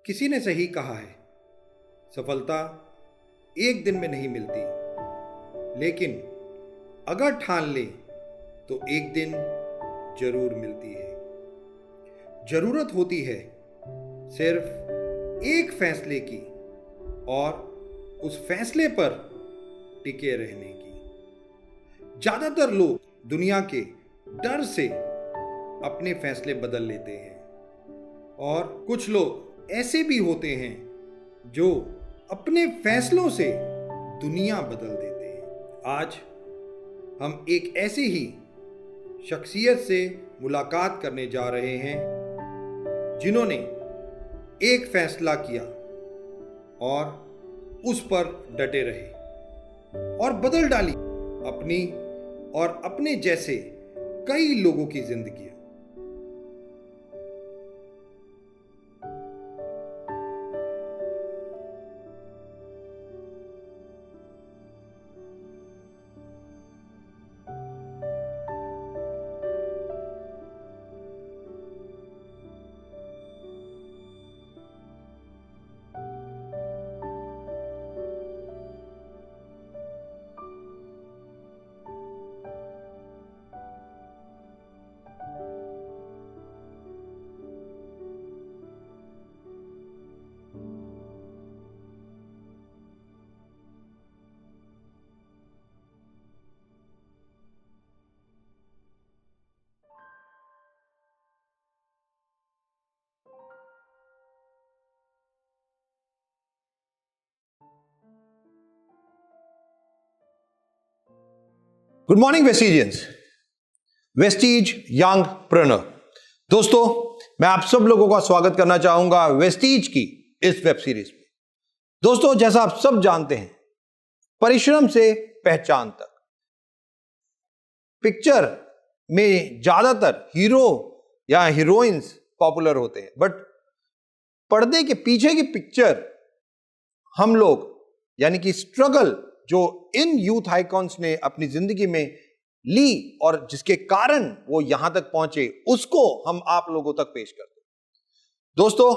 किसी ने सही कहा है, सफलता एक दिन में नहीं मिलती, लेकिन अगर ठान ले तो एक दिन जरूर मिलती है। जरूरत होती है सिर्फ एक फैसले की और उस फैसले पर टिके रहने की। ज्यादातर लोग दुनिया के डर से अपने फैसले बदल लेते हैं और कुछ लोग ऐसे भी होते हैं जो अपने फैसलों से दुनिया बदल देते हैं। आज हम एक ऐसे ही शख्सियत से मुलाकात करने जा रहे हैं जिन्होंने एक फैसला किया और उस पर डटे रहे और बदल डाली अपनी और अपने जैसे कई लोगों की जिंदगी। Good morning Vestigians, Vestige youngpreneur. दोस्तों, मैं आप सब लोगों का स्वागत करना चाहूंगा वेस्टीज की इस वेब सीरीज में। दोस्तों, जैसा आप सब जानते हैं, परिश्रम से पहचान तक पिक्चर में ज्यादातर हीरो या हीरोइंस पॉपुलर होते हैं, बट पर्दे के पीछे की पिक्चर हम लोग यानी कि स्ट्रगल जो इन यूथ आइकॉन्स ने अपनी जिंदगी में ली और जिसके कारण वो यहां तक पहुंचे, उसको हम आप लोगों तक पेश करते हैं। दोस्तों,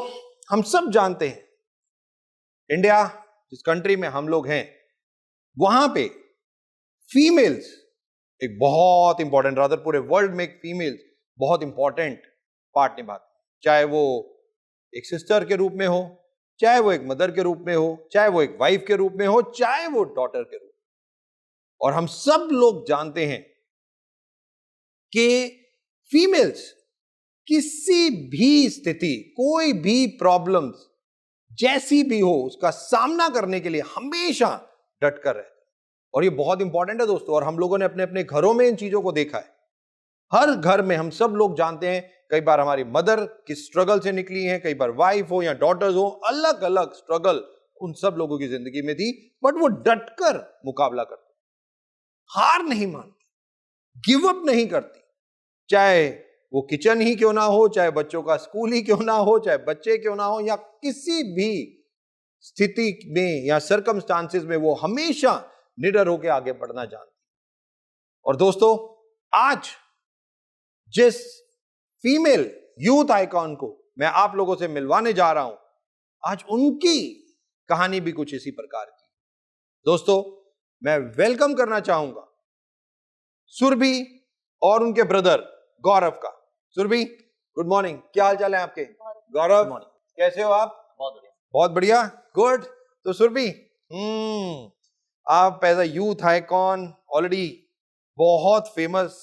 हम सब जानते हैं इंडिया जिस कंट्री में हम लोग हैं, वहां पे फीमेल्स एक बहुत इंपॉर्टेंट, रादर पूरे वर्ल्ड में एक फीमेल्स बहुत इंपॉर्टेंट पार्ट निभाती है। चाहे वो एक सिस्टर के रूप में हो, चाहे वो एक मदर के रूप में हो, चाहे वो एक वाइफ के रूप में हो, चाहे वो डॉटर के रूप में। और हम सब लोग जानते हैं कि फीमेल्स किसी भी स्थिति, कोई भी प्रॉब्लम्स जैसी भी हो, उसका सामना करने के लिए हमेशा डट कर रहते हैं। और ये बहुत इंपॉर्टेंट है दोस्तों, और हम लोगों ने अपने अपने घरों में इन चीजों को देखा है। हर घर में हम सब लोग जानते हैं, कई बार हमारी मदर की स्ट्रगल से निकली है, कई बार वाइफ हो या डॉटर्स हो, अलग अलग स्ट्रगल उन सब लोगों की जिंदगी में थी, बट वो डटकर मुकाबला करते, हार नहीं मानती, गिव अप नहीं करती। चाहे वो किचन ही क्यों ना हो, चाहे बच्चों का स्कूल ही क्यों ना हो, चाहे बच्चे क्यों ना हो, या किसी भी स्थिति में या सर्कमस्टांसेस में वो हमेशा निडर होकर आगे बढ़ना जानती। और दोस्तों, आज जिस फीमेल यूथ आइकॉन को मैं आप लोगों से मिलवाने जा रहा हूं, आज उनकी कहानी भी कुछ इसी प्रकार की। दोस्तों, मैं वेलकम करना चाहूंगा सुरभि और उनके ब्रदर गौरव का। सुरभि, गुड मॉर्निंग, क्या हाल चाल है आपके? गौरव, कैसे हो आप? बहुत बढ़िया। बहुत बढ़िया, गुड। तो सुरभि, आप as a youth icon already बहुत फेमस,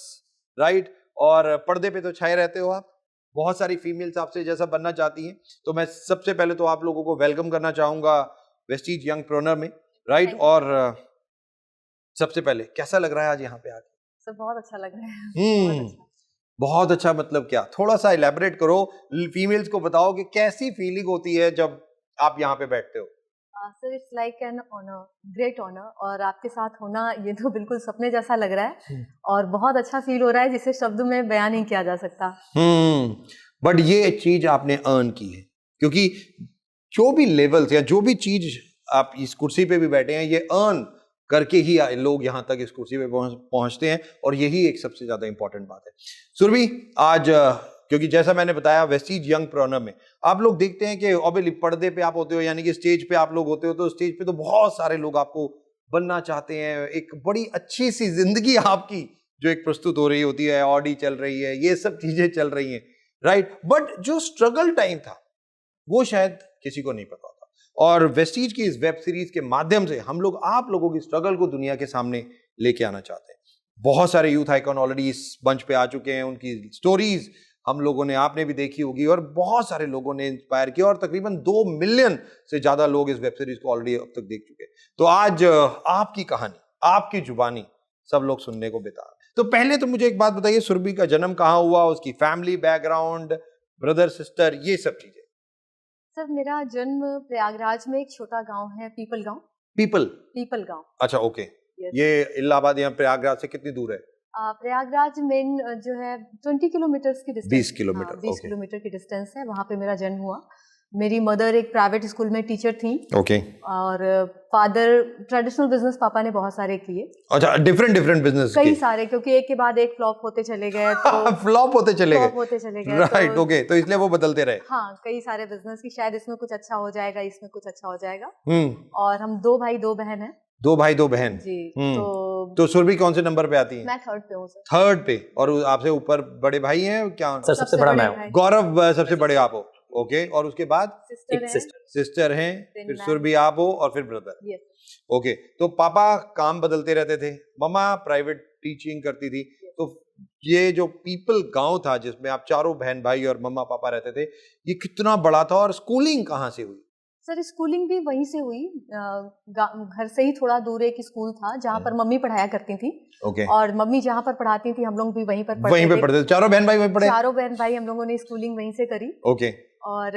राइट? और पर्दे पे तो छाए रहते हो आप, बहुत सारी फीमेल्स आपसे जैसा बनना चाहती हैं। तो मैं सबसे पहले तो आप लोगों को वेलकम करना चाहूंगा वेस्टीज यंग प्रेन्योर में, राइट? और सबसे पहले कैसा लग रहा है आज यहाँ पे आके? सर बहुत अच्छा लग रहा है। बहुत अच्छा मतलब क्या? थोड़ा सा इलेबोरेट करो, फीमेल्स को बताओ कि कैसी फीलिंग होती है जब आप यहाँ पे बैठते हो। Sir it's like an honour, great honour, और आपके साथ होना ये तो बिल्कुल सपने जैसा लग रहा है और बहुत अच्छा फील हो रहा है, जिसे शब्द में बयान नहीं किया जा सकता। बट ये चीज आपने अर्न की है, क्योंकि जो भी लेवल्स या जो भी चीज आप इस कुर्सी पे भी बैठे हैं, ये अर्न करके ही लोग यहां तक इस कुर्सी पे पहुंचते हैं, और यही एक सबसे ज्यादा इंपॉर्टेंट बात है। सुरभि, आज क्योंकि जैसा मैंने बताया वेस्टीज यंग प्रोनर में आप लोग देखते हैं कि ऑब्वियसली पर्दे पे आप होते हो, यानी कि स्टेज पे आप लोग होते हो, तो स्टेज पे तो बहुत सारे लोग आपको बनना चाहते हैं, एक बड़ी अच्छी सी जिंदगी आपकी जो एक प्रस्तुत हो रही होती है, ऑडी चल रही है, ये सब चीजें चल रही हैं, राइट। बट जो स्ट्रगल टाइम था वो शायद किसी को नहीं पता होता, और वेस्टीज की इस वेब सीरीज के माध्यम से हम लोग आप लोगों की स्ट्रगल को दुनिया के सामने लेके आना चाहते हैं। बहुत सारे यूथ आइकॉन ऑलरेडी इस मंच पे आ चुके हैं, उनकी स्टोरीज हम लोगों ने, आपने भी देखी होगी, और बहुत सारे लोगों ने इंस्पायर किया, और तकरीबन 2 मिलियन से ज्यादा लोग इस वेब सीरीज को ऑलरेडी अब तक देख चुके हैं। तो आज आपकी कहानी, आपकी जुबानी सब लोग सुनने को बेताब। तो पहले तो मुझे एक बात बताइए, सुरभि का जन्म कहाँ हुआ, उसकी फैमिली बैकग्राउंड, ब्रदर सिस्टर, ये सब चीजें। सर मेरा जन्म प्रयागराज में एक छोटा गांव है, पीपल गांव। पीपल गांव। अच्छा, ओके। Yes. ये इलाहाबाद या प्रयागराज से कितनी दूर है? प्रयागराज मेन जो है 20 किलोमीटर की डिस्टेंस, 20 किलोमीटर, 20 किलोमीटर की डिस्टेंस है, वहाँ पे मेरा जन्म हुआ। मेरी मदर एक प्राइवेट स्कूल में टीचर थी, ओके। और फादर ट्रेडिशनल बिजनेस पापा ने बहुत सारे किए। अच्छा, डिफरेंट बिजनेस कई सारे, क्योंकि एक के बाद एक फ्लॉप होते चले गए, तो फ्लॉप होते चले गए, राइट, ओके। तो इसलिए वो बदलते रहे। हाँ, कई सारे बिजनेस की, शायद इसमें कुछ अच्छा हो जाएगा, इसमें कुछ अच्छा हो जाएगा। और हम 2 भाई 2 बहन हैं। 2 भाई 2 बहन जी। तो सुरभि कौन से नंबर पे आती है? मैं 3rd पे हूँ सर। 3rd पे। और आपसे ऊपर बड़े भाई हैं क्या? सर सबसे बड़ा मैं हूँ। गौरव सबसे बड़े आप हो, ओके। और उसके बाद सिस्टर हैं, फिर सुरभि आप हो, और फिर ब्रदर। ओके। तो पापा काम बदलते रहते थे, मम्मा प्राइवेट टीचिंग करती थी। तो ये जो पीपल गांव था जिसमें आप चारों बहन भाई और मम्मा पापा रहते थे, ये कितना बड़ा था, और स्कूलिंग कहाँ से हुई? सर स्कूलिंग भी वहीं से हुई, घर से ही थोड़ा दूर एक स्कूल था जहाँ पर मम्मी पढ़ाया करती थी। ओके। और मम्मी जहाँ पर पढ़ाती थी हम लोग भी वहीं पर पढ़ते थे। चारों बहन भाई वहीं पढ़े? चारों बहन भाई हम लोगों ने स्कूलिंग वहीं से करी। ओके। और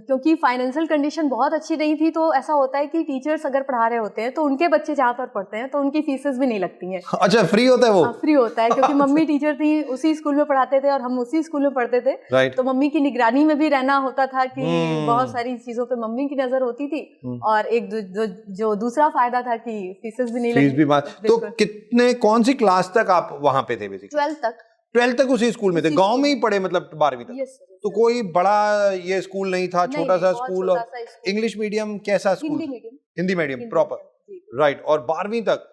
क्योंकि फाइनेंशियल कंडीशन बहुत अच्छी नहीं थी, तो ऐसा होता है कि टीचर्स अगर पढ़ा रहे होते हैं तो उनके बच्चे जहाँ पर पढ़ते हैं तो उनकी फीसेस भी नहीं लगती हैं। अच्छा, फ्री होता है वो? फ्री होता है, क्योंकि मम्मी टीचर थी, उसी स्कूल में पढ़ाते थे और हम उसी स्कूल में पढ़ते थे। राइट। तो मम्मी की निगरानी में भी रहना होता था कि बहुत सारी चीजों पे मम्मी की नजर होती थी। और एक जो दूसरा फायदा था कि फीसेस भी नहीं लगती। तो कितने, कौन सी क्लास तक आप वहाँ पे थे? बेसिकली 12th तक उसी स्कूल में थे, गांव में ही पढ़े, मतलब 12वीं तक? yes, तो कोई बड़ा ये स्कूल नहीं था, छोटा सा स्कूल? और इंग्लिश मीडियम कैसा school? Hindi medium proper, right. और 12वीं तक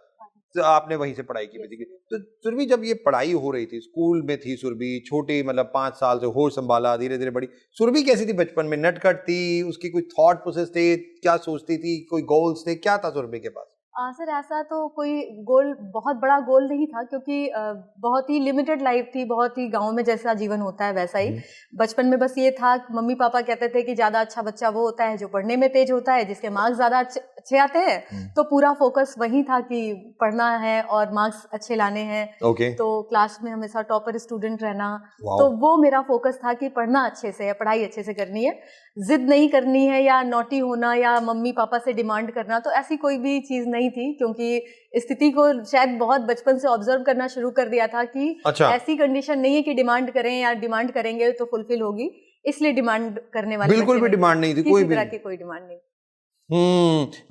आपने वहीं से पढ़ाई की बेसिकली। तो सुरभि जब ये पढ़ाई हो रही थी, स्कूल में थी सुरभि, छोटी, मतलब 5 साल से होश संभाला, धीरे धीरे बड़ी। सुरभि कैसी थी बचपन में? नटखट थी? उसकी कोई थॉट प्रोसेस थे? क्या सोचती थी? कोई गोल्स थे? क्या था सुरभि के पास? सर ऐसा तो कोई गोल, बहुत बड़ा गोल नहीं था, क्योंकि बहुत ही लिमिटेड लाइफ थी, बहुत ही गांव में जैसा जीवन होता है वैसा ही। बचपन में बस ये था, मम्मी पापा कहते थे कि ज्यादा अच्छा बच्चा वो होता है जो पढ़ने में तेज होता है, जिसके मार्क्स ज्यादा अच्छे आते हैं। तो पूरा फोकस वही था कि पढ़ना है और मार्क्स अच्छे लाने हैं। तो क्लास में हमेशा टॉपर स्टूडेंट रहना, तो वो मेरा फोकस था कि पढ़ना अच्छे से है, पढ़ाई अच्छे से करनी है, जिद नहीं करनी है या नॉटी होना या मम्मी पापा से डिमांड करना, तो ऐसी कोई भी चीज नहीं थी। क्योंकि स्थिति को शायद बहुत बचपन से ऑब्जर्व करना शुरू कर दिया था कि ऐसी कंडीशन नहीं है कि डिमांड करें या डिमांड करेंगे तो फुलफिल होगी, इसलिए डिमांड करने वाले बिल्कुल भी डिमांड नहीं थी, कोई भी तरह की कोई डिमांड नहीं।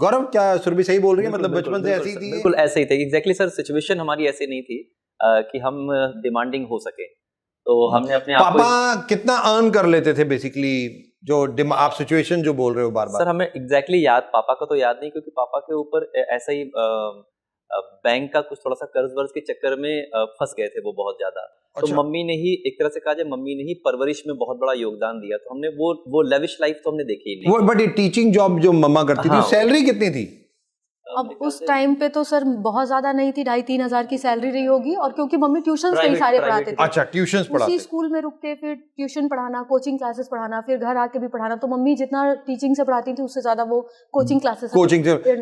गौरव, क्या सुरभि सही बोल रही है? मतलब बचपन से ऐसी थी? बिल्कुल ऐसे ही थे, एग्जैक्टली सर। सिचुएशन हमारी ऐसी नहीं थी कि हम डिमांडिंग हो सके, तो हमने अपने पापा कितना अर्न कर लेते थे बेसिकली, जो आप सिचुएशन जो बोल रहे हो बार बार? सर हमें एग्जैक्टली याद, पापा का तो याद नहीं, क्योंकि पापा के ऊपर ऐसा ही बैंक का कुछ थोड़ा सा कर्ज वर्ज के चक्कर में फंस गए थे वो बहुत ज्यादा। तो मम्मी ने ही, एक तरह से कहा जाए, मम्मी ने ही परवरिश में बहुत बड़ा योगदान दिया। तो हमने वो लेविश लाइफ तो हमने देखी ही नहीं। बट ये टीचिंग जॉब जो मम्मा करती थी, सैलरी कितनी थी? अब उस टाइम पे तो सर बहुत ज्यादा नहीं थी, 2,5-3 हजार की सैलरी रही होगी। और क्योंकि मम्मी ट्यूशन कई सारे पढ़ाते थे। अच्छा, ट्यूशंस पढ़ाते? उसी स्कूल में रुक के फिर ट्यूशन पढ़ाना, कोचिंग क्लासेस पढ़ाना, फिर घर आके भी पढ़ाना। तो मम्मी जितना टीचिंग से पढ़ाती थी उससे ज्यादा वो कोचिंग क्लासेस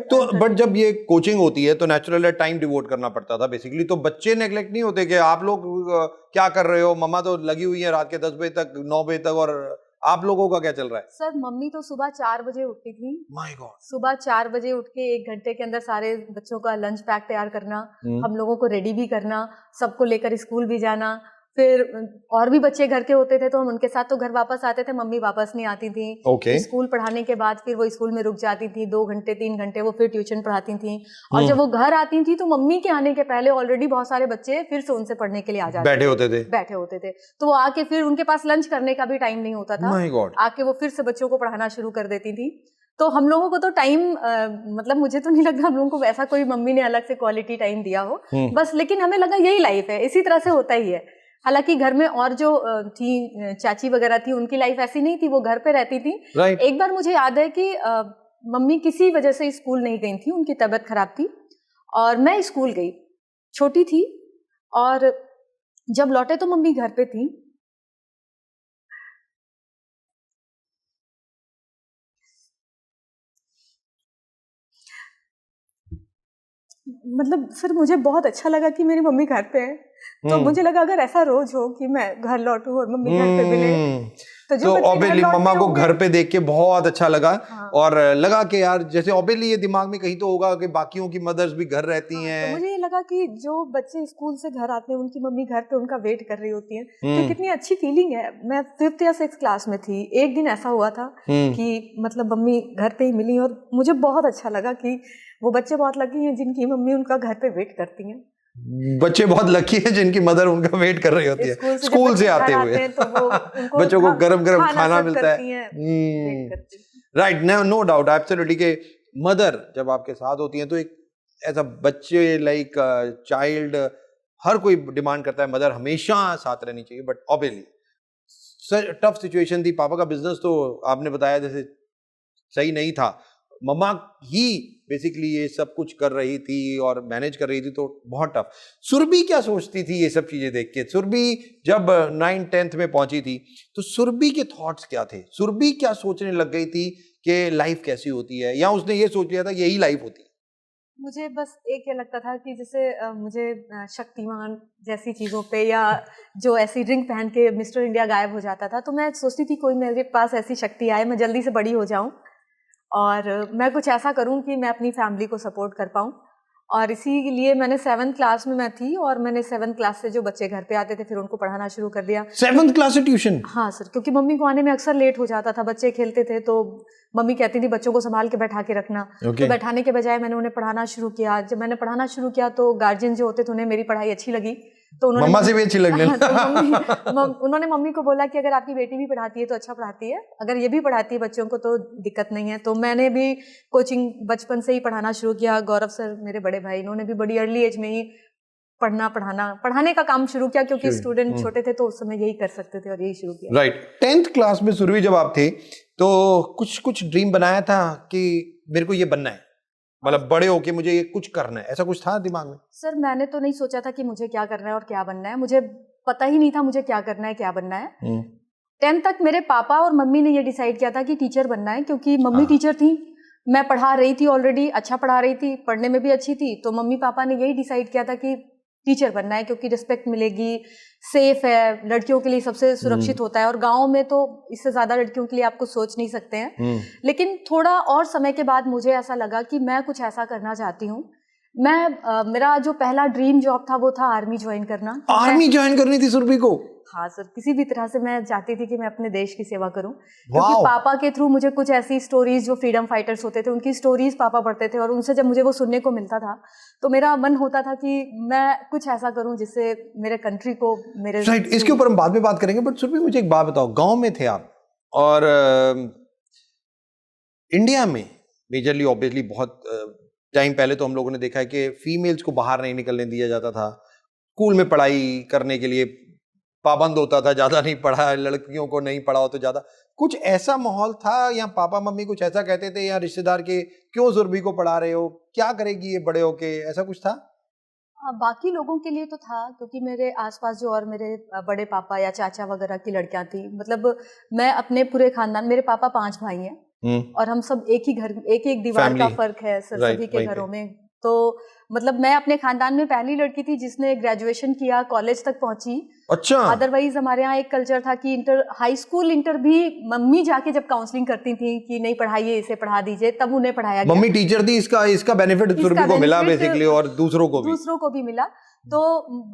तो बट जब ये कोचिंग होती है तो नेचुरल टाइम डिवोट करना पड़ता था बेसिकली। तो बच्चे नेग्लेक्ट नहीं होते कि आप लोग क्या कर रहे हो, मम्मा तो लगी हुई है रात के 10 बजे तक, 9 बजे तक, और आप लोगों का क्या चल रहा है? सर मम्मी तो सुबह 4 बजे उठती थी। My God. सुबह 4 बजे उठ के 1 घंटे के अंदर सारे बच्चों का लंच पैक तैयार करना, हम लोगों को रेडी भी करना, सबको लेकर स्कूल भी जाना, फिर और भी बच्चे घर के होते थे तो हम उनके साथ तो घर वापस आते थे, मम्मी वापस नहीं आती थी। ओके। स्कूल पढ़ाने के बाद फिर वो स्कूल में रुक जाती थी 2 घंटे 3 घंटे, वो फिर ट्यूशन पढ़ाती थी। और जब वो घर आती थी तो मम्मी के आने के पहले ऑलरेडी बहुत सारे बच्चे फिर से उनसे पढ़ने के लिए आ जाते बैठे होते थे। तो वो आके फिर उनके पास लंच करने का भी टाइम नहीं होता था। My God. आके वो फिर से बच्चों को पढ़ाना शुरू कर देती थी। तो हम लोगों को तो टाइम मतलब मुझे तो नहीं लगता हम लोगों को वैसा कोई मम्मी ने अलग से क्वालिटी टाइम दिया हो बस, लेकिन हमें लगा यही लाइफ है, इसी तरह से होता ही है। हालांकि घर में और जो थी चाची वगैरह थी, उनकी लाइफ ऐसी नहीं थी, वो घर पे रहती थी। एक बार मुझे याद है कि मम्मी किसी वजह से स्कूल नहीं गई थी, उनकी तबीयत खराब थी और मैं स्कूल गई, छोटी थी, और जब लौटे तो मम्मी घर पे थी। मतलब सर मुझे बहुत अच्छा लगा कि मेरी मम्मी घर पे है। तो मुझे लगा अगर ऐसा रोज हो कि मैं घर लौटूं और मम्मी घर पे मिले तो ऑब्वियसली मम्मा को घर पे देख के बहुत अच्छा लगा। हाँ। और लगा कि यार जैसे ऑब्वियसली ये दिमाग में कहीं तो होगा कि बाकियों की मदर्स भी घर रहती हैं। तो मुझे ये लगा कि जो बच्चे स्कूल से घर आते हैं उनकी मम्मी घर पे उनका वेट कर रही होती है, तो कितनी अच्छी फीलिंग है। मैं 5th या 6th क्लास में थी, एक दिन ऐसा हुआ था कि मतलब मम्मी घर पे ही मिली और मुझे बहुत अच्छा लगा कि वो बच्चे बहुत लकी हैं जिनकी मम्मी उनका घर पे वेट करती हैं। बच्चे बहुत लकी हैं जिनकी मदर उनका वेट कर रही होती है स्कूल से आते हुए। तो वो उनको बच्चों को गरम गरम खाना मिलता है। राइट, नो डाउट, एब्सोल्युटली के मदर जब आपके साथ होती हैं तो एक ऐसा बच्चे लाइक चाइल्ड हर कोई डिमांड करता है मदर हमेशा साथ रहनी चाहिए। बट ऑब्वियसली टफ सिचुएशन थी, पापा का बिजनेस तो आपने बताया जैसे सही नहीं था, मम्मा ही बेसिकली ये सब कुछ कर रही थी और मैनेज कर रही थी, तो बहुत टफ। सुरभि क्या सोचती थी ये सब चीजें देख के? सुरभि जब 9th-10th में पहुंची थी तो सुरभि के थॉट्स क्या थे? सुरभि क्या सोचने लग गई थी कि लाइफ कैसी होती है, या उसने ये सोच लिया था यही लाइफ होती है? मुझे बस एक ये लगता था कि जैसे मुझे शक्तिमान जैसी चीज़ों पे या जो ऐसी रिंग पहन के मिस्टर इंडिया गायब हो जाता था, तो मैं सोचती थी कोई मेरे पास ऐसी शक्ति आए, मैं जल्दी से बड़ी हो जाऊं और मैं कुछ ऐसा करूं कि मैं अपनी फैमिली को सपोर्ट कर पाऊं। और इसीलिए मैंने 7th क्लास में मैं थी और मैंने 7th क्लास से जो बच्चे घर पे आते थे फिर उनको पढ़ाना शुरू कर दिया। 7th क्लास से ट्यूशन? हाँ सर, क्योंकि मम्मी को आने में अक्सर लेट हो जाता था, बच्चे खेलते थे तो मम्मी कहती थी बच्चों को संभाल के बैठा के रखना। तो बैठाने के बजाय मैंने उन्हें पढ़ाना शुरू किया। जब मैंने पढ़ाना शुरू किया तो गार्जियन जो होते थे उन्हें मेरी पढ़ाई अच्छी लगी, तो उन्होंने मम्मा से भी अच्छी लगने उन्होंने मम्मी को बोला कि अगर आपकी बेटी भी पढ़ाती है तो अच्छा पढ़ाती है, अगर ये भी पढ़ाती है बच्चों को तो दिक्कत नहीं है। तो मैंने भी कोचिंग बचपन से ही पढ़ाना शुरू किया। गौरव सर मेरे बड़े भाई, इन्होंने भी बड़ी अर्ली एज में ही पढ़ाने का काम शुरू किया, क्योंकि स्टूडेंट छोटे थे तो उस समय यही कर सकते थे और यही शुरू किया। राइट। 10th क्लास में सुरभि जब आप थे तो कुछ ड्रीम बनाया था कि मेरे को ये बनना है, मतलब बड़े होके मुझे ये कुछ करना है, ऐसा कुछ था दिमाग में? सर मैंने तो नहीं सोचा था कि मुझे क्या करना है और क्या बनना है, मुझे पता ही नहीं था मुझे क्या करना है क्या बनना है। 10th तक मेरे पापा और मम्मी ने ये डिसाइड किया था कि टीचर बनना है, क्योंकि मम्मी टीचर थी, मैं पढ़ा रही थी ऑलरेडी, अच्छा पढ़ा रही थी, पढ़ने में भी अच्छी थी, तो मम्मी पापा ने यही डिसाइड किया था कि टीचर बनना है, क्योंकि रिस्पेक्ट मिलेगी, सेफ है, लड़कियों के लिए सबसे सुरक्षित होता है, और गांव में तो इससे ज्यादा लड़कियों के लिए आप कुछ सोच नहीं सकते हैं। लेकिन थोड़ा और समय के बाद मुझे ऐसा लगा कि मैं कुछ ऐसा करना चाहती हूँ। मेरा जो पहला ड्रीम जॉब था वो था आर्मी ज्वाइन करना। आर्मी ज्वाइन करनी थी सुरभि को? हाँ सर, किसी भी तरह से मैं चाहती थी कि मैं अपने देश की सेवा करूं, क्योंकि पापा के थ्रू मुझे कुछ ऐसी स्टोरीज, जो फ्रीडम फाइटर्स होते थे उनकी स्टोरीज पापा पढ़ते थे और उनसे जब मुझे वो सुनने को मिलता था तो मेरा मन होता था कि मैं कुछ ऐसा करूं जिससे मेरे कंट्री को मेरे राइट। इसके ऊपर हम बाद में बात करेंगे, बट सुरभि मुझे एक बात बताओ, गाँव में थे आप और इंडिया में मेजरली ऑब्वियसली बहुत टाइम पहले तो हम लोगों ने देखा है कि फीमेल्स को बाहर नहीं निकलने दिया जाता था, स्कूल में पढ़ाई करने के लिए पाबंद होता था, ज्यादा नहीं पढ़ा, लड़कियों को नहीं पढ़ाओ तो ज्यादा। कुछ ऐसा माहौल था या पापा मम्मी कुछ ऐसा कहते थे या रिश्तेदार के, क्यों सुरभि को पढ़ा रहे हो, क्या करेगी ये बड़े होके, ऐसा कुछ था? बाकी लोगों के लिए तो था, क्योंकि मेरे आसपास जो और मेरे बड़े पापा या चाचा वगैरह की लड़कियां थी, मतलब मैं अपने पूरे खानदान, मेरे पापा 5 भाई हैं और हम सब एक ही घर, एक दीवार का फर्क है सर सभी के घरों में। तो मतलब मैं अपने खानदान में पहली लड़की थी जिसने ग्रेजुएशन किया, कॉलेज तक पहुंची। अच्छा, अदरवाइज हमारे यहाँ एक कल्चर था कि इंटर, हाई स्कूल इंटर भी मम्मी जाके जब काउंसलिंग करती थी कि नहीं पढ़ाइए, इसे पढ़ा दीजिए, तब उन्हें पढ़ाया गया। मम्मी टीचर थी, इसका बेनिफिट सुरभि को मिला बेसिकली, और दूसरों को भी मिला। तो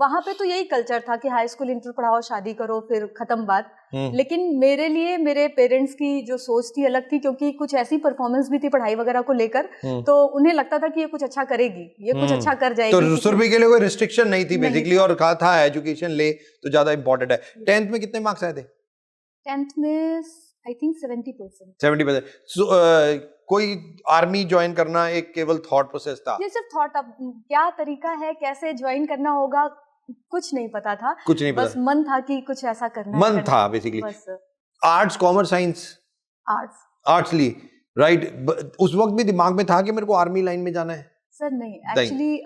वहां पे तो यही कल्चर था कि हाई स्कूल इंटर पढ़ाओ, शादी करो, फिर खत्म बात। लेकिन मेरे लिए मेरे पेरेंट्स की जो सोच थी अलग थी, क्योंकि कुछ ऐसी परफॉर्मेंस भी थी पढ़ाई वगैरह को लेकर, तो उन्हें लगता था कि ये कुछ अच्छा करेगी, ये कुछ अच्छा कर जाएगी। तो सुरभि के लिए कोई रिस्ट्रिक्शन नहीं थी बेसिकली, और कहा था एजुकेशन ले तो ज्यादा इंपॉर्टेंट है। 10th में कितने मार्क्स आए थे? 10th में आई थिंक 70%। 70%। कोई आर्मी ज्वाइन करना एक केवल थॉट प्रोसेस था? ये सिर्फ थॉट, अब क्या तरीका है, कैसे ज्वाइन करना होगा, कुछ नहीं पता था। कुछ नहीं बस पता, मन था कि कुछ ऐसा करना मन था basically. Arts, commerce, science? Arts ली, राइट। उस वक्त भी दिमाग में था कि मेरे को आर्मी लाइन में जाना है? सर नहीं, एक्चुअली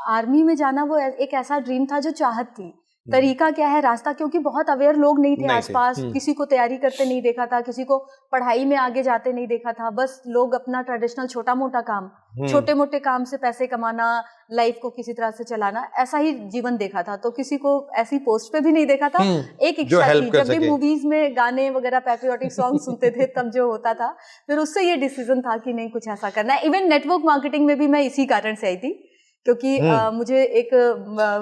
आर्मी में जाना वो एक ऐसा ड्रीम था जो चाहत थी। तरीका क्या है, रास्ता, क्योंकि बहुत अवेयर लोग नहीं थे आसपास, किसी को तैयारी करते नहीं देखा था, किसी को पढ़ाई में आगे जाते नहीं देखा था। बस लोग अपना ट्रेडिशनल छोटा मोटा काम, छोटे मोटे काम से पैसे कमाना, लाइफ को किसी तरह से चलाना, ऐसा ही जीवन देखा था। तो किसी को ऐसी पोस्ट पे भी नहीं देखा था। एक इच्छा थी, जब भी मूवीज में गाने वगैरह पैट्रियोटिक सॉन्ग सुनते थे तब जो होता था, फिर उससे ये डिसीजन था कि नहीं कुछ ऐसा करना है। इवन नेटवर्क मार्केटिंग में भी मैं इसी कारण से आई थी, क्योंकि मुझे एक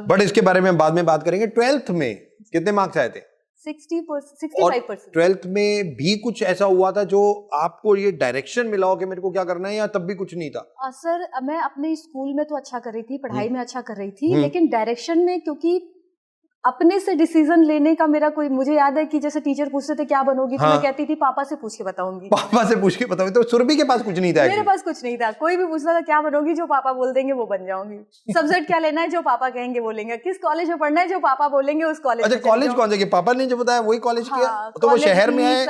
बट इसके बारे में बाद में बात करेंगे। 12th में कितने मार्क्स आए थे? 65%। 12th में भी कुछ ऐसा हुआ था जो आपको ये डायरेक्शन मिला हो कि मेरे को क्या करना है, या तब भी कुछ नहीं था? सर मैं अपने स्कूल में तो अच्छा कर रही थी, पढ़ाई में अच्छा कर रही थी, लेकिन डायरेक्शन में, क्योंकि अपने से डिसीजन लेने का मेरा कोई, मुझे याद है कि जैसे टीचर पूछते थे क्या बनोगी, तो मैं कहती थी पापा से पूछ के बताऊंगी। पापा से पूछ के बताऊंगी। तो सुरभि के पास कुछ नहीं था? मेरे पास कुछ नहीं था, कोई भी पूछता था क्या बनोगी, जो पापा बोल देंगे वो बन जाऊंगी। सब्जेक्ट क्या लेना है, जो पापा कहेंगे वो लेंगे। किस कॉलेज में पढ़ना है, जो पापा बोलेंगे उस कॉलेज। अच्छा, कॉलेज कौन सा? पापा ने जो बताया वही कॉलेज किया? तो वो शहर में आए,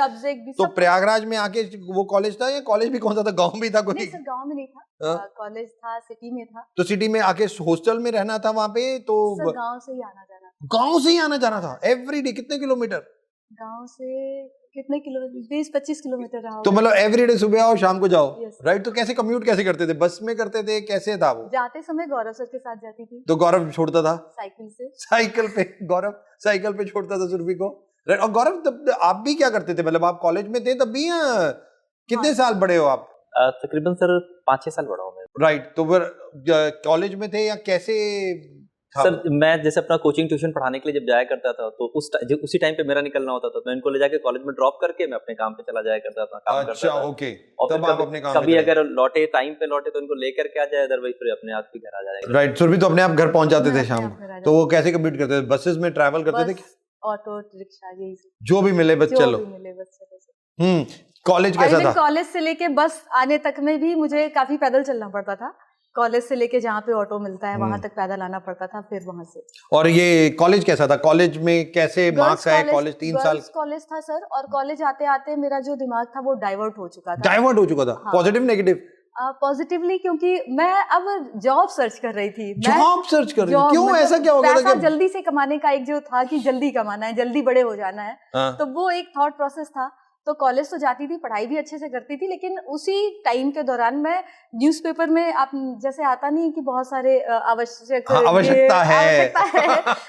तो प्रयागराज में आके वो कॉलेज था, या कॉलेज भी कौन सा था, गाँव भी था कोई? सर गाँव में नहीं था, कॉलेज था सिटी में था। तो सिटी में आके हॉस्टल में रहना था वहाँ पे? तो गाँव से ही आना जाना, गांव से ही आना जाना था एवरीडे? कितने किलोमीटर? गांव से कितने किलोमीटर, 20-25 किलोमीटर रहा। तो मतलब एवरीडे सुबह आओ शाम को जाओ, राइट। तो कैसे कम्यूट कैसे करते थे? बस में करते थे, कैसे था वो? जाते समय गौरव सर के साथ जाती थी। तो गौरव छोड़ता था साइकिल से? साइकिल पे गौरव साइकिल पे छोड़ता था सुरभि को, राइट। और गौरव तब आप भी क्या करते थे? मतलब आप कॉलेज में थे तब भी, या कितने साल बड़े हो आप? तकरीबन सर 5-6 साल बड़ा हूँ मैं, राइट। तो फिर कॉलेज में थे या कैसे? सर मैं जैसे अपना कोचिंग ट्यूशन पढ़ाने के लिए जब जाया करता था, तो उसी टाइम पे मेरा निकलना होता था, तो इनको ले जाके कॉलेज में ड्रॉप करके मैं अपने काम पे चला जाया करता था, काम करता था। ओके। और तब आप अपने काम कभी अगर लौटे, टाइम पे लौटे, तो इनको लेकर के आ जाए, अदरवाइज फिर अपने आप ही घर आ जाएगा। राइट। सुरभि तो अपने आप घर पहुंच जाते थे शाम को। तो वो कैसे कम्यूट करते थे? बसेस में ट्रैवल करते थे? ऑटो रिक्शा, यही जो भी मिले बस चलो। कॉलेज कैसा था? कॉलेज से लेके बस आने तक में भी मुझे काफी पैदल चलना पड़ता था। कॉलेज से लेके जहाँ पे ऑटो मिलता है वहां तक पैदल आना पड़ता था, फिर वहां से। और ये कॉलेज कैसा था? कॉलेज में कैसे मार्क्स आए? कॉलेज 3 साल कॉलेज था सर, और कॉलेज आते आते मेरा जो दिमाग था वो डाइवर्ट हो चुका था। Positive negative? पॉजिटिवली, क्योंकि मैं अब जॉब सर्च कर रही थी। जॉब सर्च कर रही थी? क्यों, ऐसा क्या हो गया था? पैसा जल्दी से कमाने का एक जो था कि जल्दी कमाना है, जल्दी बड़े हो जाना है, तो वो एक थॉट प्रोसेस था। तो कॉलेज तो जाती थी, पढ़ाई भी अच्छे से करती थी, लेकिन उसी टाइम के दौरान मैं न्यूज़पेपर में, आप जैसे आता नहीं कि बहुत सारे आवश्यकता है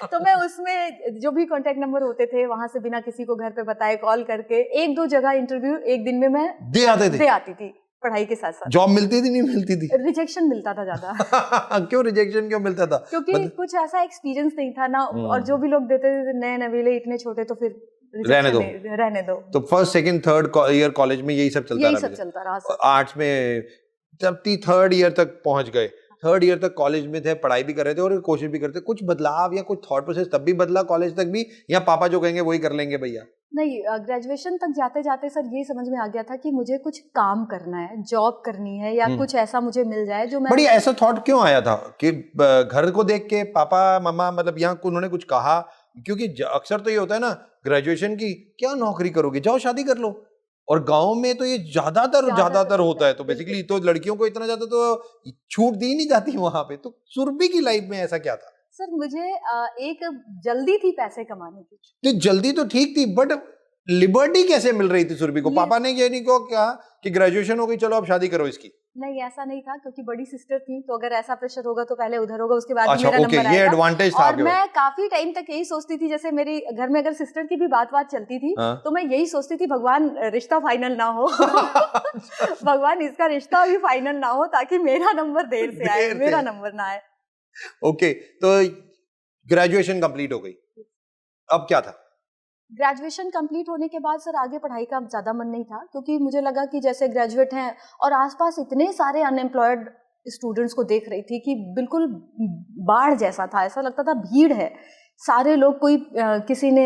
तो मैं उसमें जो भी कांटेक्ट नंबर होते थे वहां से बिना किसी को घर पे बताए कॉल करके 1-2 जगह इंटरव्यू एक दिन में मैं दे आती थी। पढ़ाई के साथ साथ। जॉब मिलती थी नहीं मिलती थी? रिजेक्शन मिलता था ज्यादा। क्यों रिजेक्शन क्यों मिलता था? क्योंकि कुछ ऐसा एक्सपीरियंस नहीं था ना, और जो भी लोग देते थे नए नवेले, इतने छोटे, तो फिर रहने दो। तो first second third year college में यही सब चलता रहा। आर्ट्स में जब 3rd ईयर तक पहुंच गए, 3rd ईयर तक कॉलेज में थे, पढ़ाई भी कर रहे थे और कोशिश भी करते, कुछ बदलाव या कुछ थॉट प्रोसेस तब भी बदला कॉलेज तक भी, या पापा जो कहेंगे वही कर लेंगे भैया? नहीं, ग्रेजुएशन तक जाते जाते सर ये समझ में आ गया था कि मुझे कुछ काम करना है, जॉब करनी है, या कुछ ऐसा मुझे मिल जाए जो मैं। बड़ी ऐसा थॉट क्यों आया था कि घर को देख के पापा मम्मा, मतलब यहाँ उन्होंने कुछ कहा? क्योंकि अक्सर तो ये होता है ना, ग्रेजुएशन की क्या नौकरी करोगे, जाओ शादी कर लो। और गांव में तो ये ज्यादातर होता है, तो बेसिकली तो लड़कियों को इतना ज्यादा तो छूट दी नहीं जाती वहां पे। तो सुरभि की लाइफ में ऐसा क्या था? सर मुझे एक जल्दी थी पैसे कमाने की। तो जल्दी तो ठीक थी, बट लिबर्टी कैसे मिल रही थी सुरभि को? पापा ने ये नहीं कहा कि ग्रेजुएशन हो गई, चलो अब शादी करो इसकी? नहीं, ऐसा नहीं था क्योंकि बड़ी सिस्टर थी, तो अगर ऐसा प्रेशर होगा तो पहले उधर होगा, उसके बाद ही अच्छा मेरा ओके, नंबर ये आएगा। एडवांटेज था और आपके मैं काफी टाइम तक यही सोचती थी, जैसे मेरी घर में अगर सिस्टर की भी बात चलती थी, हाँ। तो मैं यही सोचती थी भगवान रिश्ता फाइनल ना हो भगवान इसका रिश्ता भी फाइनल ना हो, ताकि मेरा नंबर देर से आए, मेरा नंबर ना आए। ओके, तो ग्रेजुएशन कंप्लीट हो गई, अब क्या था? ग्रेजुएशन कंप्लीट होने के बाद सर आगे पढ़ाई का ज़्यादा मन नहीं था, क्योंकि मुझे लगा कि जैसे ग्रेजुएट हैं और आसपास इतने सारे अनएम्प्लॉयड स्टूडेंट्स को देख रही थी कि बिल्कुल बाढ़ जैसा था, ऐसा लगता था भीड़ है। सारे लोग, कोई किसी ने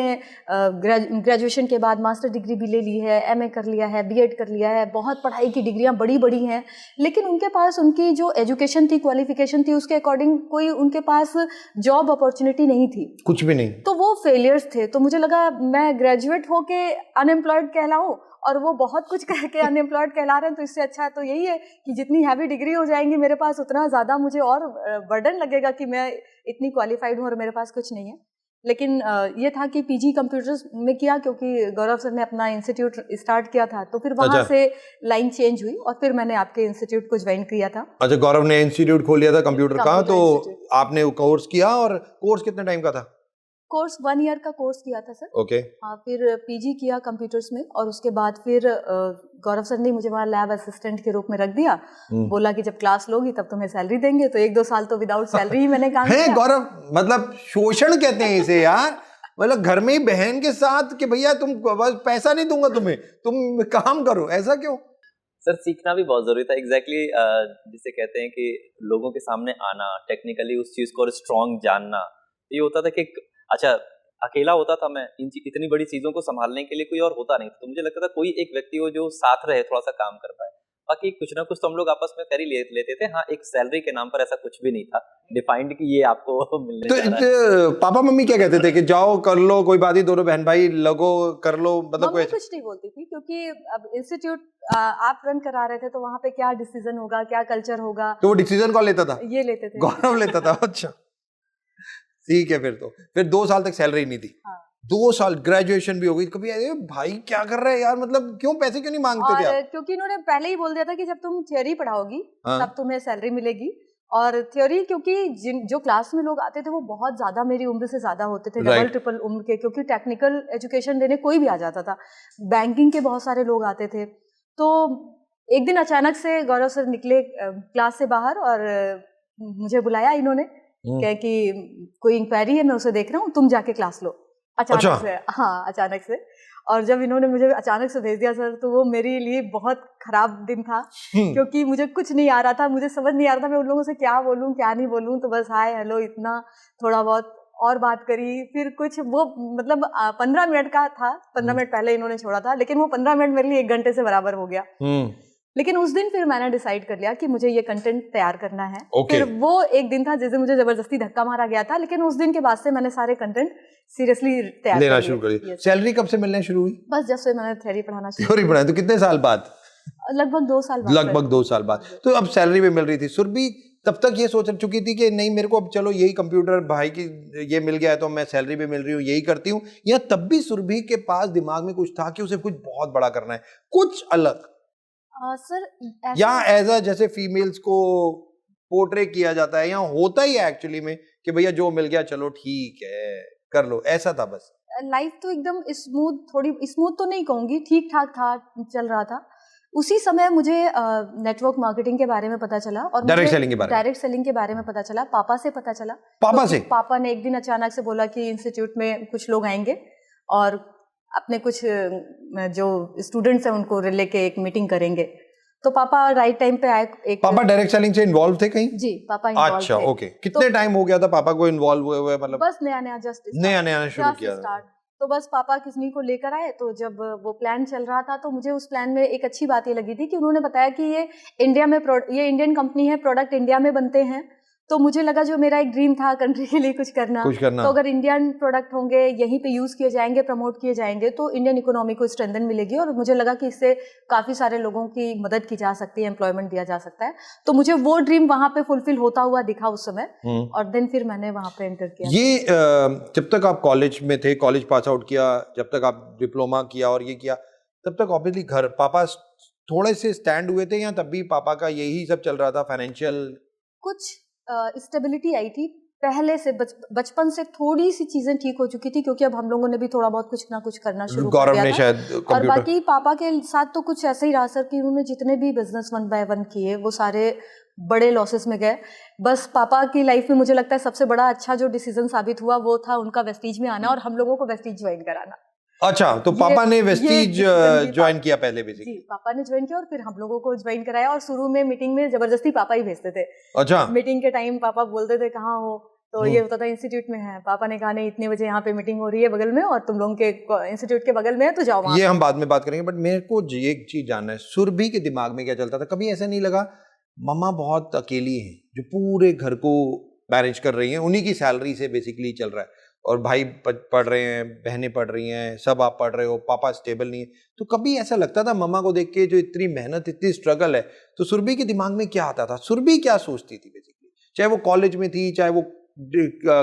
ग्रेजुएशन के बाद मास्टर डिग्री भी ले ली है, एमए कर लिया है, बीएड कर लिया है, बहुत पढ़ाई की डिग्रियां बड़ी बड़ी हैं, लेकिन उनके पास उनकी जो एजुकेशन थी, क्वालिफिकेशन थी, उसके अकॉर्डिंग कोई उनके पास जॉब अपॉर्चुनिटी नहीं थी, कुछ भी नहीं। तो वो फेलियर्स थे। तो मुझे लगा मैं ग्रेजुएट होके अनएम्प्लॉयड कहलाऊं, और वो बहुत कुछ कह के अनएम्प्लॉयड कहला रहे हैं, तो इससे अच्छा तो यही है कि जितनी हैवी डिग्री हो जाएंगी मेरे पास, उतना ज़्यादा मुझे और बर्डन लगेगा कि मैं इतनी क्वालिफाइड हूँ और मेरे पास कुछ नहीं है। लेकिन ये था कि पीजी कंप्यूटर्स में किया, क्योंकि गौरव सर ने अपना इंस्टीट्यूट स्टार्ट किया था, तो फिर वहाँ अच्छा। से लाइन चेंज हुई और फिर मैंने आपके इंस्टीट्यूट को ज्वाइन किया था। अच्छा, गौरव ने इंस्टीट्यूट खोल लिया था कंप्यूटर का, कंप्यूटर तो इंस्टीट्यूट। आपने कोर्स किया, और कोर्स कितने टाइम का था? कोर्स 1 ईयर का कोर्स किया था सर। ओके। हाँ, फिर पीजी किया कंप्यूटर्स में, और उसके बाद फिर गौरव सर ने मुझे वहाँ लैब असिस्टेंट के रूप में रख दिया। बोला कि जब क्लास लोगी तब तुम्हें सैलरी देंगे, तो 1-2 साल तो विदाउट सैलरी ही मैंने काम है किया। गौरव, मतलब शोषण कहते हैं इसे यार, मतलब घर में ही बहन के साथ कि भैया तुम बस पैसा नहीं दूंगा तुम्हें, तुम काम करो, ऐसा क्यों? सर सीखना भी बहुत जरूरी था। एग्जैक्टली जिसे कहते हैं कि लोगों के सामने आना, टेक्निकली उस चीज को और स्ट्रॉन्ग जानना। ये होता था कि अच्छा अकेला होता था मैं, इतनी बड़ी चीजों को संभालने के लिए कोई और होता नहीं, तो मुझे लगता था कोई एक व्यक्ति हो जो साथ रहे, थोड़ा सा काम कर पाए। बाकी कुछ ना कुछ तो हम लोग आपस में कर ही लेते थे। हाँ, एक सैलरी के नाम पर ऐसा कुछ भी नहीं था डिफाइंड कि ये आपको मिलने तो जा रहा है। पापा मम्मी क्या कहते थे कि जाओ कर लो, कोई बात नहीं, दोनों बहन भाई लगो कर लो, मतलब मम्मी कोई? कुछ नहीं बोलती थी, क्योंकि अब इंस्टीट्यूट आप रन करा रहे थे, तो वहाँ पे क्या डिसीजन होगा, क्या कल्चर होगा, तो वो डिसीजन कौन लेता था? ये लेते थे। गौरव लेता था। अच्छा ठीक है, फिर 2 साल तक सैलरी नहीं थी। हाँ। 2 साल ग्रेजुएशन भी हो गई, कभी अरे भाई क्या कर रहे हैं यार, मतलब क्यों, पैसे क्यों नहीं मांगते थे और आप? क्योंकि इन्होंने पहले ही बोल दिया था कि जब तुम थ्योरी पढ़ाओगी हाँ। तब तुम्हें सैलरी मिलेगी। और थ्योरी, क्योंकि जो क्लास में लोग आते थे वो बहुत ज्यादा मेरी उम्र से ज्यादा होते थे, डबल ट्रिपल उम्र के, क्योंकि टेक्निकल एजुकेशन देने कोई भी आ जाता था, बैंकिंग के बहुत सारे लोग आते थे। तो एक दिन अचानक से गौरव सर निकले क्लास से बाहर, और मुझे बुलाया इन्होंने, कह कि कोई इंक्वायरी है, मैं उसे देख रहा हूँ, तुम जाके क्लास लो। अचानक से, हाँ अचानक से। और जब इन्होंने मुझे अचानक से भेज दिया सर, तो वो मेरे लिए बहुत खराब दिन था, क्योंकि मुझे कुछ नहीं आ रहा था, मुझे समझ नहीं आ रहा था मैं उन लोगों से क्या बोलूं क्या नहीं बोलूं। तो बस हाय हेलो इतना, थोड़ा बहुत और बात करी, फिर कुछ वो मतलब 15 मिनट का था, 15 मिनट पहले इन्होंने छोड़ा था, लेकिन वो 15 मिनट मेरे लिए 1 घंटे से बराबर हो गया। लेकिन उस दिन फिर मैंने डिसाइड कर लिया कि मुझे ये कंटेंट तैयार करना है। फिर वो एक दिन था जिस दिन मुझे जबरदस्ती धक्का मारा गया था, लेकिन उस दिन के बाद से मैंने सारे कंटेंट सीरियसली तैयार लेना शुरू कर दिया। सैलरी कब से मिलना शुरू हुई? बस जब से मैंने थ्योरी पढ़ाना शुरू थ्योरी पढ़ाई, तो कितने साल बाद? लगभग 2 साल बाद। लगभग 2 साल बाद। तो अब सैलरी भी मिल रही थी। सुरभि तब तक ये सोच चुकी थी कि नहीं, मेरे को अब चलो यही कंप्यूटर भाई की ये मिल गया है, तो मैं सैलरी भी मिल रही हूँ, यही करती हूँ, या तब भी सुरभि के पास दिमाग में कुछ था कि उसे कुछ बहुत बड़ा करना है, कुछ अलग? सर या एज अ जैसे फीमेल्स को पोर्ट्रे किया जाता है, या होता ही है एक्चुअली में कि भैया जो मिल गया चलो ठीक है कर लो, ऐसा था बस? लाइफ तो एकदम स्मूथ, थोड़ी स्मूथ तो नहीं कहूंगी, ठीक ठाक था, चल रहा था। उसी समय मुझे नेटवर्क मार्केटिंग के बारे में पता चला, और डायरेक्ट सेलिंग के बारे में पता चला, पापा से पता चला। पापा ने एक दिन अचानक से बोला कि इंस्टीट्यूट में कुछ लोग आएंगे और अपने कुछ जो स्टूडेंट्स हैं उनको लेके एक मीटिंग करेंगे। तो पापा राइट टाइम पे आए। पापा डायरेक्ट सेलिंग से इन्वॉल्व थे कहीं? जी, पापा इन्वॉल्व थे। अच्छा ओके। कितने टाइम हो गया था पापा को इन्वॉल्व हुए? मतलब बस नया शुरू किया था। तो बस पापा किसी को लेकर आए, तो जब वो प्लान चल रहा था, तो मुझे उस प्लान में एक अच्छी बात ये लगी थी कि उन्होंने बताया कि ये इंडियन कंपनी है, प्रोडक्ट इंडिया में बनते हैं। तो मुझे लगा जो मेरा एक ड्रीम था कंट्री के लिए कुछ करना, तो अगर इंडियन प्रोडक्ट होंगे, यहीं पे यूज किए जाएंगे, प्रमोट किए जाएंगे, तो इंडियन इकोनॉमी को स्ट्रेंथन मिलेगी, और मुझे लगा कि इससे काफी सारे लोगों की मदद की जा सकती है, एम्प्लॉयमेंट दिया जा सकता है। तो मुझे वो ड्रीम वहां पे फुलफिल होता हुआ दिखा उस समय, और देन फिर मैंने वहां पे एंटर किया। ये जब तक आप कॉलेज में थे, कॉलेज पास आउट किया, जब तक आप डिप्लोमा किया और ये किया, तब तक ऑब्वियसली घर पापा थोड़े से स्टैंड हुए थे या तब भी पापा का यही सब चल रहा था, फाइनेंशियल? कुछ स्टेबिलिटी आई थी पहले से, बचपन से थोड़ी सी चीजें ठीक हो चुकी थी, क्योंकि अब हम लोगों ने भी थोड़ा बहुत कुछ ना कुछ करना शुरू कर गौरव दिया ने था। शायद और कंप्यूटर। बाकी पापा के साथ तो कुछ ऐसे ही रहा सर कि उन्होंने जितने भी बिजनेस 1 बाय 1 किए वो सारे बड़े लॉसेस में गए। बस पापा की लाइफ में मुझे लगता है सबसे बड़ा अच्छा जो डिसीजन साबित हुआ वो था उनका वेस्टीज में आना और हम लोगों को वेस्टीज ज्वाइन कराना। अच्छा, तो पापा ने वेस्टीज decision भी ज्वाइन किया पहले जी, बेसिकली? पापा ने ज्वाइन किया और फिर हम लोगों को ज्वाइन कराया, और शुरू में मीटिंग में जबरदस्ती पापा ही भेजते थे। अच्छा। मीटिंग के टाइम पापा बोलते थे कहाँ हो, तो ये होता था इंस्टीट्यूट में है। पापा ने कहा नहीं, इतने बजे यहाँ पे मीटिंग हो रही है बगल में और तुम लोगों के इंस्टीट्यूट के बगल में है, तो जाओ वहाँ। ये हम बाद में बात करेंगे, बट मेरे को एक चीज जानना है, सुरभि के दिमाग में क्या चलता था? कभी ऐसा नहीं लगा मम्मा बहुत अकेली हैं, जो पूरे घर को मैनेज कर रही हैं, उन्हीं की सैलरी से बेसिकली चल रहा है, और भाई पढ़ रहे हैं, बहनें पढ़ रही हैं, सब आप पढ़ रहे हो, पापा स्टेबल नहीं है, तो कभी ऐसा लगता था मम्मा को देख के जो इतनी मेहनत, इतनी स्ट्रगल है, तो सुरभि के दिमाग में क्या आता था? सुरभि क्या सोचती थी बेसिकली, चाहे वो कॉलेज में थी, चाहे वो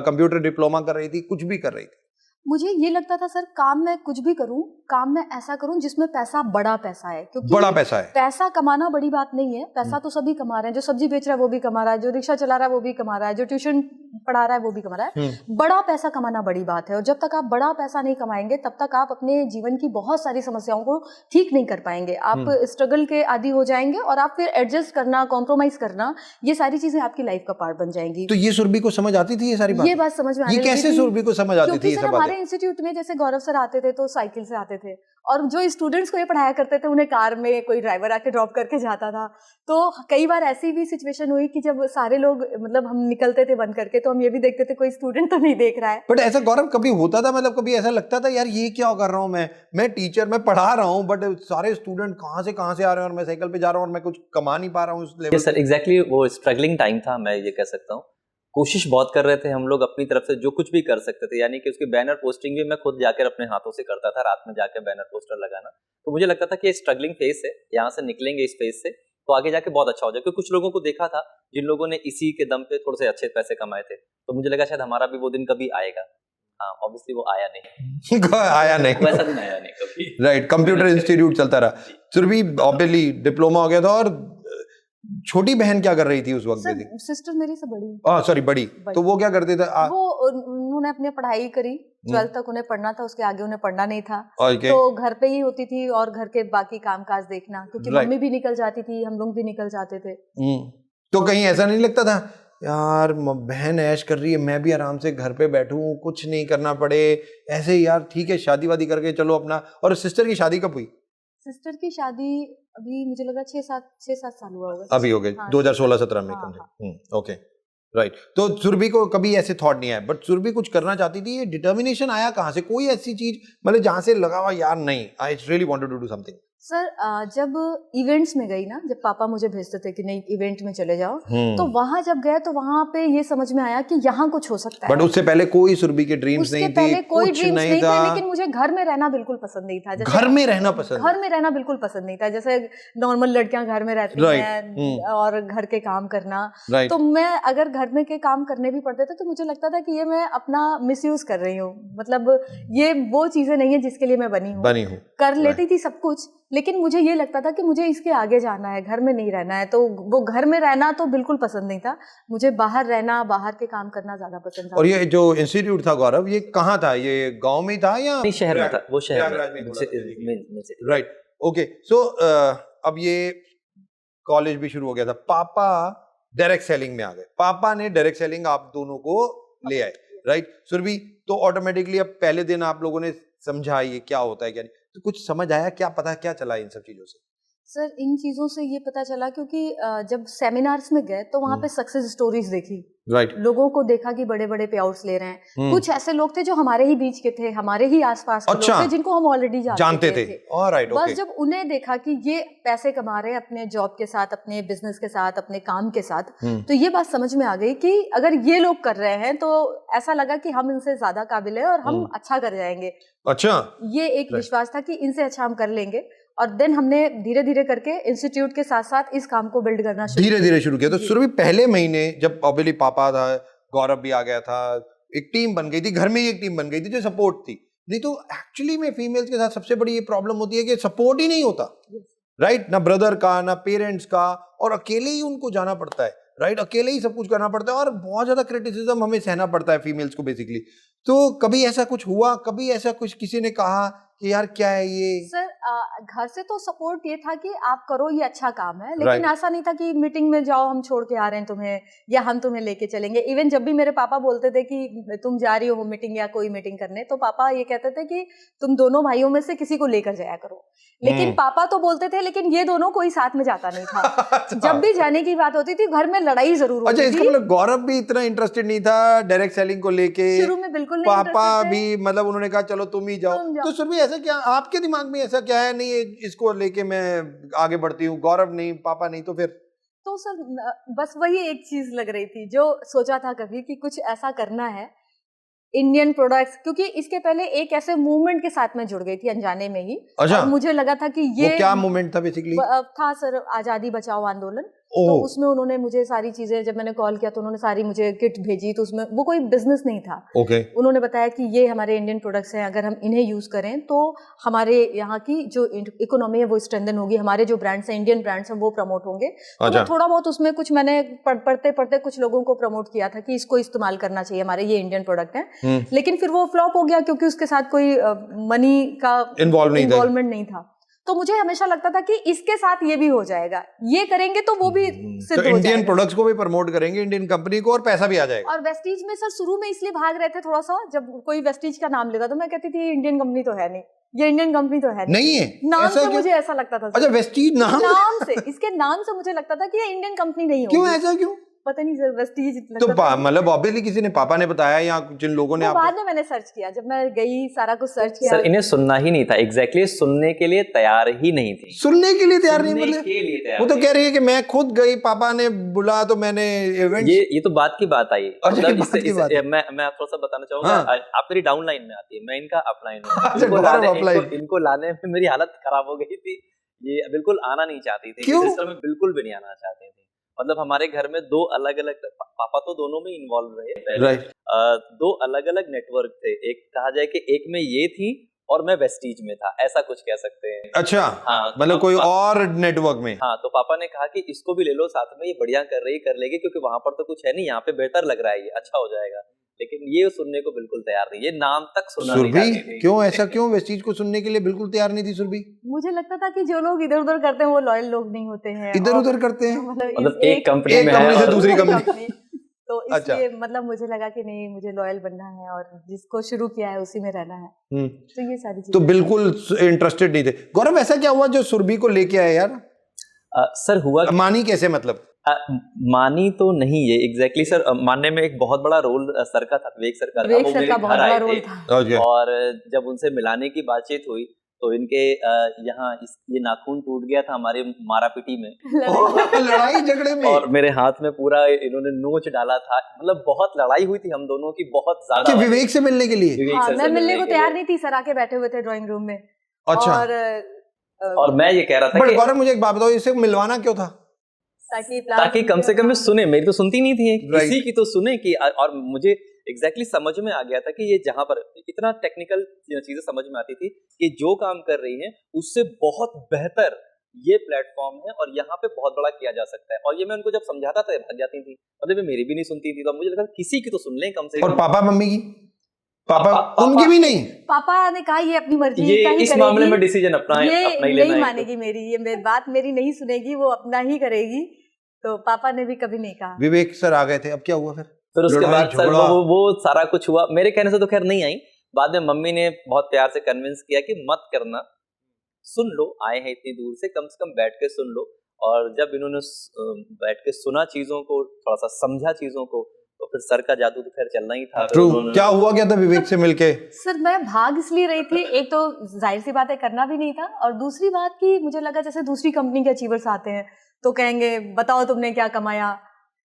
कंप्यूटर डिप्लोमा कर रही थी, कुछ भी कर रही थी? मुझे ये लगता था सर, काम में कुछ भी करूं, काम में ऐसा करूं जिसमें पैसा, बड़ा पैसा है, क्योंकि बड़ा पैसा है। पैसा कमाना बड़ी बात नहीं है। पैसा तो सभी कमा रहे हैं, जो सब्जी बेच रहा है वो भी कमा रहा है, जो रिक्शा चला रहा है वो भी कमा रहा है, जो ट्यूशन पढ़ा रहा है वो भी कमा रहा है। बड़ा पैसा कमाना बड़ी बात है, और जब तक आप बड़ा पैसा नहीं कमाएंगे तब तक आप अपने जीवन की बहुत सारी समस्याओं को ठीक नहीं कर पाएंगे। आप स्ट्रगल के आदी हो जाएंगे और आप फिर एडजस्ट करना, कॉम्प्रोमाइज करना, ये सारी चीजें आपकी लाइफ का पार्ट बन जाएंगी। तो ये सुरभि को समझ आती थी ये सारी बात? ये बात समझ में आने ये लगी कैसे थी। सुरभि को समझ आती थी क्योंकि ये सर सब हमारे बातें? इंस्टीट्यूट में जैसे गौरव सर आते थे तो साइकिल से आते थे, और जो स्टूडेंट्स को ये पढ़ाया करते थे उन्हें कार में कोई ड्राइवर आके ड्रॉप करके जाता था। तो कई बार ऐसी भी सिचुएशन हुई कि जब सारे लोग, मतलब हम निकलते थे बंद करके, तो हम ये भी देखते थे कोई स्टूडेंट तो नहीं देख रहा है। बट ऐसा गौरव कभी होता था, मतलब कभी ऐसा लगता था यार ये क्या कर रहा हूँ मैं टीचर, मैं पढ़ा रहा हूँ, बट सारे स्टूडेंट कहाँ से आ रहे हैं और मैं साइकिल पे जा रहा हूँ और मैं कुछ कमा नहीं पा रहा हूँ उस लेवल? सर एग्जैक्टली वो स्ट्रगलिंग टाइम था, मैं ये कह सकता हूँ। कोशिश बहुत कर रहे थे हम लोग अपनी तरफ से, जो कुछ भी कर सकते थे, यानी कि उसकी बैनर पोस्टिंग भी मैं खुद जाकर अपने हाथों से करता था, रात में जाकर बैनर पोस्टर लगाना। तो मुझे लगता था कि स्ट्रगलिंग फेज है, यहाँ से निकलेंगे इस फेज से तो आगे जाके बहुत अच्छा हो जाए। क्योंकि कुछ लोगों को देखा था जिन लोगों ने इसी के दम पे थोड़े से अच्छे पैसे कमाए थे, तो मुझे लगा शायद हमारा भी वो दिन कभी आएगा। हाँ, ऑब्वियसली वो आया नहीं। आया नहीं, वैसा दिन आया नहीं कभी। राइट, कंप्यूटर इंस्टीट्यूट चलता रहा। सुरभि ऑब्वियसली डिप्लोमा हो गया था, और छोटी बहन क्या कर रही थी उस वक्त? सर सिस्टर मेरी से बड़ी। सॉरी, बड़ी। तो वो क्या करते थे? वो उन्होंने अपनी पढ़ाई करी, 12th तक उन्हें पढ़ना था, उसके आगे उन्हें पढ़ना नहीं था। Okay. तो घर पे ही होती थी और घर के बाकी कामकाज देखना, क्योंकि मम्मी भी निकल जाती थी, हम लोग भी निकल जाते थे। तो कहीं ऐसा नहीं लगता था यार बहन ऐश कर रही है, मैं भी आराम से घर पे बैठूं, कुछ नहीं करना पड़े, ऐसे ही यार ठीक है शादी वादी करके चलो अपना? और सिस्टर की शादी कब हुई? सिस्टर की शादी अभी मुझे लगा 6-7 साल हुआ होगा। अभी हो गए, 2016-17 में कम से। Okay, right. तो सुरभि को कभी ऐसे थॉट नहीं आया, बट सुरभि कुछ करना चाहती थी, ये डिटर्मिनेशन आया कहाँ से? कोई ऐसी चीज मतलब जहां से लगा हुआ यार नहीं, I really wanted to do something? Sir जब इवेंट्स में गई ना, जब पापा मुझे भेजते थे कि नहीं इवेंट में चले जाओ, तो वहां जब गए तो वहां पे ये समझ में आया कि यहाँ कुछ हो सकता है। बट उससे पहले कोई सुरभि के ड्रीम्स नहीं थे? पहले कोई कुछ ड्रीम्स नहीं था, थे, लेकिन मुझे घर में रहना बिल्कुल पसंद नहीं था। घर में रहना पसंद? घर में रहना बिल्कुल पसंद नहीं था, जैसे नॉर्मल लड़कियां घर में रहती हैं और घर के काम करना। तो मैं अगर घर में के काम करने भी पड़ते थे तो मुझे लगता था कि ये मैं अपना मिसयूज कर रही हूँ, मतलब ये वो चीजें नहीं है जिसके लिए मैं बनी हूँ। कर लेती थी सब कुछ, लेकिन मुझे ये लगता था कि मुझे इसके आगे जाना है, घर में नहीं रहना है। तो वो घर में रहना तो बिल्कुल पसंद नहीं था मुझे, बाहर रहना, बाहर के काम करना ज्यादा पसंद था। और ये जो इंस्टीट्यूट था गौरव, ये कहाँ था? ये गांव में था या नहीं, शहर में था? वो शहर में। Right, okay. सो अब ये कॉलेज भी शुरू हो गया था, पापा डायरेक्ट सेलिंग में आ गए, पापा ने डायरेक्ट सेलिंग आप दोनों को ले आए, राइट सुरभि? तो ऑटोमेटिकली अब पहले दिन आप लोगों ने समझा ये क्या होता है क्या नहीं, तो कुछ समझ आया, क्या पता क्या चला इन सब चीजों से? सर इन चीजों से ये पता चला क्योंकि जब सेमिनार्स में गए तो वहां पे सक्सेस स्टोरीज देखी, राइट। लोगों को देखा कि बड़े बड़े पे आउट्स ले रहे हैं। कुछ ऐसे लोग थे जो हमारे ही बीच के थे, हमारे ही आसपास के लोग थे जिनको हम ऑलरेडी जानते थे। ऑलराइट, बस जब उन्हें देखा कि ये पैसे कमा रहे हैं अपने जॉब के साथ, अपने बिजनेस के साथ, अपने काम के साथ, तो ये बात समझ में आ गई कि अगर ये लोग कर रहे हैं तो ऐसा लगा कि हम इनसे ज्यादा काबिल है और हम अच्छा कर जाएंगे। अच्छा, ये एक विश्वास था कि इनसे अच्छा हम कर लेंगे। और देन हमने धीरे धीरे करके इंस्टीट्यूट के साथ साथ इस काम को बिल्ड करना धीरे धीरे शुरू किया। तो सुरभि पहले महीने जब ऑब्वियसली पापा था, गौरव भी आ गया था, एक टीम बन गई थी, घर में ही एक टीम बन गई थी जो सपोर्ट थी। नहीं तो एक्चुअली में फीमेल्स के साथ सबसे बड़ी ये प्रॉब्लम होती है कि सपोर्ट ही नहीं होता। राइट, ना ब्रदर का ना पेरेंट्स का, और अकेले ही उनको जाना पड़ता है, राइट, अकेले ही सब कुछ करना पड़ता है, और बहुत ज्यादा क्रिटिसिज्म हमें सहना पड़ता है फीमेल्स को बेसिकली। तो कभी ऐसा कुछ हुआ, कभी ऐसा कुछ किसी ने कहा कि यार क्या है ये? सर घर से तो सपोर्ट ये था कि आप करो, ये अच्छा काम है, लेकिन Right. ऐसा नहीं था कि मीटिंग में जाओ हम छोड़ के आ रहे हैं तुम्हें, या हम तुम्हें लेके चलेंगे। इवन जब भी मेरे पापा बोलते थे कि तुम जा रही हो मीटिंग या कोई मीटिंग करने, तो पापा ये कहते थे कि तुम दोनों भाइयों में से किसी को लेकर जाया करो। लेकिन पापा तो बोलते थे, लेकिन ये दोनों कोई साथ में जाता नहीं था। जब भी जाने की बात होती थी घर में लड़ाई जरूर अच्छा, होती इसका थी। मतलब गौरव भी इतना इंटरेस्टेड नहीं था डायरेक्ट सेलिंग को लेके? शुरू में बिल्कुल नहीं पापा interested थे। भी, मतलब उन्होंने कहा चलो तुम ही जाओ। तुम जाओ। तो सुरभि ऐसा क्या आपके दिमाग में ऐसा क्या है, नहीं इसको लेके मैं आगे बढ़ती हूँ, गौरव नहीं, पापा नहीं, तो फिर? तो सर बस वही एक चीज लग रही थी जो सोचा था कभी कि कुछ ऐसा करना है इंडियन प्रोडक्ट्स, क्योंकि इसके पहले एक ऐसे मूवमेंट के साथ में जुड़ गई थी अनजाने में ही। अच्छा। और मुझे लगा था कि ये वो क्या मूवमेंट था बेसिकली? था सर आजादी बचाओ आंदोलन। ओह। तो उसमें उन्होंने मुझे सारी चीजें, जब मैंने कॉल किया तो उन्होंने सारी मुझे किट भेजी, तो उसमें वो कोई बिजनेस नहीं था। ओके। उन्होंने बताया कि ये हमारे इंडियन प्रोडक्ट्स हैं, अगर हम इन्हें यूज करें तो हमारे यहाँ की जो इकोनॉमी है वो स्ट्रेंथन होगी, हमारे जो ब्रांड्स हैं, इंडियन ब्रांड्स हैं, वो प्रमोट होंगे। तो अच्छा। मैं थोड़ा बहुत उसमें कुछ मैंने पढ़ते पढ़ते कुछ लोगों को प्रमोट किया था कि इसको इस्तेमाल करना चाहिए, हमारे ये इंडियन प्रोडक्ट हैं। लेकिन फिर वो फ्लॉप हो गया क्योंकि उसके साथ कोई मनी का इन्वॉल्वमेंट नहीं था। तो मुझे हमेशा लगता था कि इसके साथ ये भी हो जाएगा, ये करेंगे तो वो भी सिद्ध तो हो इंडियन जाएगा। प्रोडक्ट्स को भी प्रमोट करेंगे, इंडियन कंपनी को, और पैसा भी आ जाएगा। और वेस्टीज में सर शुरू में इसलिए भाग रहे थे थोड़ा सा, जब कोई वेस्टीज का नाम लेता तो मैं कहती थी इंडियन कंपनी तो है नहीं, ये इंडियन कंपनी तो है नहीं है, नाम ऐसा से क्यों? मुझे ऐसा लगता था सर। अच्छा, वेस्टीज नाम से, इसके नाम से मुझे लगता था कि ये इंडियन कंपनी नहीं होगी। क्यों, ऐसा क्यों? पता नहीं सर, वेस्टीज तो मतलब ऑब्वियसली किसी ने, पापा ने बताया या जिन लोगों ने तो आपको? बाद में मैंने सर्च किया, जब मैं गई सारा कुछ सर्च किया। सर इन्हें सुनना ही नहीं था, एग्जैक्टली सुनने के लिए तैयार ही नहीं थी। सुनने के लिए तैयार नहीं, सुनने मतलब के लिए तैयार वो तो नहीं। कह रही है कि मैं खुद गई, पापा ने बुला तो मैंने इवेंट। ये तो बात की बात आई। अच्छा, मतलब बात की बात है। मैं थोड़ा सा बताना चाहूंगा। हाँ। आप मेरी डाउन लाइन में आती है, मैं इनका अप लाइन में। अच्छा, गौरव up line। इनको लाने में मेरी हालत खराब हो गई थी, ये बिल्कुल आना नहीं चाहती थी, क्यों? सिस्टम में बिल्कुल भी नहीं आना चाहती थी। मतलब हमारे घर में दो अलग अलग, पापा तो दोनों में इन्वॉल्व रहे पहले। राइट। दो अलग अलग नेटवर्क थे, एक कहा जाए कि एक में ये थी और मैं वेस्टीज में था, ऐसा कुछ कह सकते हैं। अच्छा। हाँ, मतलब कोई और नेटवर्क में। हाँ, तो पापा ने कहा कि इसको भी ले लो साथ में, ये बढ़िया कर रही, कर लेगी, क्योंकि वहां पर तो कुछ है नहीं, यहाँ पे बेहतर लग रहा है, ये अच्छा हो जाएगा। लेकिन ये सुनने को बिल्कुल तैयार नहीं, ये नाम तक सुनना नहीं चाहती सुरभि थी। क्यों, ऐसा क्यों वेस्टीज को सुनने के लिए बिल्कुल तैयार नहीं थी सुरभि? मुझे लगता था कि जो लोग इधर उधर करते हैं वो लॉयल लोग नहीं होते हैं। इधर उधर करते हैं मतलब एक कंपनी एक में कंपनी है से और दूसरी कंपनी। तो अच्छा। इसलिए मतलब मुझे लगा कि नहीं, मुझे लॉयल बनना है और जिसको शुरू किया है उसी में रहना है। तो ये सारी चीजें तो बिल्कुल इंटरेस्टेड नहीं थे। गौरव ऐसा क्या हुआ जो सुरभि को लेके आए यार? सर हुआ मानी कैसे, मतलब? मानी तो नहीं ये एग्जैक्टली सर, मानने में एक बहुत बड़ा रोल सर का था, विवेक सर का था। वो मेरे बहुत घर बड़ा आए रोल थे था। और जब उनसे मिलाने की बातचीत हुई तो इनके यहाँ ये नाखून टूट गया था हमारे मारापिटी में, लड़ाई झगड़े में, और मेरे हाथ में पूरा इन्होंने नोच डाला था। मतलब बहुत लड़ाई हुई थी हम दोनों की, बहुत ज्यादा। विवेक से मिलने के लिए? विवेक हाँ, सर से मैं मिलने को के तैयार लिए। नहीं थी, सर आके बैठे हुए थे ड्राइंग रूम में। अच्छा। और मैं ये कह रहा था बट कि गौरव मुझे एक बात बताओ, इससे मिलवाना क्यों था? ताकि कम से कम मैं सुने, मेरी तो सुनती नहीं थी, Right. किसी की तो सुने कि, और मुझे एग्जैक्टली समझ में आ गया था कि ये जहां पर इतना टेक्निकल चीजें समझ में आती थी कि जो काम कर रही हैं उससे बहुत बेहतर ये प्लेटफॉर्म है और यहाँ पे बहुत बड़ा किया जा सकता है। और ये मैं उनको जब समझाता था भाग जाती थी, मतलब ये मेरी भी नहीं सुनती थी। तो मुझे लगा किसी की तो सुन लें कम से कम। और पापा मम्मी की? पापा उनकी भी नहीं? पापा ने कहा ये अपनी मर्जी ये का ही इस करेगी, मामले में डिसीजन अपना ही लेना नहीं है। मानेगी मेरी, ये बात मेरी नहीं सुनेगी, वो अपना ही करेगी। तो पापा ने भी कभी नहीं कहा। विवेक सर आ गए थे, अब क्या हुआ फिर? फिर उसके लड़ाई, बाद सर झगड़ा। वो सारा कुछ हुआ। मेरे कहने से तो खैर नहीं आई, बाद में मम्मी ने बहुत प्यार से कन्विंस किया कि मत करना, सुन लो, आए हैं इतनी दूर से कम बैठ के सुन लो। और जब इन्होंने बैठ के सुना चीजों को, थोड़ा सा समझा चीजों को, तो फिर सर का जादू तो खैर चलना ही था। ट्रू। क्या हुआ क्या था विवेक से मिलके? सर मैं भाग इसलिए रही थी, एक तो जाहिर सी बात है करना भी नहीं था, और दूसरी बात कि मुझे लगा जैसे दूसरी कंपनी के अचीवर्स आते हैं तो कहेंगे बताओ तुमने क्या कमाया,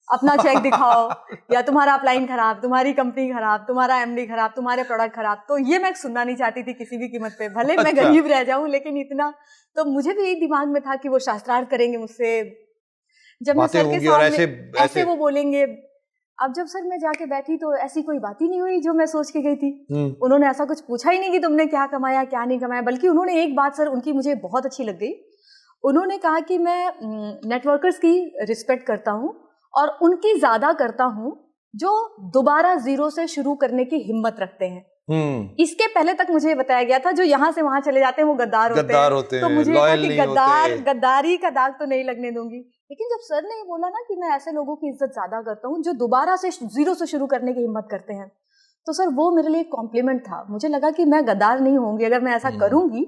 अपना चेक दिखाओ, या तुम्हारा अपलाइन खराब, तुम्हारी कंपनी खराब, तुम्हारा एमडी खराब, तुम्हारे प्रोडक्ट खराब। तो ये मैं सुनना नहीं चाहती थी किसी भी कीमत पे, भले मैं गरीब रह जाऊं, लेकिन इतना तो मुझे भी दिमाग में था कि वो शास्त्रार्थ करेंगे मुझसे, जब मैं सर के सामने ऐसे वो बोलेंगे। अब जब सर मैं जाके बैठी तो ऐसी कोई बात ही नहीं हुई जो मैं सोच के गई थी। उन्होंने ऐसा कुछ पूछा ही नहीं कि तुमने क्या कमाया क्या नहीं कमाया, बल्कि उन्होंने एक बात सर उनकी मुझे बहुत अच्छी लग गई। उन्होंने कहा कि मैं नेटवर्कर्स की रिस्पेक्ट करता हूँ और उनकी ज्यादा करता हूँ जो दोबारा जीरो से शुरू करने की हिम्मत रखते हैं। इसके पहले तक मुझे बताया गया था जो यहाँ से वहां चले जाते हैं वो गद्दार होते हैं। तो मुझे था कि गद्दारी का दाग तो नहीं लगने दूंगी। लेकिन जब सर ने ये बोला ना कि मैं ऐसे लोगों की इज्जत ज्यादा करता हूँ जो दोबारा से जीरो से शुरू करने की हिम्मत करते हैं, तो सर वो मेरे लिए कॉम्प्लीमेंट था। मुझे लगा कि मैं गद्दार नहीं होंगी अगर मैं ऐसा करूंगी,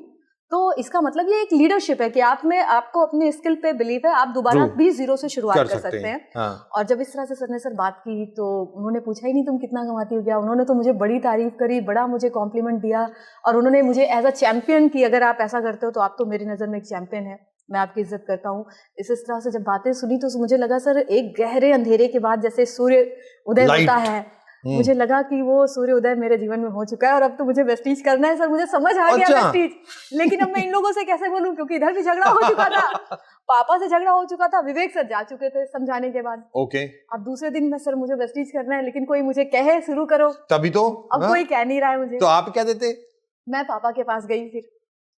तो इसका मतलब ये एक लीडरशिप है कि आप में आपको अपने स्किल पे बिलीव है, आप दोबारा भी जीरो से शुरुआत कर सकते हैं। हाँ। और जब इस तरह से सर ने बात की तो उन्होंने पूछा ही नहीं तुम कितना कमाती हो क्या, उन्होंने तो मुझे बड़ी तारीफ करी, बड़ा मुझे कॉम्प्लीमेंट दिया और उन्होंने मुझे एज अ चैंपियन की, अगर आप ऐसा करते हो तो आप तो मेरी नज़र में एक चैंपियन है, मैं आपकी इज्जत करता हूँ। इस तरह से जब बातें सुनी तो मुझे लगा सर एक गहरे अंधेरे के बाद जैसे सूर्य उदय होता है, मुझे लगा कि वो सूर्य उदय मेरे जीवन में हो चुका है और अब तो मुझे वेस्टीज करना है। सर मुझे समझ आ गया वेस्टीज, लेकिन अब मैं इन लोगों से कैसे बोलूं क्योंकि इधर भी झगड़ा हो चुका था, पापा से झगड़ा हो चुका था, विवेक सर जा चुके थे समझाने के बाद। ओके। अब दूसरे दिन में सर मुझे वेस्टीज करना है, लेकिन कोई मुझे कहे शुरू करो, तभी तो अब कोई कह नहीं रहा है मुझे, तो आप क्या देते? मैं पापा के पास गई,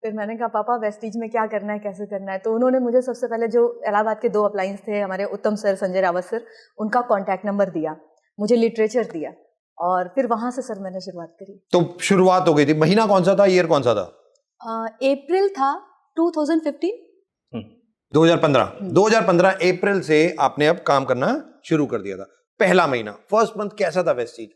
फिर मैंने कहा पापा वेस्टीज में क्या करना है, कैसे करना है। तो उन्होंने मुझे सबसे पहले जो इलाहाबाद के 2 अप्लायंस थे हमारे उत्तम सर, संजय रावत सर, उनका कॉन्टैक्ट नंबर दिया, मुझे लिटरेचर दिया और फिर वहां से सर मैंने शुरुआत करी। तो शुरुआत हो गई थी। महीना कौन सा था, ईयर कौन सा था? अप्रैल था 2015। 2015 अप्रैल से आपने अब काम करना शुरू कर दिया था। पहला महीना, फर्स्ट मंथ कैसा था वेस्टीज?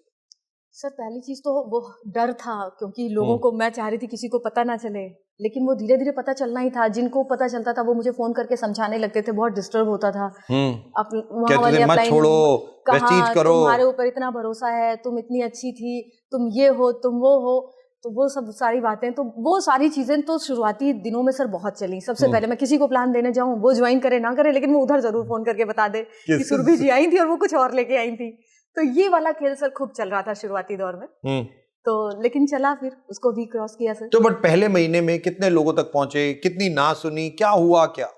सर पहली चीज तो वो डर था क्योंकि लोगों को, मैं चाह रही थी किसी को पता ना चले, लेकिन वो धीरे धीरे पता चलना ही था। जिनको पता चलता था वो मुझे फोन करके समझाने लगते थे, बहुत डिस्टर्ब होता था। वहाँ वाले मत छोड़ो, वेस्टीज करो, तुम्हारे ऊपर इतना भरोसा है, तुम इतनी अच्छी थी, तुम ये हो, तुम वो हो, तो वो सब सारी बातें, तो वो सारी चीजें तो शुरुआती दिनों में सर बहुत चली। सबसे पहले मैं किसी को प्लान देने जाऊं, वो ज्वाइन करे ना करे, लेकिन वो उधर जरूर फोन करके बता दे कि सुरभि जी आई थी और वो कुछ और लेके आई थी। तो ये वाला खेल सर खूब चल रहा था शुरुआती दौर में। तो लेकिन चला, फिर उसको भी क्रॉस किया सर। तो बट पहले महीने में कितने लोगों तक पहुंचे, कितनी ना सुनी, क्या हुआ क्या?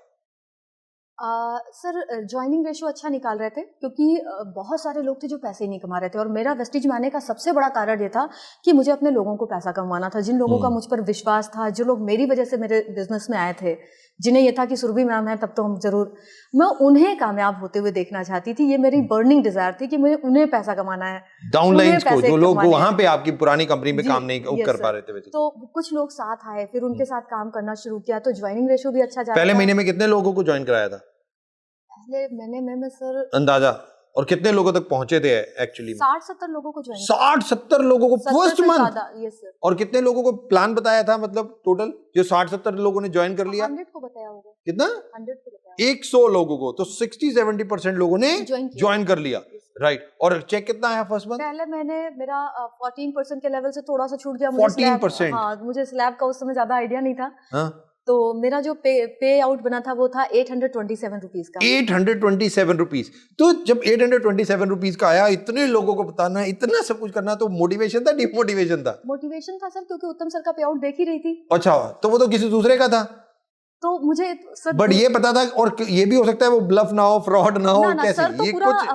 सर ज्वाइनिंग रेशियो अच्छा निकाल रहे थे क्योंकि बहुत सारे लोग थे जो पैसे ही नहीं कमा रहे थे, और मेरा वेस्टीज में आने का सबसे बड़ा कारण ये था कि मुझे अपने लोगों को पैसा कमाना था। जिन लोगों का मुझ पर विश्वास था, जो लोग मेरी वजह से मेरे बिजनेस में आए थे, जिन्हें ये था कि सुरभि मैम है तब तो हम जरूर, मैं उन्हें कामयाब होते हुए देखना चाहती थी। ये मेरी बर्निंग डिजायर थी कि मुझे उन्हें पैसा कमाना है, डाउनलाइंस को, जो लोग वहां पे आपकी पुरानी कंपनी में काम नहीं कर पा रहे थे। तो कुछ लोग साथ आए, फिर उनके साथ काम करना शुरू किया, तो ज्वाइनिंग रेशियो भी अच्छा जा रहा था। पहले महीने में कितने लोगों को ज्वाइन कराया था? पहले महीने में सर अंदाजा, और कितने लोगों तक पहुंचे थे एक्चुअली? 60-70 लोगों को ज्वाइन। 60-70 लोगों को फर्स्ट मंथ? Yes sir. और कितने लोगों को प्लान बताया था, मतलब टोटल जो 60-70 लोगों ने ज्वाइन कर लिया? 100 को बताया होगा। कितना? 100 को बताया। 100 लोगों को, तो 60-70% लोगों ने ज्वाइन कर लिया, राइट। और चेक कितना आया फर्स्ट मंथ? पहले मैंने मेरा 14% के लेवल से थोड़ा सा छूट गया। 14%? हाँ, मुझे स्लैब का उस समय ज्यादा आइडिया नहीं था। हाँ? तो मेरा जो पे आउट बना था वो था 827 रुपीज का। 827 रुपीज। तो जब 827 रुपीज का आया, इतने लोगों को बताना, इतना सब कुछ करना, तो मोटिवेशन था डिमोटिवेशन था? मोटिवेशन था सर, क्योंकि उत्तम सर का पे आउट देख ही रही थी। अच्छा, तो वो तो किसी दूसरे का था, तो मुझे सर बट ये पता था, और ये भी हो सकता है वो ब्लफ ना हो, फ्रॉड ना हो, कैसे? सर तो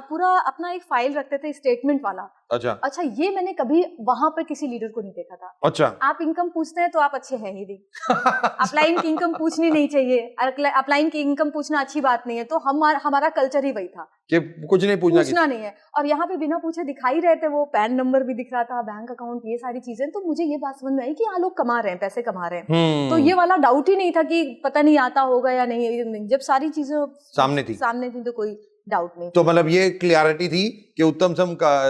पूरा अपना एक फाइल रखते थे स्टेटमेंट वाला। अच्छा, ये मैंने कभी वहां पर किसी लीडर को नहीं देखा था। अच्छा, आप इनकम पूछते हैं तो आप अच्छे हैं ही नहीं। अपलाइन की इनकम पूछनी नहीं चाहिए, अपलाइन की इनकम पूछना अच्छी बात नहीं है। तो हमारा कल्चर ही वही था कि कुछ नहीं पूछना नहीं है। और यहाँ पे बिना पूछे दिखाई रहे थे, वो पैन नंबर भी दिख रहा था, बैंक अकाउंट, ये सारी चीजें। तो मुझे ये बात समझ में आई कि यहाँ लोग कमा रहे हैं, पैसे कमा रहे हैं। तो ये वाला डाउट ही नहीं था कि पता नहीं आता होगा या नहीं। जब सारी चीजें सामने थी तो कोई डाउट नहीं। तो मतलब ये क्लियरिटी थी कि उत्तम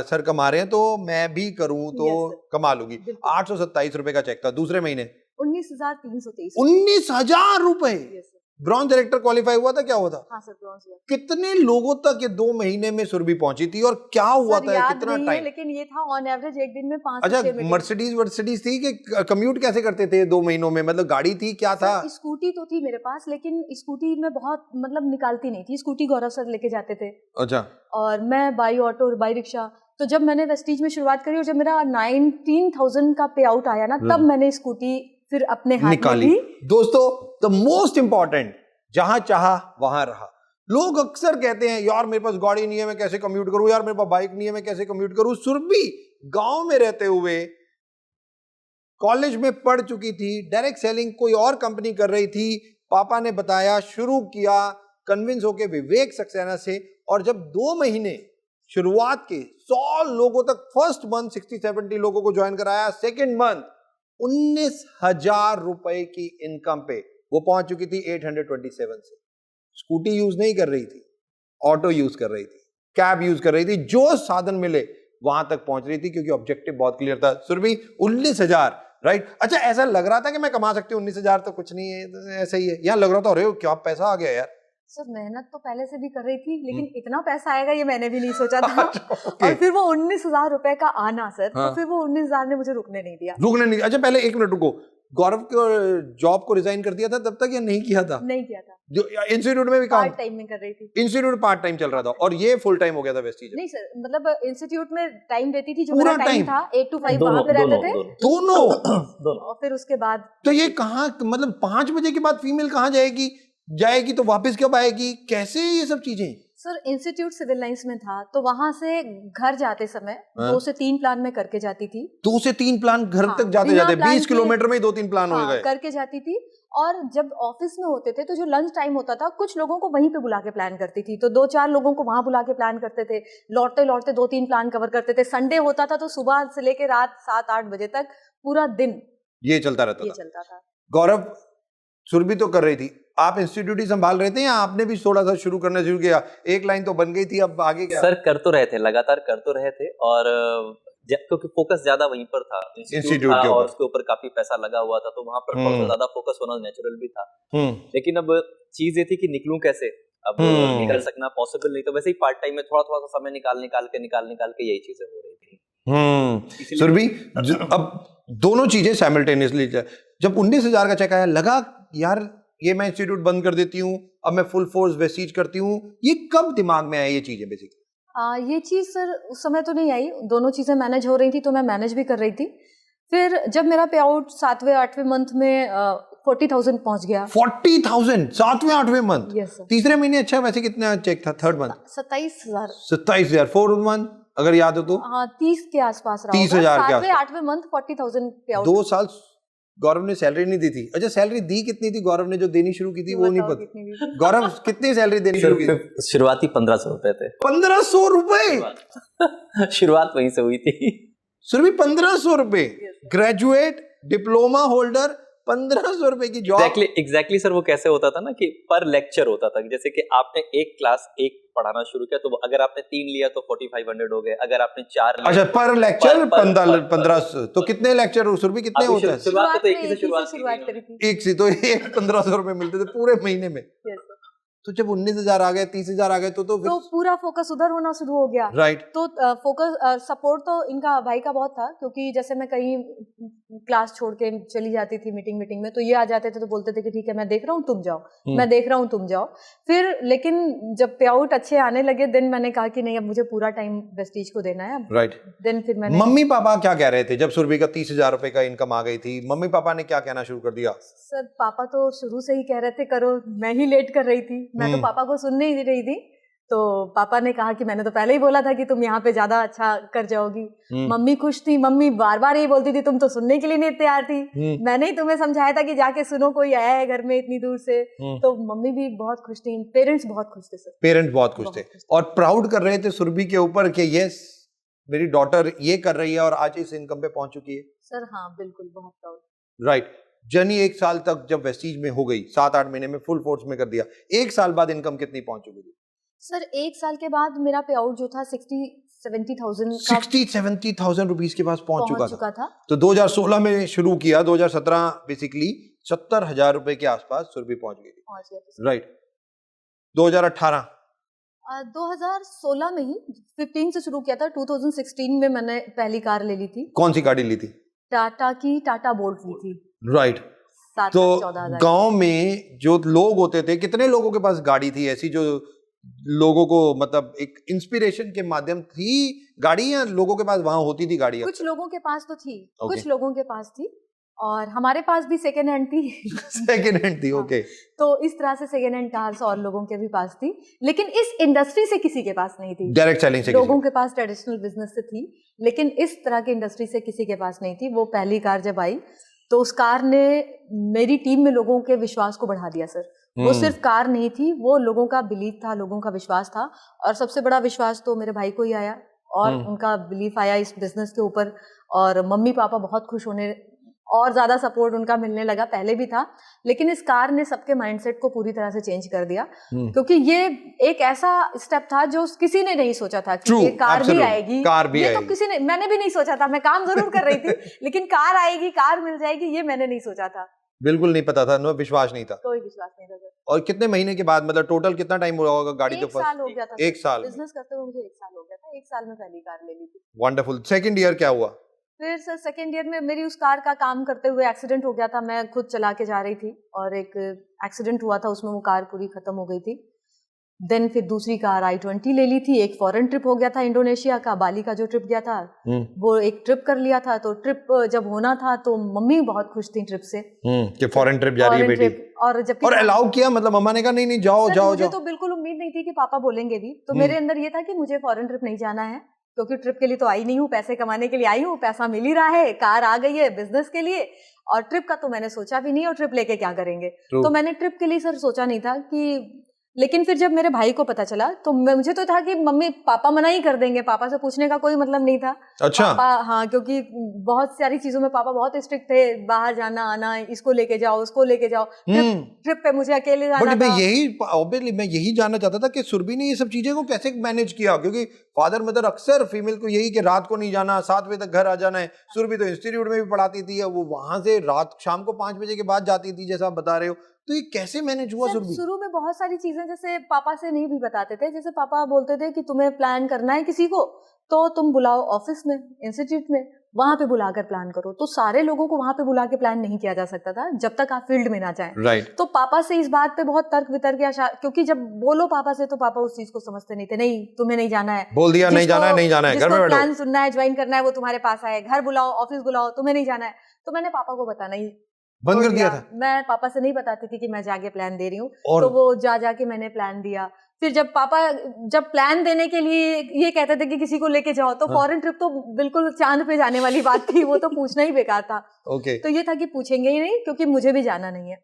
सर कमा रहे हैं तो मैं भी करूं तो कमा लूंगी। 827 रुपए का चेक था। दूसरे महीने 19,323। 19,000 रुपए। ब्रॉन्ज डायरेक्टर क्वालिफाई हुआ था, क्या हुआ था? हाँ सर, ब्रॉन्ज हुआ। कितने लोगों तक ये 2 महीने में सुरभि पहुंची थी और क्या हुआ था, कितना टाइम? लेकिन ये था ऑन एवरेज एक दिन में 5 से 6 मीटिंग। मर्सिडीज थी कि कम्यूट कैसे करते थे 2 महीनों में? मतलब गाड़ी थी, क्या था? स्कूटी तो थी मेरे पास, लेकिन स्कूटी में बहुत मतलब निकालती नहीं थी। स्कूटी गौरव सर लेके जाते थे। अच्छा। और मैं बाई ऑटो और बाई रिक्शा। तो जब मैंने वेस्टीज में शुरुआत करी और जब मेरा 19,000 का पे आउट आया ना, तब मैंने स्कूटी फिर अपने हाथ निकाली। में ली। दोस्तों, द मोस्ट इंपॉर्टेंट, जहां चाहा वहां रहा। लोग अक्सर कहते हैं यार मेरे पास गाड़ी नहीं है, मैं कैसे कम्यूट करूं, यार मेरे पास बाइक नहीं है, मैं कैसे कम्यूट करूं। सुरभि गांव में रहते हुए कॉलेज में पढ़ चुकी थी, डायरेक्ट सेलिंग कोई और कंपनी कर रही थी, पापा ने बताया, शुरू किया कन्विंस होके विवेक सक्सेना से, और जब 2 महीने शुरुआत के 100 लोगों तक, फर्स्ट मंथ 60-70 लोगों को ज्वाइन कराया, सेकेंड मंथ 19,000 रुपए की इनकम पे वो पहुंच चुकी थी 827 से। स्कूटी यूज नहीं कर रही थी, ऑटो यूज कर रही थी, कैब यूज कर रही थी, जो साधन मिले वहां तक पहुंच रही थी, क्योंकि ऑब्जेक्टिव बहुत क्लियर था। सुरभि 19,000, राइट? अच्छा, ऐसा लग रहा था कि मैं कमा सकती हूँ 19,000 तो कुछ नहीं है, ऐसा ही है। यहाँ लग रहा था अरे क्या पैसा आ गया यार। सर मेहनत तो पहले से भी कर रही थी, लेकिन इतना पैसा आएगा ये मैंने भी नहीं सोचा था। okay. और फिर वो 19,000 रुपए का आना सर, हाँ. तो फिर वो 19,000 ने मुझे रुकने नहीं दिया। अच्छा पहले 1 मिनट रुको, गौरव को जॉब को रिजाइन कर दिया था तब तक या नहीं किया था? नहीं किया था, जो इंस्टीट्यूट में भी काम, पार्ट टाइम में कर रही थी। इंस्टीट्यूट पार्ट टाइम चल रहा था और ये फुल टाइम हो गया था वेस्टीज? नहीं सर, मतलब इंस्टीट्यूट में टाइम देती थी, जो पूरा मेरा टाइम time? था 8 to 5 वहां पे रहते थे दोनों। और फिर उसके बाद तो ये कहाँ, मतलब 5 बजे के बाद फीमेल कहाँ जाएगी तो वापस कब आएगी, कैसे ये सब चीजें? सर इंस्टीट्यूट सिविल लाइंस में था, तो वहां से घर जाते समय 2 से 3 प्लान में करके जाती थी। 2 से 3 प्लान घर हाँ, तक जाते बिना जाते प्लान 20 किलोमीटर में ही 2-3 प्लान हो हाँ, गए। करके जाती थी। और जब ऑफिस में होते थे तो जो लंच टाइम होता था, कुछ लोगों को वहीं पे बुला के प्लान करती थी, तो 2-4 लोगों को वहां बुला के प्लान करते थे। लौटते लौटते 2-3 प्लान कवर करते थे। संडे होता था तो सुबह से लेके रात 7-8 बजे तक पूरा दिन ये चलता रहता ये था। चलता था। गौरव, सुरभि तो कर रही थी, आप इंस्टीट्यूट ही संभाल रहे थे या आपने भी थोड़ा सा शुरू करना शुरू किया? एक लाइन तो बन गई थी, अब आगे क्या? सर कर तो रहे थे, लगातार कर तो रहे थे, और क्योंकि फोकस ज्यादा वहीं पर था, इंस्टीट्यूट था के और ऊपर, उसके ऊपर काफी पैसा लगा हुआ था, तो वहां पर थोड़ा सा ज्यादा फोकस होना नेचुरल भी था। लेकिन अब चीज ये थी कि निकलूं कैसे, अब निकल सकना पॉसिबल नहीं, तो वैसे ही पार्ट टाइम में थोड़ा थोड़ा सा समय निकाल के यही चीजें हो रही थी। सुरभि, अब दोनों चीजें साइमल्टेनियसली, जब 19,000 का चेक आया, लगा यार ये मैं इंस्टीट्यूट बंद कर देती हूँ, अब मैं फुल फोर्स वेस्टीज करती हूँ, ये कब दिमाग में आया ये चीजें बेसिकली? ये चीज सर उस समय तो नहीं आई, दोनों चीजें मैनेज हो रही थी, तो मैं मैनेज भी कर रही थी। फिर जब मेरा पे आउट 7वें-8वें मंथ में 40,000 पहुंच गया। 40,000 7वें-8वें मंथ? Yes sir. तीसरे महीने अच्छा वैसे कितना चेक था? Third month 27,000। 27,000 4 मंथ अगर याद हो तो? हाँ 30 के आसपास रहा 30,000 के आसपास। 7वें-8वें मंथ 40,000 पे आउट। 2 साल गौरव ने सैलरी नहीं दी थी। अच्छा, सैलरी दी कितनी थी गौरव ने जो देनी शुरू की थी? वो नहीं पता। गौरव कितनी सैलरी देनी शुरू की थी? शुरुआती 1,500 रुपए थे। 1,500 रुपए? शुरुआत वहीं से हुई थी। सुरभि 1,500 रुपए, ग्रेजुएट डिप्लोमा होल्डर, 1,500 रुपए की जॉब। एग्जैक्टली सर, वो कैसे होता था ना कि पर लेक्चर होता था, जैसे कि आपने एक क्लास एक पढ़ाना शुरू किया, तो अगर आपने 3 लिया तो 4,500 हो गए, अगर आपने 4 लिया, अच्छा पर लेक्चर 1500, तो कितने लेक्चर सुरभि कितने होते हैं? शुरुआत तो एक ही से शुरुआत करी थी। एक से तो एक 1,500 रुपए मिलते थे पूरे महीने में। तो जब 19,000 आ गए, 30,000 आ गए, तो फिर पूरा फोकस उधर होना शुरू हो गया। राइट। तो फोकस सपोर्ट तो इनका भाई का बहुत था, क्योंकि जैसे मैं कहीं क्लास छोड़ के चली जाती थी मीटिंग में, तो ये आ जाते थे तो बोलते थे कि ठीक है मैं देख रहा हूँ तुम जाओ, मैं देख रहा हूँ तुम जाओ। फिर लेकिन जब पे आउट अच्छे आने लगे, देन मैंने कहा कि नहीं अब मुझे पूरा टाइम वेस्टीज को देना है। राइट। देन फिर मैंने, मम्मी पापा क्या कह रहे थे जब सुरभि का 30,000 रुपए का इनकम आ गई थी? मम्मी पापा ने क्या कहना शुरू कर दिया? सर पापा तो शुरू से ही कह रहे थे करो, मैं ही लेट कर रही थी, मैं तो पापा को सुनने ही रही थी। तो पापा ने कहा कि मैंने तो पहले ही बोला था कि तुम यहाँ पे ज्यादा अच्छा कर जाओगी। मम्मी खुश थी, मम्मी बार बार ये बोलती थी तुम तो सुनने के लिए नहीं तैयार थी, मैंने ही तुम्हें समझाया था कि जाके सुनो, कोई आया है घर में इतनी दूर से। तो मम्मी भी बहुत खुश थी, पेरेंट्स बहुत खुश थे सर। पेरेंट्स बहुत खुश थे और प्राउड कर रहे थे सुरभि के ऊपर कि यस मेरी डॉटर ये कर रही है और आज इस इनकम पे पहुंच चुकी है। सर हाँ बिल्कुल, बहुत प्राउड। राइट। जर्नी 1 साल तक जब वेस्टीज में हो गई, 7-8 महीने में फुल फोर्स में कर दिया, 1 साल बाद इनकम कितनी पहुंच चुकी थी? सर 1 साल के बाद मेरा पे आउट जो था 60-70,000 60-70,000 रुपीस के पास पहुंच चुका था। तो 2016 में शुरू किया, 2017 बेसिकली 70,000 रुपए के आसपास सुरभि पहुंच गई थी। राइट। 2018 2016 में ही 15 से शुरू किया था। 2016 में मैंने पहली कार ले ली थी। कौन सी गाड़ी ली थी? टाटा की टाटा बोल्ट ली थी। राइट। तो गांव में जो लोग होते थे, कितने लोगों के पास गाड़ी थी ऐसी जो लोगों को मतलब एक इंस्पिरेशन के माध्यम थी गाड़ी, या लोगों के पास वहां होती थी गाड़ी? कुछ लोगों के पास तो थी, कुछ लोगों के पास थी, और हमारे पास भी सेकेंड हैंड थी। सेकेंड हैंड थी, ओके। तो इस तरह से सेकेंड हैंड कार्स और लोगों के भी पास थी, लेकिन इस इंडस्ट्री से किसी के पास नहीं थी। डायरेक्ट सेलिंग से लोगों के पास ट्रेडिशनल बिजनेस से थी, लेकिन इस तरह की इंडस्ट्री से किसी के पास नहीं थी। वो पहली कार जब आई तो उस कार ने मेरी टीम में लोगों के विश्वास को बढ़ा दिया सर। वो सिर्फ कार नहीं थी, वो लोगों का बिलीफ था, लोगों का विश्वास था। और सबसे बड़ा विश्वास तो मेरे भाई को ही आया और उनका बिलीफ आया इस बिजनेस के ऊपर। और मम्मी पापा बहुत खुश होने और ज्यादा सपोर्ट उनका मिलने लगा, पहले भी था, लेकिन इस कार ने सबके माइंडसेट को पूरी तरह से चेंज कर दिया। क्योंकि ये एक ऐसा स्टेप था जो किसी ने नहीं सोचा था कि ये कार भी आएगी, ये तो किसी ने, मैंने भी नहीं सोचा था। मैं काम जरूर कर रही थी लेकिन कार आएगी, कार मिल जाएगी, ये मैंने नहीं सोचा था। बिल्कुल नहीं पता था, नो विश्वास नहीं था, कोई विश्वास नहीं था सर। और कितने महीने के बाद, मतलब टोटल कितना टाइम हुआ होगा गाड़ी के एक साल हो गया था। एक साल बिजनेस करते हुए मुझे 1 साल हो गया था। 1 साल में पहली कार ले ली थी। वंडरफुल। सेकंड ईयर क्या हुआ? फिर सर सेकेंड ईयर में मेरी उस कार का काम करते हुए एक्सीडेंट हो गया था। मैं खुद चला के जा रही थी और एक एक्सीडेंट हुआ था, उसमें वो कार पूरी खत्म हो गई थी। देन फिर दूसरी कार i20 ले ली थी। एक फॉरेन ट्रिप हो गया था, इंडोनेशिया का, बाली का जो ट्रिप गया था, वो एक ट्रिप कर लिया था। तो ट्रिप जब होना था तो मम्मी बहुत खुश थी ट्रिप से कि फॉरेन ट्रिप जा रही है बेटी। और जब अलाउ किया, मतलब मम्मा ने कहा नहीं नहीं जाओ जाओ मुझे जाओ। तो बिल्कुल उम्मीद नहीं थी कि पापा बोलेंगे भी। तो मेरे अंदर ये था कि मुझे फॉरेन ट्रिप नहीं जाना है, क्योंकि ट्रिप के लिए तो आई नहीं हूँ, पैसे कमाने के लिए आई हूँ, पैसा मिल ही रहा है, कार आ गई है बिजनेस के लिए, और ट्रिप का तो मैंने सोचा भी नहीं। और ट्रिप लेके क्या करेंगे, तो मैंने ट्रिप के लिए सर सोचा नहीं था कि। लेकिन फिर जब मेरे भाई को पता चला तो मुझे तो था कि मम्मी पापा मना ही कर देंगे, पापा से पूछने का कोई मतलब नहीं था। अच्छा। पापा, हाँ, क्योंकि बहुत सारी चीजों में पापा बहुत स्ट्रिक्ट थे, बाहर जाना आना, इसको लेके जाओ उसको लेके जाओ, ट्रिप पे मुझे अकेले जाना था। ऑब्वियसली मैं यही जानना चाहता था कि सुरभि ने ये सब चीजें को कैसे मैनेज किया, क्योंकि फादर मदर अक्सर फीमेल को यही कि रात को नहीं जाना, 7 बजे तक घर आ जाना है। सुरभि तो इंस्टीट्यूट में भी पढ़ाती थी, वो वहां से रात शाम को 5 बजे के बाद जाती थी जैसा आप बता रहे हो। तो ये कैसे मैनेज हुआ सुरभि? शुरू में बहुत सारी चीजें जैसे पापा से नहीं भी बताते थे। जैसे पापा बोलते थे कि तुम्हें प्लान करना है किसी को तो तुम बुलाओ ऑफिस में, इंस्टीट्यूट में, वहां पे बुलाकर प्लान करो। तो सारे लोगों को वहां पे बुला के प्लान नहीं किया जा सकता था जब तक आप फील्ड में ना जाएं। राइट। तो पापा से इस बात पे बहुत तर्क वितर्क, क्योंकि जब बोलो पापा से तो पापा उस चीज को समझते नहीं थे। नहीं, तुम्हें नहीं जाना है, बोल दिया नहीं जाना है, नहीं जाना है, घर में बैठो। प्लान सुनना है, ज्वाइन करना है, वो तुम्हारे पास आए, घर बुलाओ, ऑफिस बुलाओ, तुम्हें नहीं जाना है। तो मैंने पापा को बताना ही बंद कर दिया था। मैं पापा से नहीं बताती थी कि मैं जाके प्लान दे रही हूँ, तो वो जाके मैंने प्लान दिया। फिर जब पापा प्लान देने के लिए ये कहते थे कि किसी को लेके जाओ, तो फॉरेन ट्रिप तो बिल्कुल चांद पे जाने वाली बात थी, वो तो पूछना ही बेकार था। तो ये था कि पूछेंगे ही नहीं, क्योंकि मुझे भी जाना नहीं है।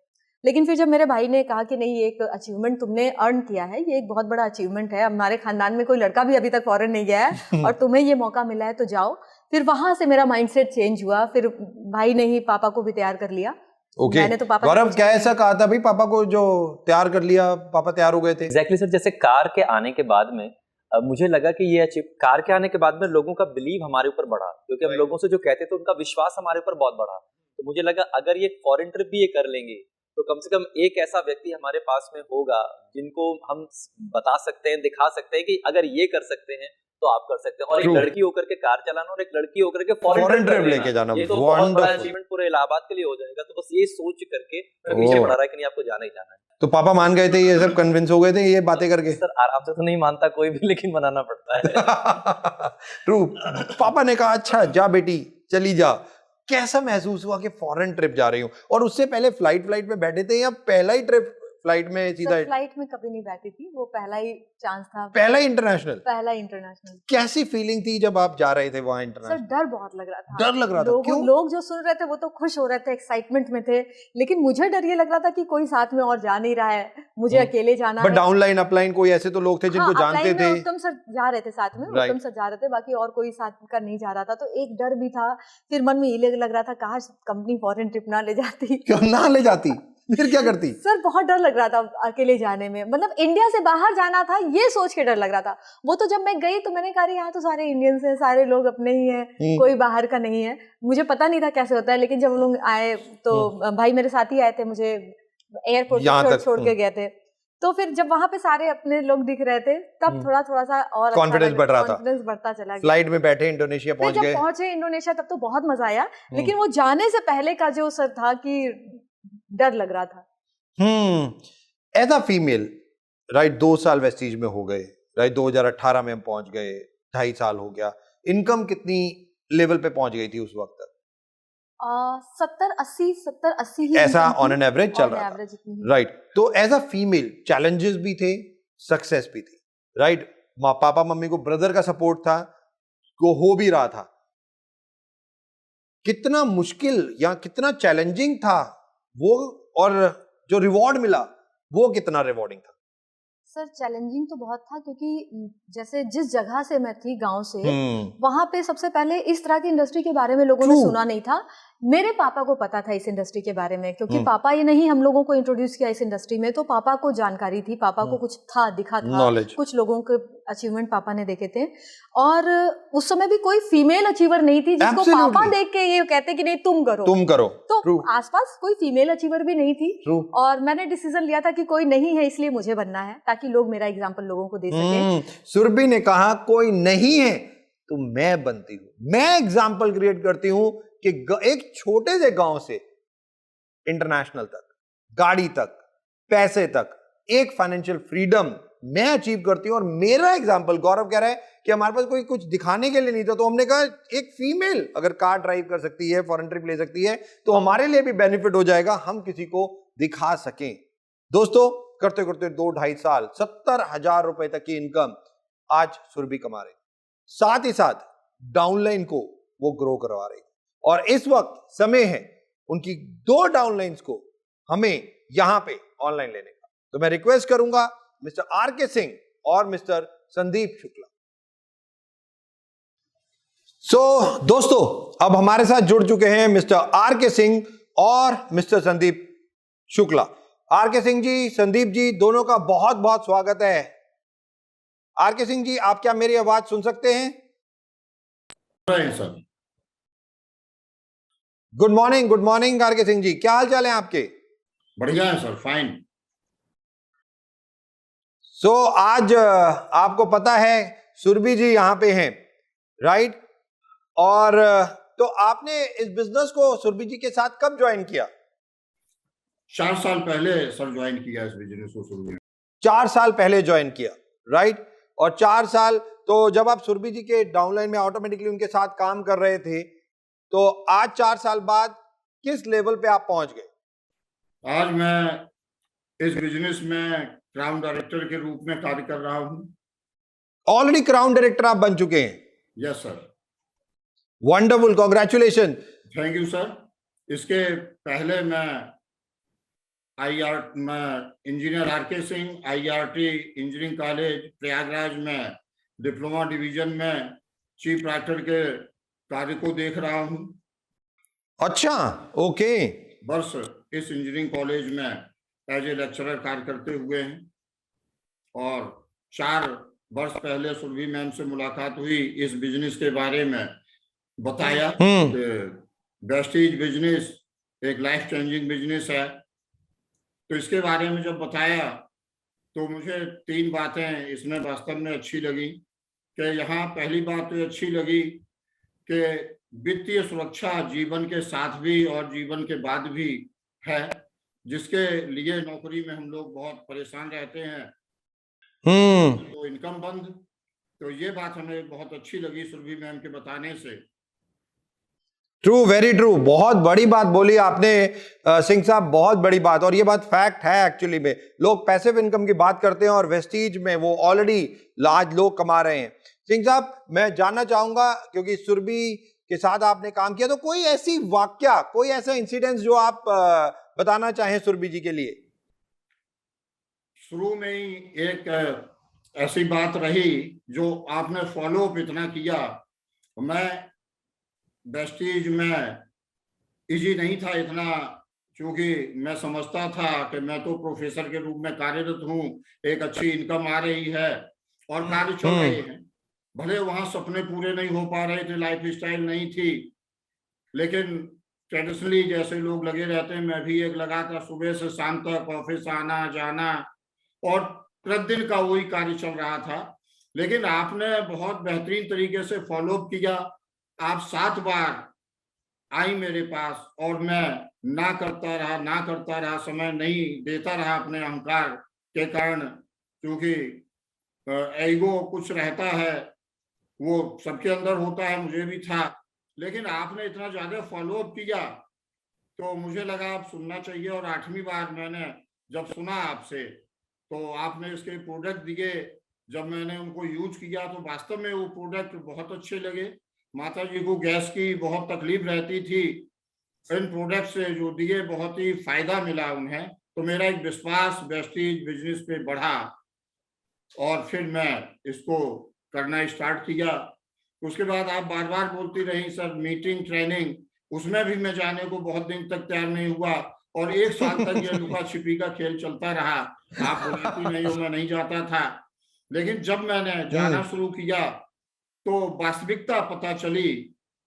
लेकिन फिर जब मेरे भाई ने कहा कि नहीं, ये एक अचीवमेंट तुमने अर्न किया है, ये एक बहुत बड़ा अचीवमेंट है, हमारे खानदान में कोई लड़का भी अभी तक फॉरेन नहीं गया है और तुम्हें ये मौका मिला है, तो जाओ। फिर वहां से मेरा माइंडसेट चेंज हुआ। फिर भाई ने ही पापा को भी तैयार कर लिया। मैंने तो पापा गौरव क्या ऐसा कहा था भाई पापा को जो तैयार कर लिया, पापा तैयार हो गए थे? एग्जैक्टली सर, जैसे कार के आने के बाद में मुझे लगा कि ये कार के आने के बाद में लोगों का बिलीव हमारे ऊपर बढ़ा, क्योंकि हम लोगों से जो कहते थे उनका विश्वास हमारे ऊपर बहुत बढ़ा। तो मुझे लगा अगर ये फॉरेन ट्रिप भी ये कर लेंगे तो कम से कम एक ऐसा व्यक्ति हमारे पास में होगा जिनको हम बता सकते हैं, दिखा सकते हैं कि अगर ये कर सकते हैं तो आप कर सकते हैं। और एक लड़की होकर के कार चलाना और एक लड़की होकर के फॉरेन ट्रिप लेके जाना, ये तो बहुत बड़ा अचीवमेंट पूरे इलाहाबाद के लिए हो जाएगा। तो बस ये सोच करके पीछे बढ़ा रहा है कि नहीं, आपको जाना ही जाना है। तो पापा मान गए थे, ये सब कन्विंस हो गए थे ये बातें करके? सर आराम से तो नहीं मानता कोई भी, लेकिन मनाना पड़ता है। ट्रू। पापा ने कहा अच्छा जा बेटी चली जा। कैसा महसूस हुआ कि फॉरेन ट्रिप जा रही हूँ? और उससे पहले फ्लाइट में बैठे थे या पहला ही ट्रिप फ्लाइट में सीधा? फ्लाइट में कभी नहीं बैठी थी, वो पहला ही चांस था। पहला इंटरनेशनल? पहला इंटरनेशनल। कैसी फीलिंग थी जब आप जा रहे थे वहां इंटरनेशनल? सर डर बहुत लग रहा था। डर लग रहा था? क्यों? लोग जो सुन रहे थे वो तो खुश हो रहे थे, एक्साइटमेंट में थे, लेकिन मुझे डर ये लग रहा था कि कोई साथ में और जा नहीं रहा है, मुझे अकेले जाना है। डाउनलाइन अपलाइन कोई ऐसे तो लोग थे जिनको जानते थे? उत्तम सर जा रहे थे साथ में, उत्तम सर जा रहे थे, बाकी और कोई साथ का नहीं जा रहा था। तो एक डर भी था। फिर मन में ये लग रहा था काश कंपनी फॉरेन ट्रिप ना ले जाती। क्यों ना ले जाती? फिर क्या करती? सर बहुत डर लग रहा था अकेले जाने में, मतलब इंडिया से बाहर जाना था ये सोच के डर लग रहा था। वो तो जब मैं गई तो मैंने कहा यहाँ तो सारे इंडियंस हैं, सारे लोग अपने ही हैं, कोई बाहर का नहीं है। मुझे पता नहीं था कैसे होता है, लेकिन जब लोग आए तो भाई मेरे साथ ही आए थे, मुझे एयरपोर्ट छोड़ के गए थे। तो फिर जब वहां पे सारे अपने लोग दिख रहे थे तब थोड़ा सा और कॉन्फिडेंस बढ़ रहा था, कॉन्फिडेंस बढ़ता चला गया। फ्लाइट में बैठे इंडोनेशिया पहुंच गए। जब पहुंचे इंडोनेशिया तब तो बहुत मजा आया, लेकिन वो जाने से पहले का जो सर था कि डर लग रहा था। एज अ फीमेल, राइट, 2 साल वेस्टीज में हो गए, राइट, 2018 में हम पहुंच गए, 2.5 साल हो गया। इनकम कितनी लेवल पे पहुंच गई थी उस वक्त तक? 70-80 ही ऐसा ऑन एन एवरेज चल रहा था, राइट। तो एज अ फीमेल चैलेंजेस भी थे, सक्सेस भी थी, राइट। पापा मम्मी को ब्रदर का सपोर्ट था, को हो भी रहा था। कितना मुश्किल या कितना चैलेंजिंग था वो, और जो रिवॉर्ड मिला वो कितना रिवॉर्डिंग था? सर चैलेंजिंग तो बहुत था, क्योंकि जैसे जिस जगह से मैं थी, गांव से, वहां पे सबसे पहले इस तरह की इंडस्ट्री के बारे में लोगों ने सुना नहीं था। मेरे पापा को पता था इस इंडस्ट्री के बारे में, क्योंकि पापा ये नहीं हम लोगों को इंट्रोड्यूस किया इस इंडस्ट्री में, तो पापा को जानकारी थी, पापा को कुछ था, दिखा था, Knowledge. कुछ लोगों के अचीवमेंट पापा ने देखे थे। और उस समय भी कोई फीमेल अचीवर नहीं थी जिसको Absolutely. पापा देख के ये कहते कि नहीं तुम करो। तो True. आसपास कोई फीमेल अचीवर भी नहीं थी। True. और मैंने डिसीजन लिया था कि कोई नहीं है, इसलिए मुझे बनना है, ताकि लोग मेरा एग्जाम्पल लोगों को दे सके। सुरभि ने कहा कोई नहीं है तो मैं बनती हूं, मैं एग्जाम्पल क्रिएट करती हूं कि एक छोटे से गांव से इंटरनेशनल तक, गाड़ी तक, पैसे तक, एक फाइनेंशियल फ्रीडम मैं अचीव करती हूं। और मेरा एग्जाम्पल, गौरव कह रहा है कि हमारे पास कोई कुछ दिखाने के लिए नहीं था, तो हमने कहा एक फीमेल अगर कार ड्राइव कर सकती है, फॉरेन ट्रिप ले सकती है, तो हमारे लिए भी बेनिफिट हो जाएगा, हम किसी को दिखा सकें। दोस्तों, करते करते 2-2.5 साल 70,000 रुपए तक की इनकम आज सुरभि कमा रही, साथ ही साथ डाउनलाइन को वो ग्रो करवा रही, और इस वक्त समय है उनकी 2 डाउनलाइंस को हमें यहां पे ऑनलाइन लेने का। तो मैं रिक्वेस्ट करूंगा मिस्टर आर.के. सिंह और मिस्टर संदीप शुक्ला। दोस्तों, अब हमारे साथ जुड़ चुके हैं मिस्टर आर.के. सिंह और मिस्टर संदीप शुक्ला। आर.के. सिंह जी, संदीप जी, दोनों का बहुत बहुत स्वागत है। आर.के. सिंह जी, आप क्या मेरी आवाज सुन सकते हैं? Sir, good morning R K. Singh ji, क्या हाल चाल है आपके? बढ़िया है सर, फाइन। आज आपको पता है सुरभि जी यहां पे हैं, राइट? और तो आपने इस बिजनेस को सुरभि जी के साथ कब ज्वाइन किया? 4 साल पहले सर ज्वाइन किया इस बिजनेस को शुरू में। 4 साल पहले ज्वाइन किया, राइट? और 4 साल तो जब आप सुरभि जी के डाउनलाइन में ऑटोमेटिकली उनके साथ काम कर रहे थे, तो आज 4 साल बाद किस लेवल पे आप पहुंच गए? आज मैं इस बिजनेस में क्राउन डायरेक्टर के रूप में कार्य कर रहा हूं। ऑलरेडी क्राउन डायरेक्टर आप बन चुके हैं? Yes sir. Wonderful, congratulation. Thank you sir. इसके पहले मैं engineer R K. Singh, IRT engineering college Prayagraj में डिप्लोमा डिवीजन में चीफ राइटर के कार्य को देख रहा हूं। अच्छा, ओके। वर्ष इस इंजीनियरिंग कॉलेज में एज ए लेक्चरर कार्य करते हुए हैं, और 4 वर्ष पहले सुरभि मैम से मुलाकात हुई, इस बिजनेस के बारे में बताया कि वेस्टीज बिजनेस एक लाइफ चेंजिंग बिजनेस है। तो इसके बारे में जब बताया तो मुझे 3 बातें इसमें वास्तव में अच्छी लगी। कि यहाँ पहली बात तो अच्छी लगी कि वित्तीय सुरक्षा जीवन के साथ भी और जीवन के बाद भी है, जिसके लिए नौकरी में हम लोग बहुत परेशान रहते हैं, तो इनकम बंद। तो ये बात हमें बहुत अच्छी लगी सुरभि मैम के बताने से। ट्रू, वेरी ट्रू, बहुत बड़ी बात बोली आपने सिंह साहब, बहुत बड़ी बात, और ये बात फैक्ट है। एक्चुअली में लोग पैसिव इनकम की बात करते हैं, और वेस्टीज में वो ऑलरेडी लार्ज लोग कमा रहे हैं। सिंह साहब, मैं जानना चाहूंगा, क्योंकि सुरभि के साथ आपने काम किया, तो कोई ऐसी वाकया, कोई ऐसा इंसिडेंस जो आप बताना चाहें सुरभि जी के लिए? शुरू में ही एक ऐसी बात रही जो आपने फॉलो अप इतना किया। मैं वेस्टीज में इजी नहीं था इतना, क्योंकि मैं समझता था कि मैं तो प्रोफेसर के रूप में कार्यरत हूँ, एक अच्छी इनकम आ रही है और कार्य चल रहे हैं। भले वहां सपने पूरे नहीं हो पा रहे थे, लाइफ स्टाइल नहीं थी, लेकिन ट्रेडिशनली जैसे लोग लगे रहते हैं, मैं भी एक लगा था, सुबह से शाम तक ऑफिस आना जाना, और प्रतिदिन का वही कार्य चल रहा था। लेकिन आपने बहुत बेहतरीन तरीके से फॉलो अप किया। आप 7 बार आई मेरे पास, और मैं ना करता रहा, समय नहीं देता रहा अपने अहंकार के कारण, क्योंकि ईगो कुछ रहता है, वो सबके अंदर होता है, मुझे भी था। लेकिन आपने इतना ज्यादा फॉलो अप किया तो मुझे लगा आप सुनना चाहिए। और 8वीं बार मैंने जब सुना आपसे, तो आपने इसके प्रोडक्ट दिए, जब मैंने उनको यूज किया तो वास्तव में वो प्रोडक्ट बहुत अच्छे लगे। माता जी को गैस की बहुत तकलीफ रहती थी, इन प्रोडक्ट से जो दिए बहुत ही फायदा मिला उन्हें, तो मेरा एक विश्वास वेस्टीज बिजनेस पे बढ़ा और फिर मैं इसको करना स्टार्ट किया। उसके बाद आप बार बार बोलती रही सर मीटिंग ट्रेनिंग, उसमें भी मैं जाने को बहुत दिन तक तैयार नहीं हुआ और 1 साल तक ये लुका छिपी का खेल चलता रहा। आप बुलाती नहीं हो, मैं नहीं जाता था, लेकिन जब मैंने जाना शुरू किया तो वास्तविकता पता चली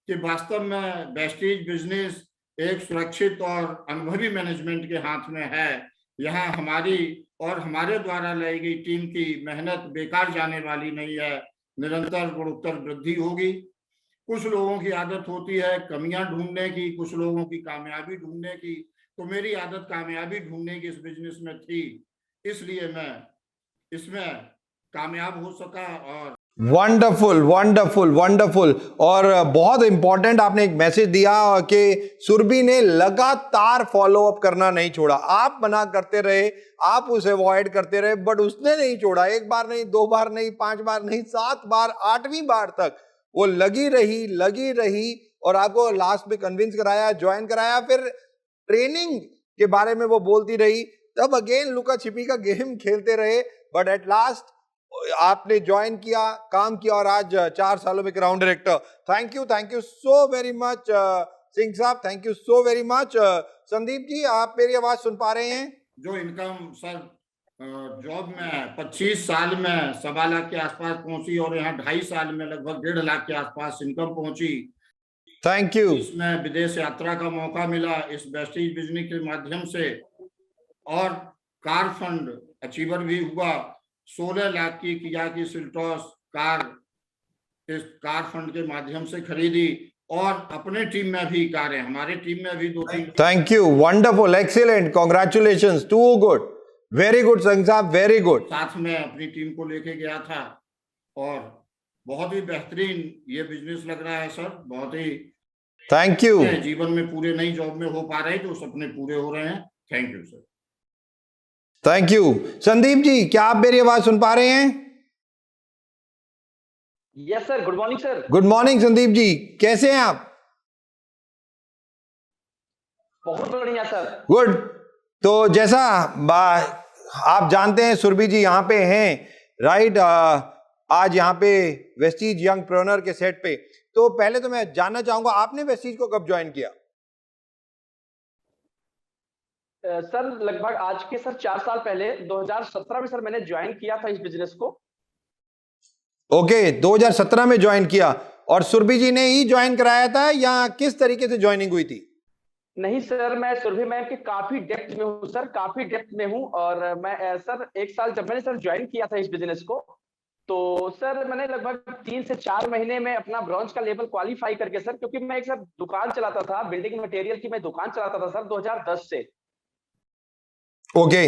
कि वास्तव में वेस्टीज बिजनेस एक सुरक्षित और अनुभवी मैनेजमेंट के हाथ में है। यहाँ हमारी और हमारे द्वारा लाई गई टीम की मेहनत बेकार जाने वाली नहीं है, निरंतर गुणोत्तर वृद्धि होगी। कुछ लोगों की आदत होती है कमियां ढूंढने की, कुछ लोगों की कामयाबी ढूंढने की, तो मेरी आदत कामयाबी ढूंढने की इस बिजनेस में थी, इसलिए मैं इसमें कामयाब हो सका। और वंडरफुल वंडरफुल वंडरफुल। और बहुत इंपॉर्टेंट आपने एक मैसेज दिया कि सुरभि ने लगातार फॉलो अप करना नहीं छोड़ा। आप मना करते रहे, आप उसे अवॉइड करते रहे, बट उसने नहीं छोड़ा। 1 बार नहीं, 2 बार नहीं, 5 बार नहीं, 7 बार, 8वीं बार तक वो लगी रही और आपको लास्ट में कन्विंस कराया, ज्वाइन कराया, फिर ट्रेनिंग के बारे में वो बोलती रही, तब अगेन लुका छिपी का गेम खेलते रहे, बट एट लास्ट आपने ज्वाइन किया, काम किया और आज 4 सालों में ground director. Thank you so very much Singh साहब, thank you so very much. Sandeep ji, आप मेरी आवाज सुन पा रहे हैं? जो इनकम सर जॉब में 25 साल में 1.25 लाख के आसपास पहुंची और यहाँ 2.5 साल में लगभग 1.5 लाख के आसपास इनकम पहुंची। Thank you. इसमें विदेश यात्रा का मौका मिला इस वेस्टीज बिजनेस के माध्यम से, और कार फंड अचीवर भी हुआ। 16 लाख की किया की सिल्टॉस कार इस कार फंड के माध्यम से खरीदी, और अपने टीम में भी कारें, हमारे टीम में भी 2-3। Thank you, wonderful, excellent, congratulations, too good, very good संग साहब, वेरी गुड। साथ में अपनी टीम को लेके गया था और बहुत ही बेहतरीन ये बिजनेस लग रहा है सर, बहुत ही। Thank you. जीवन में पूरे नई जॉब में हो पा रहे हैं तो सपने पूरे हो रहे हैं। Thank you sir. Thank you. Sandeep ji, क्या आप मेरी आवाज सुन पा रहे हैं? Yes sir, good morning sir. Good morning Sandeep ji, कैसे हैं आप? बहुत बढ़िया सर। गुड। तो जैसा आप जानते हैं सुरभि जी यहाँ पे हैं, राइट? आज यहाँ पे वेस्टीज यंग प्रेन्योर के सेट पे। तो पहले तो मैं जानना चाहूंगा, आपने वेस्टीज को कब ज्वाइन किया? सर लगभग आज के सर 4 साल पहले 2017 में सर मैंने ज्वाइन किया था इस बिजनेस को। ओके, 2017 में ज्वाइन किया। और सुरभि जी ने ही ज्वाइन कराया था या किस तरीके से ज्वाइनिंग हुई थी? नहीं सर, मैं सुरभि मैम के काफी डेप्थ में हूँ सर, काफी डेप्थ में हूँ। और मैं सर 1 साल जब मैंने सर ज्वाइन किया था इस बिजनेस को, तो सर मैंने लगभग 3 से 4 महीने में अपना ब्रॉन्ज का लेवल क्वालिफाई करके सर, क्योंकि मैं एक सर दुकान चलाता था, बिल्डिंग मटेरियल की मैं दुकान चलाता था सर 2010 से। ओके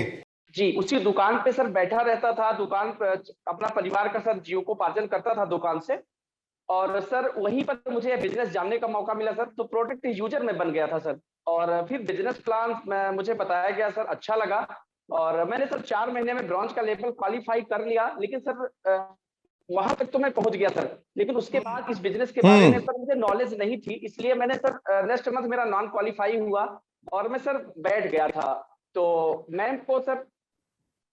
जी, उसी दुकान पे सर बैठा रहता था, दुकान पर अपना परिवार का सर जीविकोपार्जन करता था दुकान से। और सर वहीं पर मुझे बिजनेस जानने का मौका मिला सर, तो प्रोडक्ट यूजर में बन गया था सर। और फिर बिजनेस प्लान मुझे बताया गया सर, अच्छा लगा और मैंने सर 4 महीने में ब्रॉन्ज का लेवल क्वालिफाई कर लिया। लेकिन सर वहां तक तो मैं पहुंच गया सर, लेकिन उसके बाद इस बिजनेस के बारे में सर मुझे नॉलेज नहीं थी, इसलिए मैंने सर नेक्स्ट मंथ मेरा नॉन क्वालिफाई हुआ और मैं सर बैठ गया था। तो मैम को सर,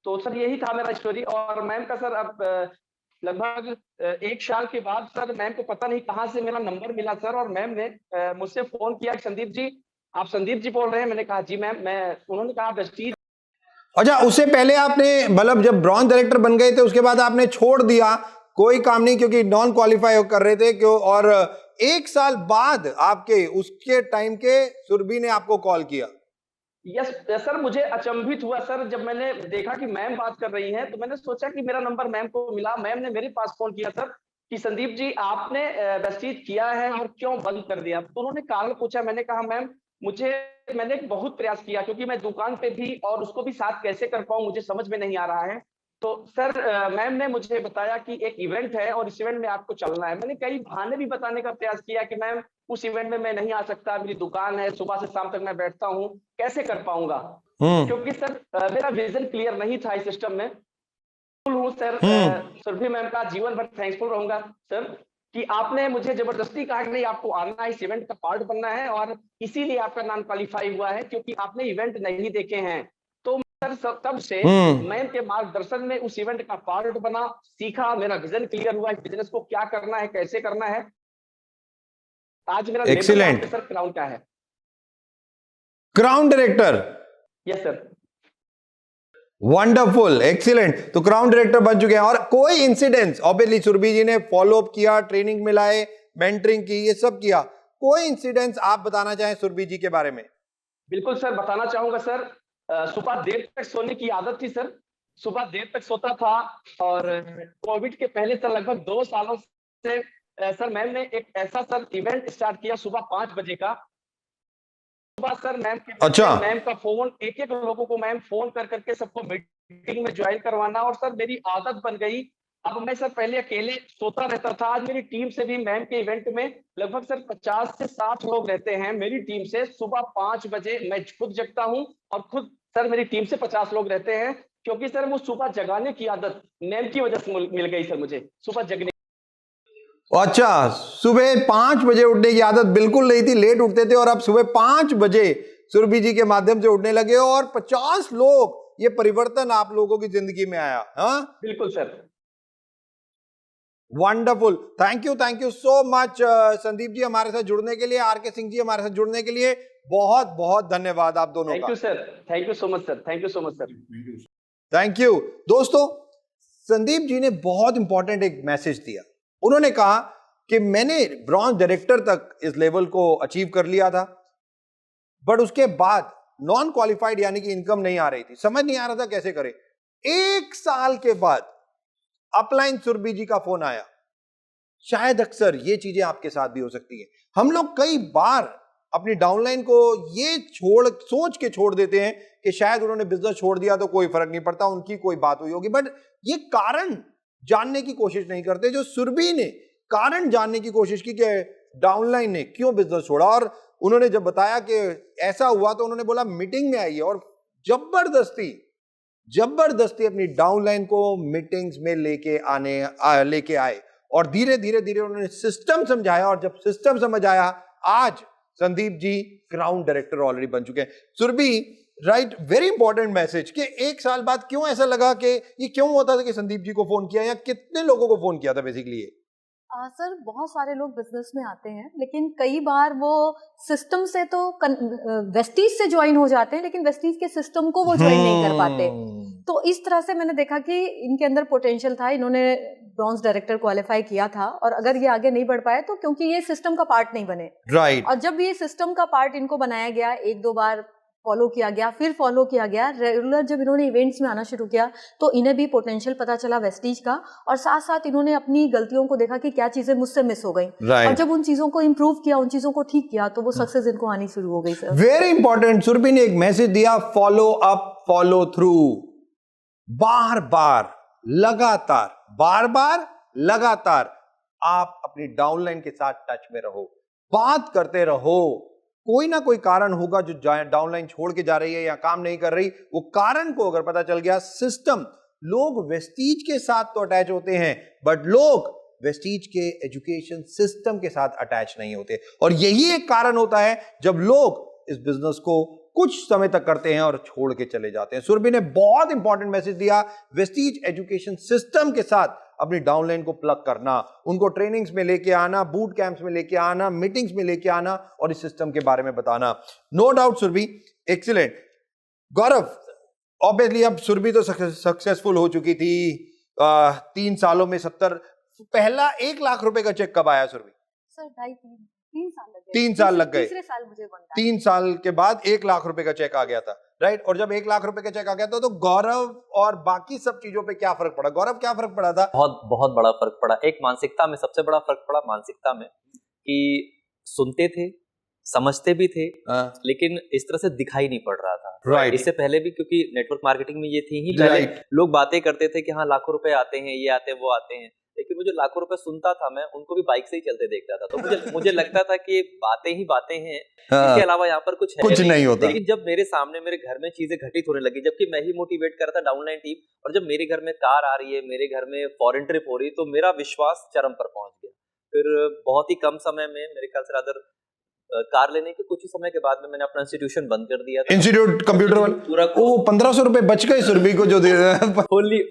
तो सर यही था मेरा स्टोरी। और मैम का सर अब लगभग 1 साल के बाद सर मैम को पता नहीं कहाँ से मेरा नंबर मिला सर, और मैम ने मुझसे फोन किया, संदीप जी आप संदीप जी बोल रहे हैं? मैंने कहा जी मैम। उन्होंने कहा वेस्टीज। अच्छा, उससे पहले आपने, मतलब जब ब्रॉन्ज डायरेक्टर बन गए थे उसके बाद आपने छोड़ दिया, कोई काम नहीं, क्योंकि नॉन क्वालिफाई कर रहे थे क्यों? और 1 साल बाद आपके उसके टाइम के सुरभि ने आपको कॉल किया? यस सर, मुझे अचंभित हुआ सर जब मैंने देखा कि मैम बात कर रही हैं, तो मैंने सोचा कि मेरा नंबर मैम को मिला। मैम ने मेरे पास फोन किया सर कि संदीप जी आपने वेस्टीज किया है और क्यों बंद कर दिया? तो उन्होंने कारण पूछा। मैंने कहा मैम मैंने बहुत प्रयास किया, क्योंकि मैं दुकान पे भी और उसको भी साथ कैसे कर पाऊं मुझे समझ में नहीं आ रहा है। तो सर मैम ने मुझे बताया कि एक इवेंट है और इस इवेंट में आपको चलना है। मैंने कई बहाने भी बताने का प्रयास किया कि मैम उस इवेंट में मैं नहीं आ सकता, मेरी दुकान है, सुबह से शाम तक मैं बैठता हूँ, कैसे कर पाऊंगा? क्योंकि सर मेरा विजन क्लियर नहीं था इस सिस्टम में। हूँ सर, सुरभि मैम का जीवन भर थैंकफुल रहूंगा सर। कि आपने मुझे जबरदस्ती कहा कि नहीं आपको आना है, इस इवेंट का पार्ट बनना है, और इसीलिए आपका नाम क्वालिफाई हुआ है क्योंकि आपने इवेंट नहीं देखे हैं। तो सर तब से मैम के मार्गदर्शन में उस इवेंट का पार्ट बना, सीखा, मेरा विजन क्लियर हुआ, इस बिजनेस को क्या करना है, कैसे करना है। आज मेरा लेवल एक्सीलेंट। सर क्राउन का है। Crown director, yes sir. Wonderful, excellent. तो क्राउन डायरेक्टर बन चुके हैं। और कोई इंसिडेंट्स, ऑब्वियसली सुरभि जी ने फॉलो अप किया, ट्रेनिंग मिलाए, मेंटरिंग की, ये सब किया, कोई इंसिडेंट्स आप बताना चाहें सुरभि जी के बारे में? बिल्कुल सर, बताना चाहूंगा सर। सुबह देर तक सोने की आदत थी सर, सुबह देर तक सोता था। और कोविड के पहले सर लगभग 2 सालों से सर मैम ने एक ऐसा सर इवेंट स्टार्ट किया सुबह 5 बजे का। सुबह सर अच्छा। मैम का फोन, एक एक लोगों को मैम फोन कर करके सबको मीटिंग में ज्वाइन करवाना, और सर मेरी आदत बन गई। अब मैं सर पहले अकेले सोता रहता था, आज मेरी टीम से भी मैम के इवेंट में लगभग सर 50 से 60 लोग रहते हैं मेरी टीम से। सुबह 5 बजे मैं खुद जगता हूं, और खुद सर मेरी टीम से 50 लोग रहते हैं, क्योंकि सर वो सुबह जगाने की आदत मैम की वजह से मिल गई सर मुझे, सुबह जगने। अच्छा, सुबह 5 बजे उठने की आदत बिल्कुल नहीं थी, लेट उठते थे, और अब सुबह 5 बजे सुरभि जी के माध्यम से उठने लगे हो, और 50 लोग, ये परिवर्तन आप लोगों की जिंदगी में आया। हाँ, बिल्कुल sir. Wonderful. Thank you so much Sandeep ji हमारे साथ जुड़ने के लिए, आर के सिंह जी हमारे साथ जुड़ने के लिए, बहुत बहुत धन्यवाद आप दोनों थैंक का। You sir, thank you so much sir, thank you so much sir. Thank you. दोस्तों, संदीप जी ने बहुत इंपॉर्टेंट एक मैसेज दिया। उन्होंने कहा कि मैंने ब्रॉन्ज डायरेक्टर तक इस लेवल को अचीव कर लिया था, बट उसके बाद नॉन क्वालिफाइड यानी कि इनकम नहीं आ रही थी, समझ नहीं आ रहा था कैसे करें। 1 साल के बाद अपलाइन सुरभि जी का फोन आया। शायद अक्सर ये चीजें आपके साथ भी हो सकती है। हम लोग कई बार अपनी डाउनलाइन को ये सोच के छोड़ देते हैं कि शायद उन्होंने बिजनेस छोड़ दिया तो कोई फर्क नहीं पड़ता, उनकी कोई बात हुई होगी, बट ये कारण जानने की कोशिश नहीं करते। जो सुरभि ने कारण जानने की कोशिश की कि डाउनलाइन ने क्यों बिजनेस छोड़ा, और उन्होंने जब बताया कि ऐसा हुआ तो उन्होंने बोला मीटिंग में आइए, और जबरदस्ती अपनी डाउनलाइन को मीटिंग्स में लेके आए, और धीरे धीरे उन्होंने सिस्टम समझाया, और जब सिस्टम समझ आया, आज Sandeep ji crown director already बन चुके हैं। Surabhi, right, very important message कि 1 साल बाद क्यों ऐसा लगा कि ये क्यों होता था कि संदीप जी को फोन किया, या कितने लोगों को फोन किया था बेसिकली? सर बहुत सारे लोग बिजनेस में आते हैं, लेकिन कई बार वो सिस्टम से तो वेस्टीज से ज्वाइन हो जाते हैं, लेकिन वेस्टीज के सिस्टम को वो ज्वाइन नहीं कर पाते। तो इस तरह से मैंने देखा कि इनके अंदर पोटेंशियल था, इन्होंने ब्रॉन्ज डायरेक्टर क्वालिफाई किया था, और अगर ये आगे नहीं बढ़ पाए तो क्योंकि ये सिस्टम का पार्ट नहीं बने। राइट। और जब ये सिस्टम का पार्ट इनको बनाया गया, 1-2 बार फॉलो किया गया, फिर फॉलो किया गया, रेगुलर जब इन्होंने इवेंट्स में आना शुरू किया तो इन्हें भी पोटेंशियल पता चला वेस्टीज का, और साथ साथ इन्होंने अपनी गलतियों को देखा कि क्या चीजें मुझसे मिस हो गई, और जब उन चीजों को इम्प्रूव किया, उन चीजों को ठीक किया, तो वो सक्सेस इनको आनी शुरू हो गई। सर वेरी इंपॉर्टेंट, सुरभि ने एक मैसेज दिया, फॉलो अप, फॉलो थ्रू, बार बार लगातार आप अपनी डाउनलाइन के साथ टच में रहो, बात करते रहो। कोई ना कोई कारण होगा जो डाउनलाइन छोड़ के जा रही है या काम नहीं कर रही, वो कारण को अगर पता चल गया, सिस्टम, लोग वेस्टीज के साथ तो अटैच होते हैं, बट लोग वेस्टीज के एजुकेशन सिस्टम के साथ अटैच नहीं होते, और यही एक कारण होता है जब लोग इस बिजनेस को कुछ समय तक करते हैं और छोड़ के चले जाते हैं। सुरभि ने बहुत इंपॉर्टेंट मैसेज दिया, वेस्टीज एजुकेशन सिस्टम के साथ अपनी डाउनलाइन को प्लग करना, उनको ट्रेनिंग्स में लेके आना, बूट कैंप्स में लेके आना, मीटिंग्स में लेके आना, और इस सिस्टम के बारे में बताना। No doubt Surabhi, excellent. Gaurav, obviously अब सुरभि तो सक्सेसफुल हो चुकी थी, 3 सालों में 70, पहला 1 लाख रुपए का चेक कब आया सुरभि? सर 3 साल लगे। 3 साल लग गए। तीसरे साल मुझे बनता है। 3 साल के बाद 1 लाख रुपए का चेक आ गया था, राइट? और जब 1 लाख रुपए का चेक आ गया था तो गौरव और बाकी सब चीजों पे क्या फर्क पड़ा? गौरव, क्या फर्क पड़ा था? बहुत बड़ा फर्क पड़ा। एक मानसिकता में सबसे बड़ा फर्क पड़ा, मानसिकता में, कि सुनते थे, समझते भी थे, लेकिन इस तरह से दिखाई नहीं पड़ रहा था। राइट। इससे पहले भी, क्योंकि नेटवर्क मार्केटिंग में ये थी ही, राइट। लोग बातें करते थे कि हाँ लाखों रुपए आते हैं, ये आते हैं, वो आते हैं, लेकिन मुझे लाखों रुपए सुनता था, मैं उनको भी बाइक से ही चलते देखता था, तो मुझे लगता था कि बातें ही बातें हैं, इसके अलावा यहाँ पर कुछ नहीं होता। लेकिन जब मेरे सामने, मेरे घर में चीजें घटित होने लगी, जबकि मैं ही मोटिवेट कर रहा था डाउनलाइन टीम, और जब मेरे घर में कार आ रही है, मेरे घर में फॉरेन ट्रिप हो रही है, तो मेरा विश्वास चरम पर पहुंच गया। फिर बहुत ही कम समय में, मेरे ख्याल से रादर कार लेने के कुछ ही समय के बाद में मैंने अपना इंस्टीट्यूशन बंद कर दिया था। इंस्टीट्यूट कंप्यूटर वाला पूरा ओ 1500 रुपए बच गए सुरभि को जो दे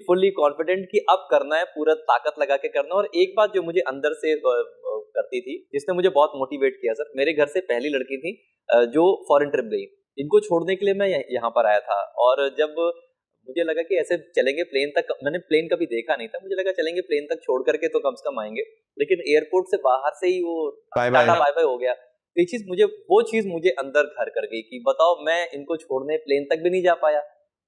फुल्ली कॉन्फिडेंट कि अब करना है, पूरा ताकत लगा के करना। और एक बात जो मुझे अंदर से करती थी, जिसने मुझे बहुत मोटिवेट किया सर, मेरे घर से पहली लड़की थी जो फॉरेन ट्रिप गई, इनको छोड़ने के लिए मैं यहाँ पर आया था। और जब मुझे लगा कि ऐसे चलेंगे प्लेन तक, मैंने प्लेन कभी देखा नहीं था, मुझे लगा चलेंगे प्लेन तक छोड़ करके तो कम से कम आएंगे, लेकिन एयरपोर्ट से बाहर से ही वो टाटा बाय बाय हो गया। ये चीज मुझे, वो चीज मुझे अंदर घर कर गई कि बताओ मैं इनको छोड़ने प्लेन तक भी नहीं जा पाया,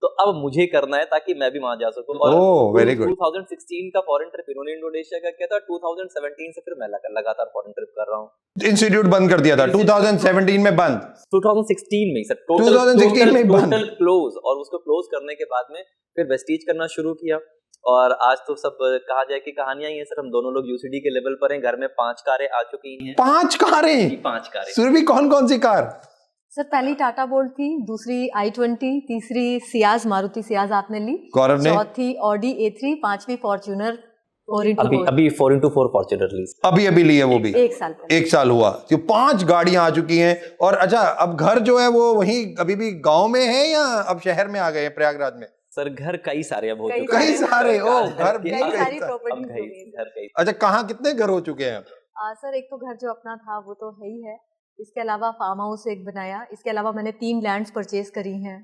तो अब मुझे करना है ताकि मैं भी वहां जा सकूं। और वेरी गुड। 2016 का फॉरेन ट्रिप इन्होंने इंडोनेशिया का किया था, 2017 से फिर मैं लगातार फॉरेन ट्रिप कर रहा हूँ। इंस्टीट्यूट बंद कर दिया था 2017 में, बंद 2016 में सर, 2016 में बंद, टोटल क्लोज। और उसको क्लोज करने के बाद में फिर वेस्टीज करना शुरू किया। और आज तो सब कहा जाए कि कहानियां ही हैं सर, हम दोनों लोग यूसीडी के लेवल पर हैं, घर में 5 कारें आ चुकी हैं। 5 कारें? 5 कारें। सुरभि कौन कौन सी कार? सर पहली टाटा बोल्ट थी, दूसरी i20, तीसरी सियाज, मारुति सियाज आपने ली, गौरव ने? चौथी ऑडी A3, पांचवी फॉर्च्यूनर, अभी 4x4 फॉर्च्यूनर ली, अभी ली है वो भी, एक साल पहले। 1 साल हुआ, तो 5 गाड़ियां आ चुकी हैं। और अच्छा, अब घर जो है वो वहीं अभी भी गांव में है या अब शहर में आ गए हैं प्रयागराज में? सर घर कई सारे अब हो चुके हैं, कई सारे ओ घर भी कई सारी कई। प्रॉपर्टी। अच्छा, कहाँ कितने घर हो चुके हैं? सर एक तो घर जो अपना था वो तो है ही है, इसके अलावा फार्म हाउस एक बनाया, इसके अलावा मैंने 3 लैंड्स परचेज करी हैं।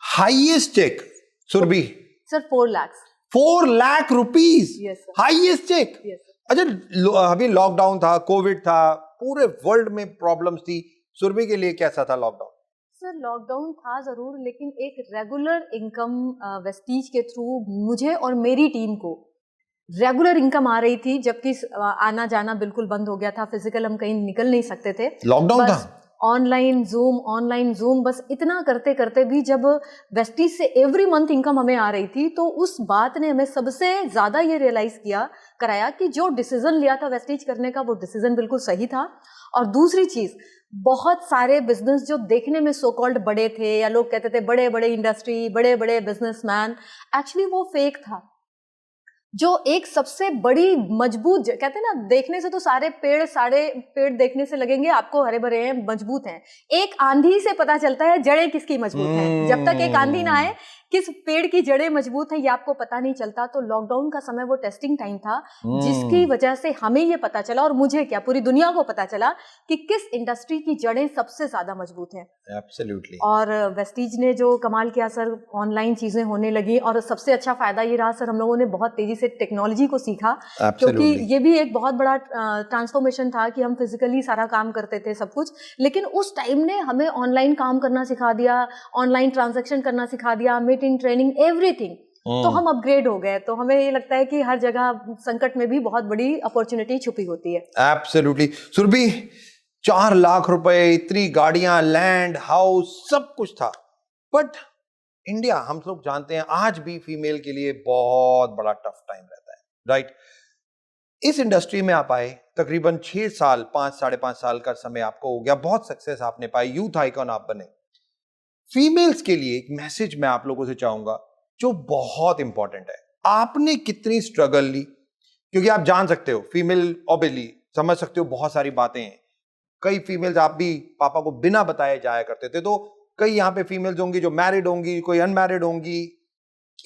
Highest cheque Surabhi sir 4 lakh. 4 lakh rupees yes sir. Highest cheque. Yes sir. अच्छा, अभी लॉकडाउन था, कोविड था, पूरे वर्ल्ड में प्रॉब्लम्स थी, सुरभि के लिए कैसा था लॉकडाउन? सर लॉकडाउन था जरूर, लेकिन एक रेगुलर इनकम वेस्टीज के थ्रू मुझे और मेरी टीम को रेगुलर इनकम आ रही थी, जबकि आना जाना बिल्कुल बंद हो गया था, फिजिकल हम कहीं निकल नहीं सकते थे, लॉकडाउन था। ऑनलाइन जूम, बस इतना करते करते भी जब वेस्टीज से एवरी मंथ इनकम हमें आ रही थी, तो उस बात ने हमें सबसे ज्यादा ये रियलाइज कराया कि जो डिसीजन लिया था वेस्टीज करने का, वो डिसीजन बिल्कुल सही था। और दूसरी चीज, बहुत सारे बिजनेस जो देखने में सो कॉल्ड बड़े थे, या लोग कहते थे बड़े बड़े इंडस्ट्री, बड़े बड़े बिजनेसमैन, एक्चुअली वो फेक था। जो एक सबसे बड़ी मजबूत, कहते हैं ना, देखने से तो सारे पेड़ देखने से लगेंगे आपको हरे भरे हैं, मजबूत हैं, एक आंधी से पता चलता है जड़ें किसकी मजबूत हैं। जब तक एक आंधी ना आए किस पेड़ की जड़ें मजबूत हैं ये आपको पता नहीं चलता। तो लॉकडाउन का समय वो टेस्टिंग टाइम था, जिसकी वजह से हमें ये पता चला, और मुझे क्या पूरी दुनिया को पता चला कि किस इंडस्ट्री की जड़ें सबसे ज्यादा मजबूत हैं। एब्सोल्युटली। और वेस्टीज ने जो कमाल किया सर, ऑनलाइन चीजें होने लगी, और सबसे अच्छा फायदा ये रहा सर, हम लोगों ने बहुत तेजी से टेक्नोलॉजी को सीखा, क्योंकि ये भी एक बहुत बड़ा ट्रांसफॉर्मेशन था कि हम फिजिकली सारा काम करते थे सब कुछ, लेकिन उस टाइम ने हमें ऑनलाइन काम करना सिखा दिया, ऑनलाइन ट्रांजैक्शन करना सिखा दिया, मीटिंग, ट्रेनिंग, एवरीथिंग। तो हम अपग्रेड हो गए। तो हमें ये लगता है कि हर जगह संकट में भी बहुत बड़ी अपॉर्चुनिटी छुपी होती है। एब्सोल्युटली। सुरभि, 4 लाख रुपए, इतनी गाड़ियां, लैंड, हाउस, सब कुछ था, बट इंडिया, हम लोग जानते हैं, आज भी फीमेल के लिए बहुत बड़ा टफ टाइम रहता है, राइट? इस इंडस्ट्री में आप आए, तकरीबन 6 साल, 5-5.5 साल का समय आपको हो गया, बहुत सक्सेस आपने पाई, यूथ आइकॉन आप बने। फीमेल्स के लिए एक मैसेज मैं आप लोगों से चाहूंगा जो बहुत इंपॉर्टेंट है। आपने कितनी स्ट्रगल ली, क्योंकि आप जान सकते हो, फीमेल ऑब्वियसली समझ सकते हो बहुत सारी बातें हैं। कई फीमेल्स, आप भी पापा को बिना बताए जाया करते थे, तो कई यहाँ पे फीमेल्स होंगी जो मैरिड होंगी, कोई अनमैरिड होंगी।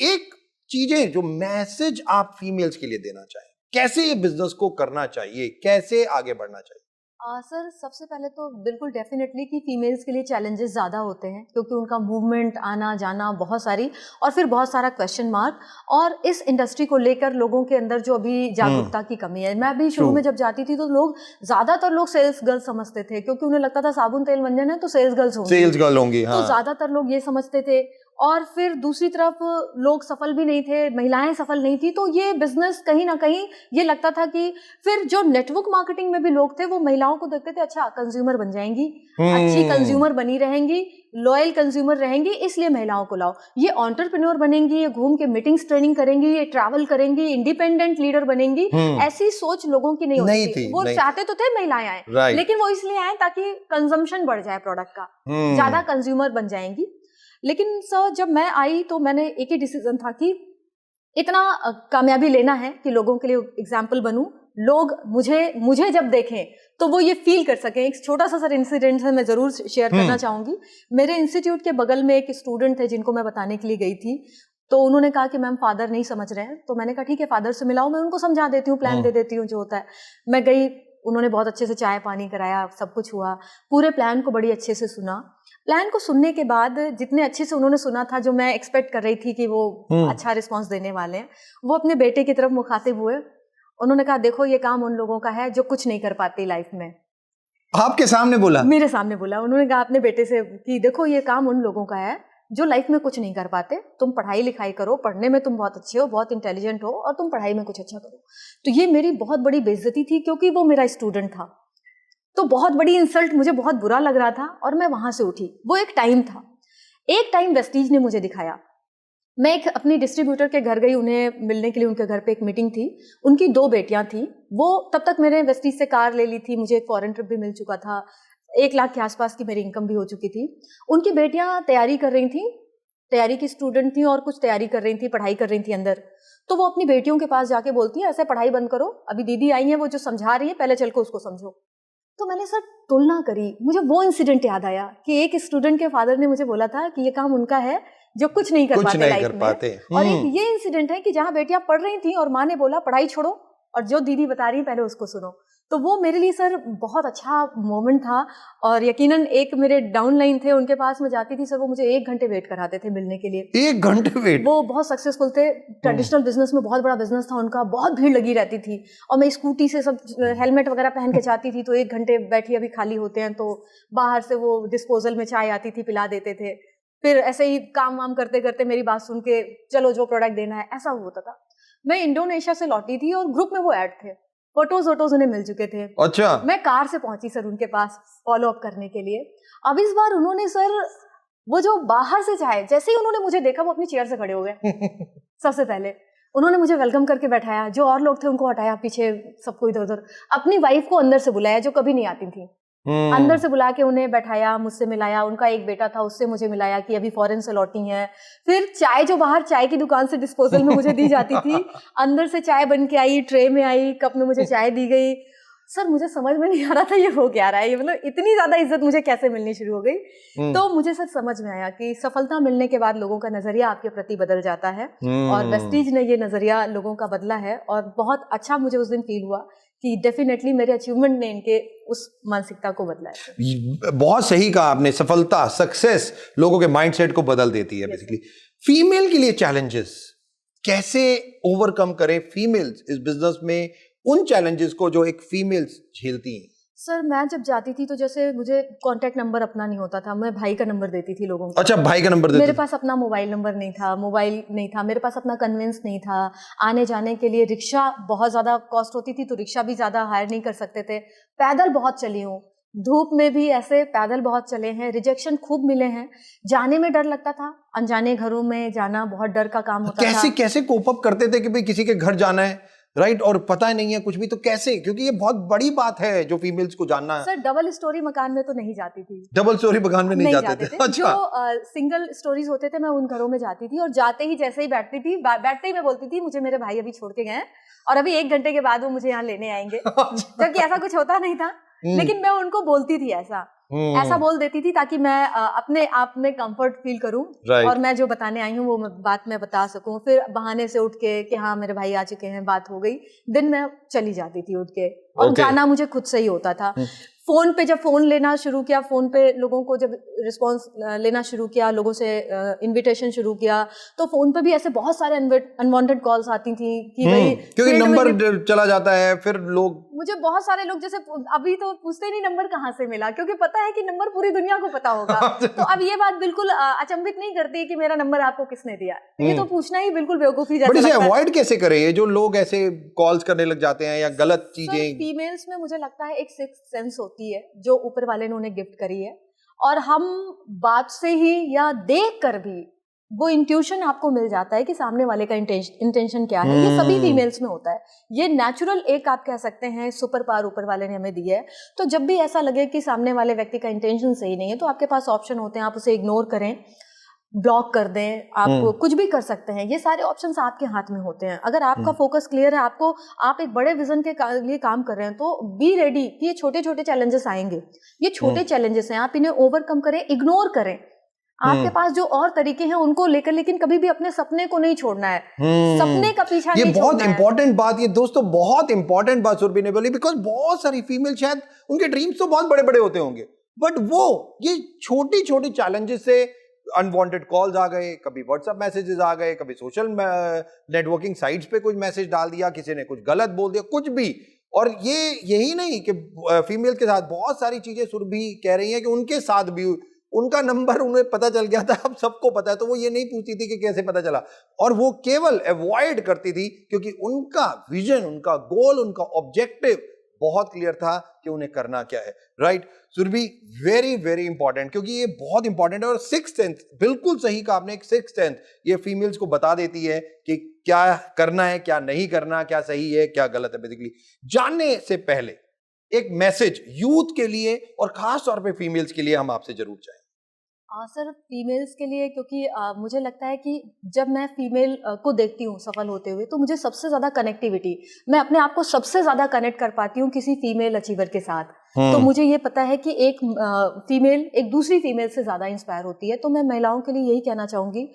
एक चीजें जो मैसेज आप फीमेल्स के लिए देना चाहें, कैसे ये बिजनेस को करना चाहिए, कैसे आगे बढ़ना चाहिए? सर सबसे पहले तो बिल्कुल डेफिनेटली कि फीमेल्स के लिए चैलेंजेस ज़्यादा होते हैं, क्योंकि उनका मूवमेंट, आना जाना बहुत सारी, और फिर बहुत सारा क्वेश्चन मार्क, और इस इंडस्ट्री को लेकर लोगों के अंदर जो अभी जागरूकता की कमी है। मैं भी शुरू में जब जाती थी तो ज़्यादातर लोग सेल्स गर्ल समझते थे, क्योंकि उन्हें लगता था साबुन तेल मंजन है तो सेल्स गर्ल होंगी, हाँ। तो ज़्यादातर लोग ये समझते थे। और फिर दूसरी तरफ लोग सफल भी नहीं थे, महिलाएं सफल नहीं थी, तो ये बिजनेस कहीं ना कहीं ये लगता था कि, फिर जो नेटवर्क मार्केटिंग में भी लोग थे वो महिलाओं को देखते थे, अच्छा कंज्यूमर बन जाएंगी, अच्छी कंज्यूमर बनी रहेंगी, लॉयल कंज्यूमर रहेंगी, इसलिए महिलाओं को लाओ, ये एंटरप्रेन्योर बनेंगी, ये घूम के मीटिंग्स ट्रेनिंग करेंगी, ये ट्रैवल करेंगी, इंडिपेंडेंट लीडर बनेंगी। ऐसी सोच लोगों की नहीं होती थी। वो चाहते तो थे महिलाएं आए, लेकिन वो इसलिए आए ताकि कंजम्पशन बढ़ जाए प्रोडक्ट का, ज्यादा कंज्यूमर बन जाएंगी। लेकिन सर जब मैं आई तो मैंने एक ही डिसीजन था कि इतना कामयाबी लेना है कि लोगों के लिए एग्जाम्पल बनूं, लोग मुझे जब देखें तो वो ये फील कर सकें। एक छोटा सा सर इंसिडेंट है, मैं जरूर शेयर करना चाहूंगी। मेरे इंस्टीट्यूट के बगल में एक स्टूडेंट थे जिनको मैं बताने के लिए गई थी, तो उन्होंने कहा कि मैम फादर नहीं समझ रहे हैं। तो मैंने कहा ठीक है, फादर से मिलाओ, मैं उनको समझा देती हूँ, प्लान दे देती हूँ जो होता है। मैं गई, उन्होंने बहुत अच्छे से चाय पानी कराया, सब कुछ हुआ, पूरे प्लान को बड़ी अच्छे से सुना। प्लान को सुनने के बाद जितने अच्छे से उन्होंने सुना था, जो मैं एक्सपेक्ट कर रही थी कि वो अच्छा रिस्पॉन्स देने वाले हैं, वो अपने बेटे की तरफ मुखातिब हुए। उन्होंने कहा देखो ये काम उन लोगों का है जो कुछ नहीं कर पाती लाइफ में। आपके सामने बोला? मेरे सामने बोला। उन्होंने कहा अपने बेटे से कि देखो ये काम उन लोगों का है जो लाइफ में कुछ नहीं कर पाते। तुम पढ़ाई लिखाई करो, पढ़ने में तुम बहुत अच्छे हो, बहुत इंटेलिजेंट हो, और तुम पढ़ाई में कुछ अच्छा करो। तो ये मेरी बहुत बड़ी बेइज्जती थी, क्योंकि वो मेरा स्टूडेंट था। तो बहुत बड़ी इंसल्ट, मुझे बहुत बुरा लग रहा था, और मैं वहां से उठी। वो एक टाइम था, एक टाइम वेस्टीज ने मुझे दिखाया। मैं एक अपनी डिस्ट्रीब्यूटर के घर गई उन्हें मिलने के लिए। उनके घर पे एक मीटिंग थी, उनकी 2 बेटियां थी। वो तब तक मैंने वेस्टीज से कार ले ली थी, मुझे एक फॉरेन ट्रिप भी मिल चुका था, 1 लाख के आसपास की मेरी इनकम भी हो चुकी थी। उनकी बेटियां तैयारी कर रही थी, तैयारी की स्टूडेंट थी, और कुछ तैयारी कर रही थी, पढ़ाई कर रही थी अंदर। तो वो अपनी बेटियों के पास जाके बोलती है ऐसे पढ़ाई बंद करो, अभी दीदी आई है वो जो समझा रही है, पहले चल के उसको समझो। तो मैंने सर तुलना करी, मुझे वो इंसिडेंट याद आया कि एक स्टूडेंट के फादर ने मुझे बोला था कि ये काम उनका है जो कुछ नहीं कर पाते लाइफ में। और एक ये इंसिडेंट है कि जहाँ बेटियां पढ़ रही थी और माँ ने बोला पढ़ाई छोड़ो और जो दीदी बता रही है पहले उसको सुनो। तो वो मेरे लिए सर बहुत अच्छा मोमेंट था। और यकीनन एक मेरे डाउनलाइन थे, उनके पास मैं जाती थी सर, वो मुझे 1 घंटे वेट कराते थे मिलने के लिए। 1 घंटे वेट? वो बहुत सक्सेसफुल थे, ट्रेडिशनल बिजनेस में बहुत बड़ा बिजनेस था उनका, बहुत भीड़ लगी रहती थी। और मैं स्कूटी से सब हेलमेट वगैरह पहन के जाती थी, तो 1 घंटे बैठी, अभी खाली होते हैं, तो बाहर से वो डिस्पोजल में चाय आती थी, पिला देते थे। फिर ऐसे ही काम वाम करते करते मेरी बात सुन के चलो जो प्रोडक्ट देना है, ऐसा होता था। मैं इंडोनेशिया से लौटी थी और ग्रुप में वो ऐड थे, फोटोज उन्हें मिल चुके थे। अच्छा। मैं कार से पहुंची सर उनके पास फॉलो अप करने के लिए। अब इस बार उन्होंने सर वो जो बाहर से चाहे, जैसे ही उन्होंने मुझे देखा वो अपनी चेयर से खड़े हो गए। सबसे पहले उन्होंने मुझे वेलकम करके बैठाया, जो और लोग थे उनको हटाया पीछे, सबको इधर उधर। अपनी वाइफ को अंदर से बुलाया जो कभी नहीं आती थी, अंदर से बुला के उन्हें बैठाया, मुझसे मिलाया। उनका एक बेटा था, उससे मुझे मिलाया कि अभी फॉरेन से लौटी हैं। फिर चाय जो बाहर चाय की दुकान से डिस्पोजल में मुझे दी जाती थी, अंदर से चाय बन के आई, ट्रे में आई, कप में मुझे चाय दी गई। सर मुझे समझ में नहीं आ रहा था ये हो क्या रहा है, ये मतलब इतनी ज्यादा इज्जत मुझे कैसे मिलनी शुरू हो गई। तो मुझे सर समझ में आया कि सफलता मिलने के बाद लोगों का नजरिया आपके प्रति बदल जाता है, और वेस्टीज ने ये नजरिया लोगों का बदला है। और बहुत अच्छा मुझे उस दिन फील हुआ कि डेफिनेटली मेरे अचीवमेंट ने इनके उस मानसिकता को बदला है। बहुत सही कहा आपने, सफलता, सक्सेस लोगों के माइंडसेट को बदल देती है बेसिकली। फीमेल के लिए चैलेंजेस कैसे ओवरकम करें फीमेल्स इस बिजनेस में, उन चैलेंजेस को जो एक फीमेल्स झेलती हैं? सर मैं जब जाती थी तो जैसे मुझे कांटेक्ट नंबर अपना नहीं होता था, मैं भाई का नंबर देती थी लोगों को। अच्छा, भाई का नंबर देती? मेरे पास अपना मोबाइल नंबर नहीं था, मोबाइल नहीं था, मेरे पास अपना कन्वेंस नहीं था। आने जाने के लिए रिक्शा बहुत ज़्यादा कॉस्ट होती थी, तो रिक्शा भी ज़्यादा हायर नहीं कर सकते थे। पैदल बहुत चली हूँ, धूप में भी ऐसे पैदल बहुत चले हैं, रिजेक्शन खूब मिले हैं। जाने में डर लगता था, अनजाने घरों में जाना बहुत डर का काम होता था। कैसे कोप अप करते थे कि भाई किसी के घर जाना है, राइट, और पता ही नहीं है कुछ भी, तो कैसे? क्योंकि ये बहुत बड़ी बात है जो फीमेल्स को जानना है। सर डबल स्टोरी मकान में तो नहीं जाती थी। डबल स्टोरी मकान में नहीं जाते थे? अच्छा। जो सिंगल स्टोरीज होते थे मैं उन घरों में जाती थी, और जाते ही जैसे ही बैठती थी, बैठते ही मैं बोलती थी मुझे मेरे भाई अभी छोड़ के गए हैं और अभी 1 घंटे के बाद वो मुझे यहाँ लेने आएंगे। जबकि ऐसा कुछ होता नहीं था, लेकिन मैं उनको बोलती थी ऐसा बोल देती थी ताकि मैं अपने आप में कंफर्ट फील करूं, और मैं जो बताने आई हूँ वो बात मैं बता सकूं। फिर बहाने से उठ के कि हाँ मेरे भाई आ चुके हैं, बात हो गई, दिन में चली जाती थी उठ के। और जाना मुझे खुद से ही होता था। फोन पे जब फोन लेना शुरू किया, फोन पे लोगों को जब रिस्पांस लेना शुरू किया, लोगों से इन्विटेशन शुरू किया, तो फोन पे भी ऐसे बहुत सारे अनवांटेड कॉल्स आती थी कि भाई क्योंकि नंबर चला जाता है, फिर लोग, मुझे बहुत सारे लोग जैसे अभी तो पूछते नहीं नंबर कहाँ से मिला, क्योंकि पता है कि नंबर पूरी दुनिया को पता होगा। तो अब ये बात बिल्कुल अचंभित नहीं करती कि मेरा नंबर आपको किसने दिया, ये तो पूछना ही बिल्कुल बेवकूफी जैसा लगता है। बट इसे अवॉइड कैसे करें ये जो लोग ऐसे कॉल्स करने लग जाते हैं या गलत चीजें? फीमेल्स में मुझे लगता है एक सिक्स्थ सेंस होती है जो ऊपर वाले ने उन्हें गिफ्ट करी है, और हम बात से ही या देख कर भी वो इंट्यूशन आपको मिल जाता है कि सामने वाले का इंटेंशन क्या है। ये सभी फीमेल्स में होता है, ये नेचुरल एक आप कह सकते हैं सुपर पावर ऊपर वाले ने हमें दी है। तो जब भी ऐसा लगे कि सामने वाले व्यक्ति का इंटेंशन सही नहीं है, तो आपके पास ऑप्शन होते हैं, आप उसे इग्नोर करें, ब्लॉक कर दें, आप कुछ भी कर सकते हैं। ये सारे ऑप्शंस आपके हाथ में होते हैं। अगर आपका फोकस क्लियर है, आप एक बड़े विजन के लिए काम कर रहे हैं, तो बी रेडी कि ये छोटे छोटे चैलेंजेस आएंगे। ये छोटे चैलेंजेस हैं, आप इन्हें ओवरकम करें, इग्नोर करें। आपके पास जो और तरीके हैं उनको लेकर, लेकिन कभी भी अपने सपने को नहीं छोड़ना है, सपने का पीछा नहीं छोड़ना है। ये बहुत इंपॉर्टेंट बात, ये दोस्तों बहुत इंपॉर्टेंट बात सुरभि ने बोली, बिकॉज बहुत सारी फीमेल शायद उनके ड्रीम्स तो बहुत बड़े बड़े होते होंगे, बट वो ये छोटी छोटी चैलेंजेस से अनवांटेड कॉल्स आ गए, कभी व्हाट्सएप मैसेजेस आ गए, कभी सोशल नेटवर्किंग साइट्स पे कुछ मैसेज डाल दिया, किसी ने कुछ गलत बोल दिया, कुछ भी। और ये यही नहीं कि फीमेल के साथ बहुत सारी चीजें सुरभि कह रही हैं कि उनके साथ भी उनका नंबर उन्हें पता चल गया था, अब सबको पता है, तो वो ये नहीं पूछती थी कि कैसे पता चला, और वो केवल अवॉइड करती थी क्योंकि उनका विजन, उनका गोल, उनका ऑब्जेक्टिव बहुत क्लियर था कि उन्हें करना क्या है। Right Surabhi, very very important, क्योंकि ये बहुत इंपॉर्टेंट है। और सिक्स्थ सेंस, बिल्कुल सही कहा आपने, एक सिक्स्थ सेंस ये फीमेल्स को बता देती है कि क्या करना है, क्या नहीं करना, क्या सही है, क्या गलत है। बेसिकली जानने से पहले एक मैसेज यूथ के लिए और खास तौर पे फीमेल्स के लिए हम आपसे जरूर चाहेंगे। सर फीमेल्स के लिए, क्योंकि मुझे लगता है कि जब मैं फीमेल को देखती हूँ सफल होते हुए, तो मुझे सबसे ज़्यादा कनेक्टिविटी, मैं अपने आप को सबसे ज़्यादा कनेक्ट कर पाती हूँ किसी फीमेल अचीवर के साथ। तो मुझे ये पता है कि एक फीमेल एक दूसरी फीमेल से ज़्यादा इंस्पायर होती है। तो मैं महिलाओं के लिए यही कहना चाहूँगी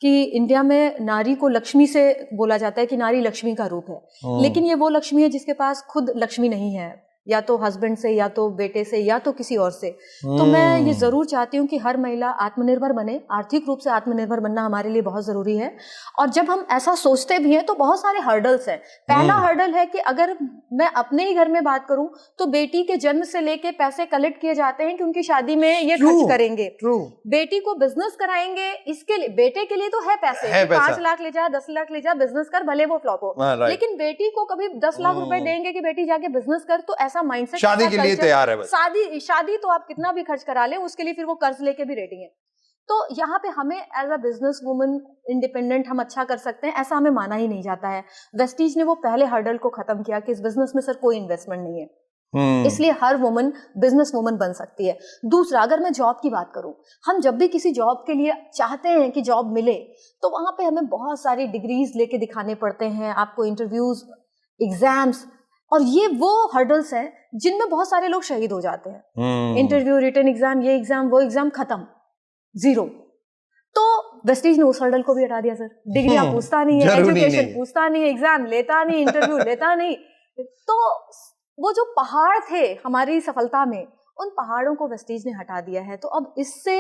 कि इंडिया में नारी को लक्ष्मी से बोला जाता है कि नारी लक्ष्मी का रूप है, लेकिन ये वो लक्ष्मी है जिसके पास खुद लक्ष्मी नहीं है, या तो हस्बैंड से, या तो बेटे से, या तो किसी और से। तो मैं ये जरूर चाहती हूँ कि हर महिला आत्मनिर्भर बने। आर्थिक रूप से आत्मनिर्भर बनना हमारे लिए बहुत जरूरी है। और जब हम ऐसा सोचते भी हैं तो बहुत सारे हर्डल्स हैं। पहला हर्डल है कि अगर मैं अपने ही घर में बात करूं तो बेटी के जन्म से लेके पैसे कलेक्ट किए जाते हैं कि उनकी शादी में ये खर्च करेंगे, बेटी को बिजनेस कराएंगे, इसके लिए बेटे के लिए तो है पैसे, 5 लाख ले जा, 10 लाख ले जा, बिजनेस कर, भले वो फ्लॉप हो, लेकिन बेटी को कभी 10 लाख रुपए देंगे कि बेटी जाके बिजनेस कर, तो ऐसा माइंडसेट, शादी के लिए तैयार है बस। शादी तो आप कितना भी खर्च करा ले, उसके लिए फिर वो कर्ज लेके भी रेडी है। तो यहाँ पे हमें as a business woman independent हम अच्छा कर सकते हैं, ऐसा हमें माना ही नहीं जाता है। वेस्टीज ने वो पहले हर्डल को खत्म किया कि इस बिजनेस में सर कोई इन्वेस्टमेंट नहीं है, इसलिए हर वुमन बिजनेस वुमन बन सकती है। दूसरा, अगर मैं जॉब की बात करूं, हम जब भी किसी जॉब के लिए चाहते हैं कि जॉब मिले, तो वहां पे हमें बहुत सारी डिग्रीज लेके दिखाने पड़ते हैं, आपको इंटरव्यूज, एग्जाम्स, और ये वो हर्डल्स हैं जिनमें बहुत सारे लोग शहीद हो जाते हैं। इंटरव्यू, रिटन एग्जाम, ये एग्जाम, वो एग्जाम, खत्म, जीरो। तो वेस्टीज ने उस हर्डल को भी हटा दिया सर। डिग्री आप पूछता नहीं है, एजुकेशन पूछता नहीं है, एग्जाम लेता नहीं, इंटरव्यू लेता नहीं। तो वो जो पहाड़ थे हमारी सफलता में, उन पहाड़ों को वेस्टीज ने हटा दिया है। तो अब इससे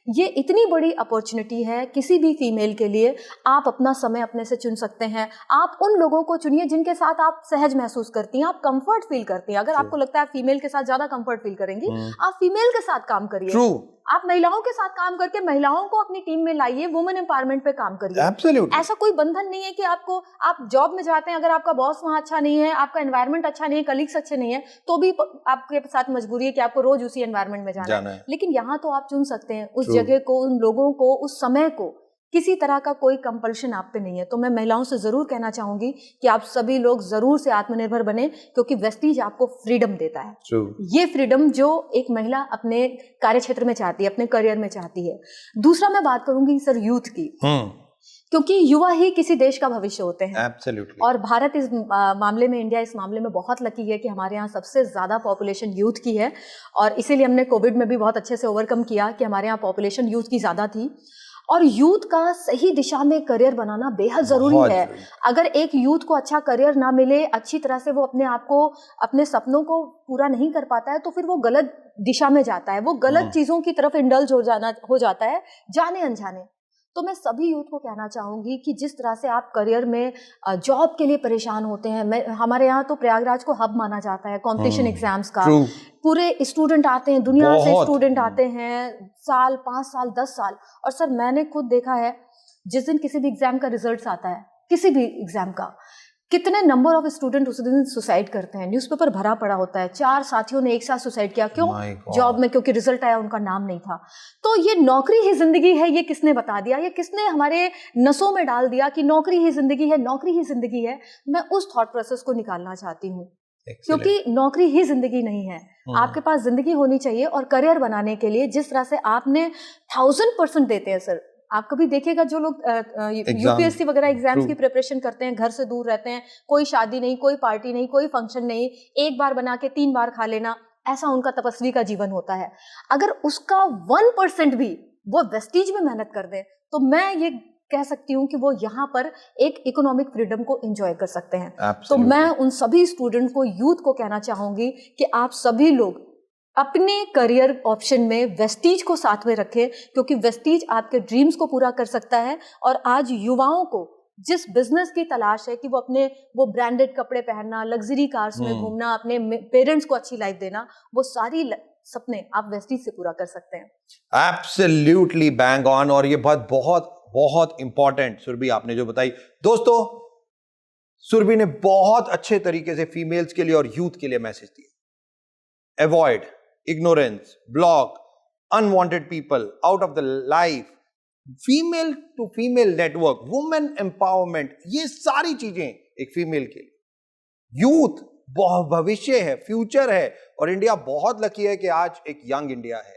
ये इतनी बड़ी अपॉर्चुनिटी है किसी भी फीमेल के लिए, आप अपना समय अपने से चुन सकते हैं। आप उन लोगों को चुनिए जिनके साथ आप सहज महसूस करती हैं, आप कंफर्ट फील करती हैं। अगर आपको लगता है आप फीमेल के साथ ज्यादा कंफर्ट फील करेंगी, आप फीमेल के साथ काम करिए। आप महिलाओं के साथ काम करके महिलाओं को अपनी टीम में लाइए, वुमेन एम्पावरमेंट पे काम करिए। Absolutely. ऐसा कोई बंधन नहीं है कि आप जॉब में जाते हैं, अगर आपका बॉस वहां अच्छा नहीं है, आपका एनवायरनमेंट अच्छा नहीं है, कलीग्स अच्छे नहीं है, तो भी आपके साथ मजबूरी है कि आपको रोज उसी एनवायरनमेंट में जाना है। लेकिन यहाँ तो आप चुन सकते हैं उस जगह को, उन लोगों को, उस समय को। किसी तरह का कोई कंपल्शन आप पे नहीं है। तो मैं महिलाओं से जरूर कहना चाहूंगी कि आप सभी लोग जरूर से आत्मनिर्भर बने, क्योंकि वेस्टीज आपको फ्रीडम देता है। ये फ्रीडम जो एक महिला अपने कार्य क्षेत्र में चाहती है, अपने करियर में चाहती है। दूसरा मैं बात करूंगी सर यूथ की, क्योंकि युवा ही किसी देश का भविष्य होते हैं। Absolutely. और भारत इस मामले में, इंडिया इस मामले में बहुत लकी है कि हमारे यहाँ सबसे ज्यादा पॉपुलेशन यूथ की है, और इसीलिए हमने कोविड में भी बहुत अच्छे से ओवरकम किया कि हमारे यहाँ पॉपुलेशन यूथ की ज्यादा थी। और यूथ का सही दिशा में करियर बनाना बेहद जरूरी है। अगर एक यूथ को अच्छा करियर ना मिले, अच्छी तरह से वो अपने आप को, अपने सपनों को पूरा नहीं कर पाता है, तो फिर वो गलत दिशा में जाता है, वो गलत चीजों की तरफ इंडल्ज हो जाता है जाने अनजाने। तो मैं सभी यूथ को कहना चाहूंगी कि जिस तरह से आप करियर में जॉब के लिए परेशान होते हैं, हमारे यहाँ तो प्रयागराज को हब माना जाता है कंपटीशन एग्जाम्स का। पूरे स्टूडेंट आते हैं, दुनिया से स्टूडेंट आते हैं, साल, 5 साल, 10 साल। और सर मैंने खुद देखा है, जिस दिन किसी भी एग्जाम का रिजल्ट आता है, किसी भी एग्जाम का, कितने नंबर ऑफ स्टूडेंट उस दिन सुसाइड करते हैं। न्यूज़पेपर भरा पड़ा होता है, 4 साथियों ने एक साथ सुसाइड किया। क्यों? जॉब में, क्योंकि रिजल्ट आया, उनका नाम नहीं था। तो ये नौकरी ही जिंदगी है, ये किसने बता दिया? ये किसने हमारे नसों में डाल दिया कि नौकरी ही जिंदगी है, नौकरी ही जिंदगी है? मैं उस थॉट प्रोसेस को निकालना चाहती हूँ, क्योंकि नौकरी ही जिंदगी नहीं है। आपके पास जिंदगी होनी चाहिए, और करियर बनाने के लिए जिस तरह से आपने 1000% देते हैं सर, आप कभी देखिएगा जो लोग यूपीएससी वगैरह एग्जाम्स की प्रिपरेशन करते हैं, घर से दूर रहते हैं, कोई शादी नहीं, कोई पार्टी नहीं, कोई फंक्शन नहीं, एक बार बना के 3 बार खा लेना, ऐसा उनका तपस्वी का जीवन होता है। अगर उसका 1% भी वो वेस्टीज में मेहनत कर दे तो मैं ये कह सकती हूँ कि वो यहाँ पर एक इकोनॉमिक फ्रीडम को एंजॉय कर सकते हैं। तो मैं उन सभी स्टूडेंट को, यूथ को कहना चाहूंगी कि आप सभी लोग अपने करियर ऑप्शन में वेस्टीज को साथ में रखें, क्योंकि वेस्टीज आपके ड्रीम्स को पूरा कर सकता है। और आज युवाओं को जिस बिजनेस की तलाश है कि वो ब्रांडेड कपड़े पहनना, लग्जरी कार्स में घूमना, अपने पेरेंट्स को अच्छी लाइफ देना, वो सारी सपने आप वेस्टीज से पूरा कर सकते हैं। Absolutely bang on. और ये बात बहुत बहुत इंपॉर्टेंट सुरभि आपने जो बताई। दोस्तों, सुरभि ने बहुत अच्छे तरीके से फीमेल्स के लिए और यूथ के लिए मैसेज दिया। Avoid ignorance, block unwanted people out of the life, female to female network, women empowerment, ये सारी चीजें एक फीमेल के लिए। यूथ भविष्य है, फ्यूचर है, और इंडिया बहुत लकी है कि आज एक यंग इंडिया है।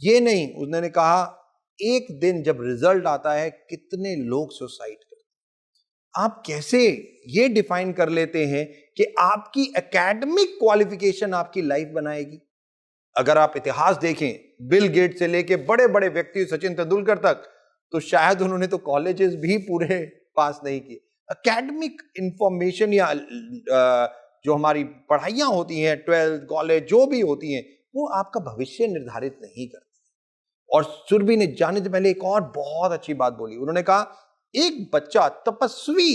ये नहीं, उन्होंने कहा एक दिन जब रिजल्ट आता है कितने लोग सुसाइड करते हैं। आप कैसे ये डिफाइन कर लेते हैं कि आपकी एकेडमिक क्वालिफिकेशन आपकी लाइफ बनाएगी? अगर आप इतिहास देखें, बिल गेट से लेके बड़े बड़े व्यक्ति सचिन तेंदुलकर तक, तो शायद उन्होंने तो कॉलेजेस भी पूरे पास नहीं किए। एकेडमिक इंफॉर्मेशन या जो हमारी पढ़ाइयां होती हैं, 12th कॉलेज जो भी होती हैं, वो आपका भविष्य निर्धारित नहीं करती। और सुरभि ने जाने से पहले एक और बहुत अच्छी बात बोली। उन्होंने कहा एक बच्चा तपस्वी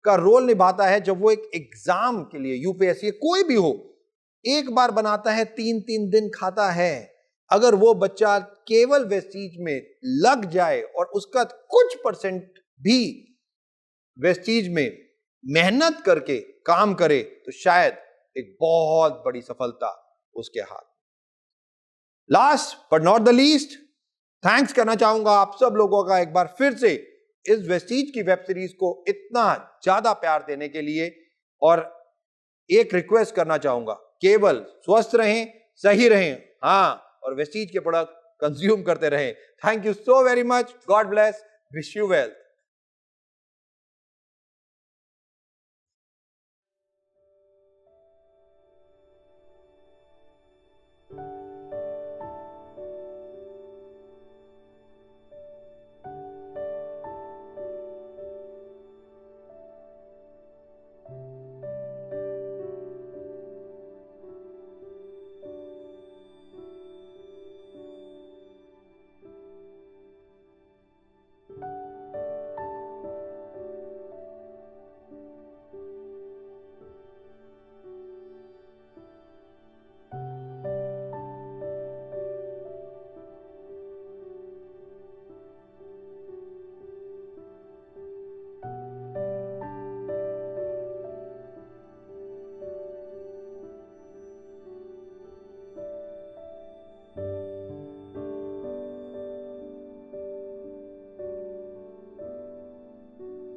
का रोल निभाता है जब वो एक एग्जाम के लिए, यूपीएससी कोई भी हो, एक बार बनाता है, 3-3 दिन खाता है। अगर वो बच्चा केवल वेस्टीज में लग जाए और उसका कुछ % भी वेस्टीज में मेहनत करके काम करे, तो शायद एक बहुत बड़ी सफलता उसके हाथ। Last but not the least, thanks करना चाहूंगा आप सब लोगों का एक बार फिर से इस वेस्टीज की वेब सीरीज को इतना ज्यादा प्यार देने के लिए। और एक रिक्वेस्ट करना चाहूंगा, केवल स्वस्थ रहें, सही रहें, और वेस्टीज के प्रोडक्ट कंज्यूम करते रहें। Thank you so very much. God bless, wish you wealth.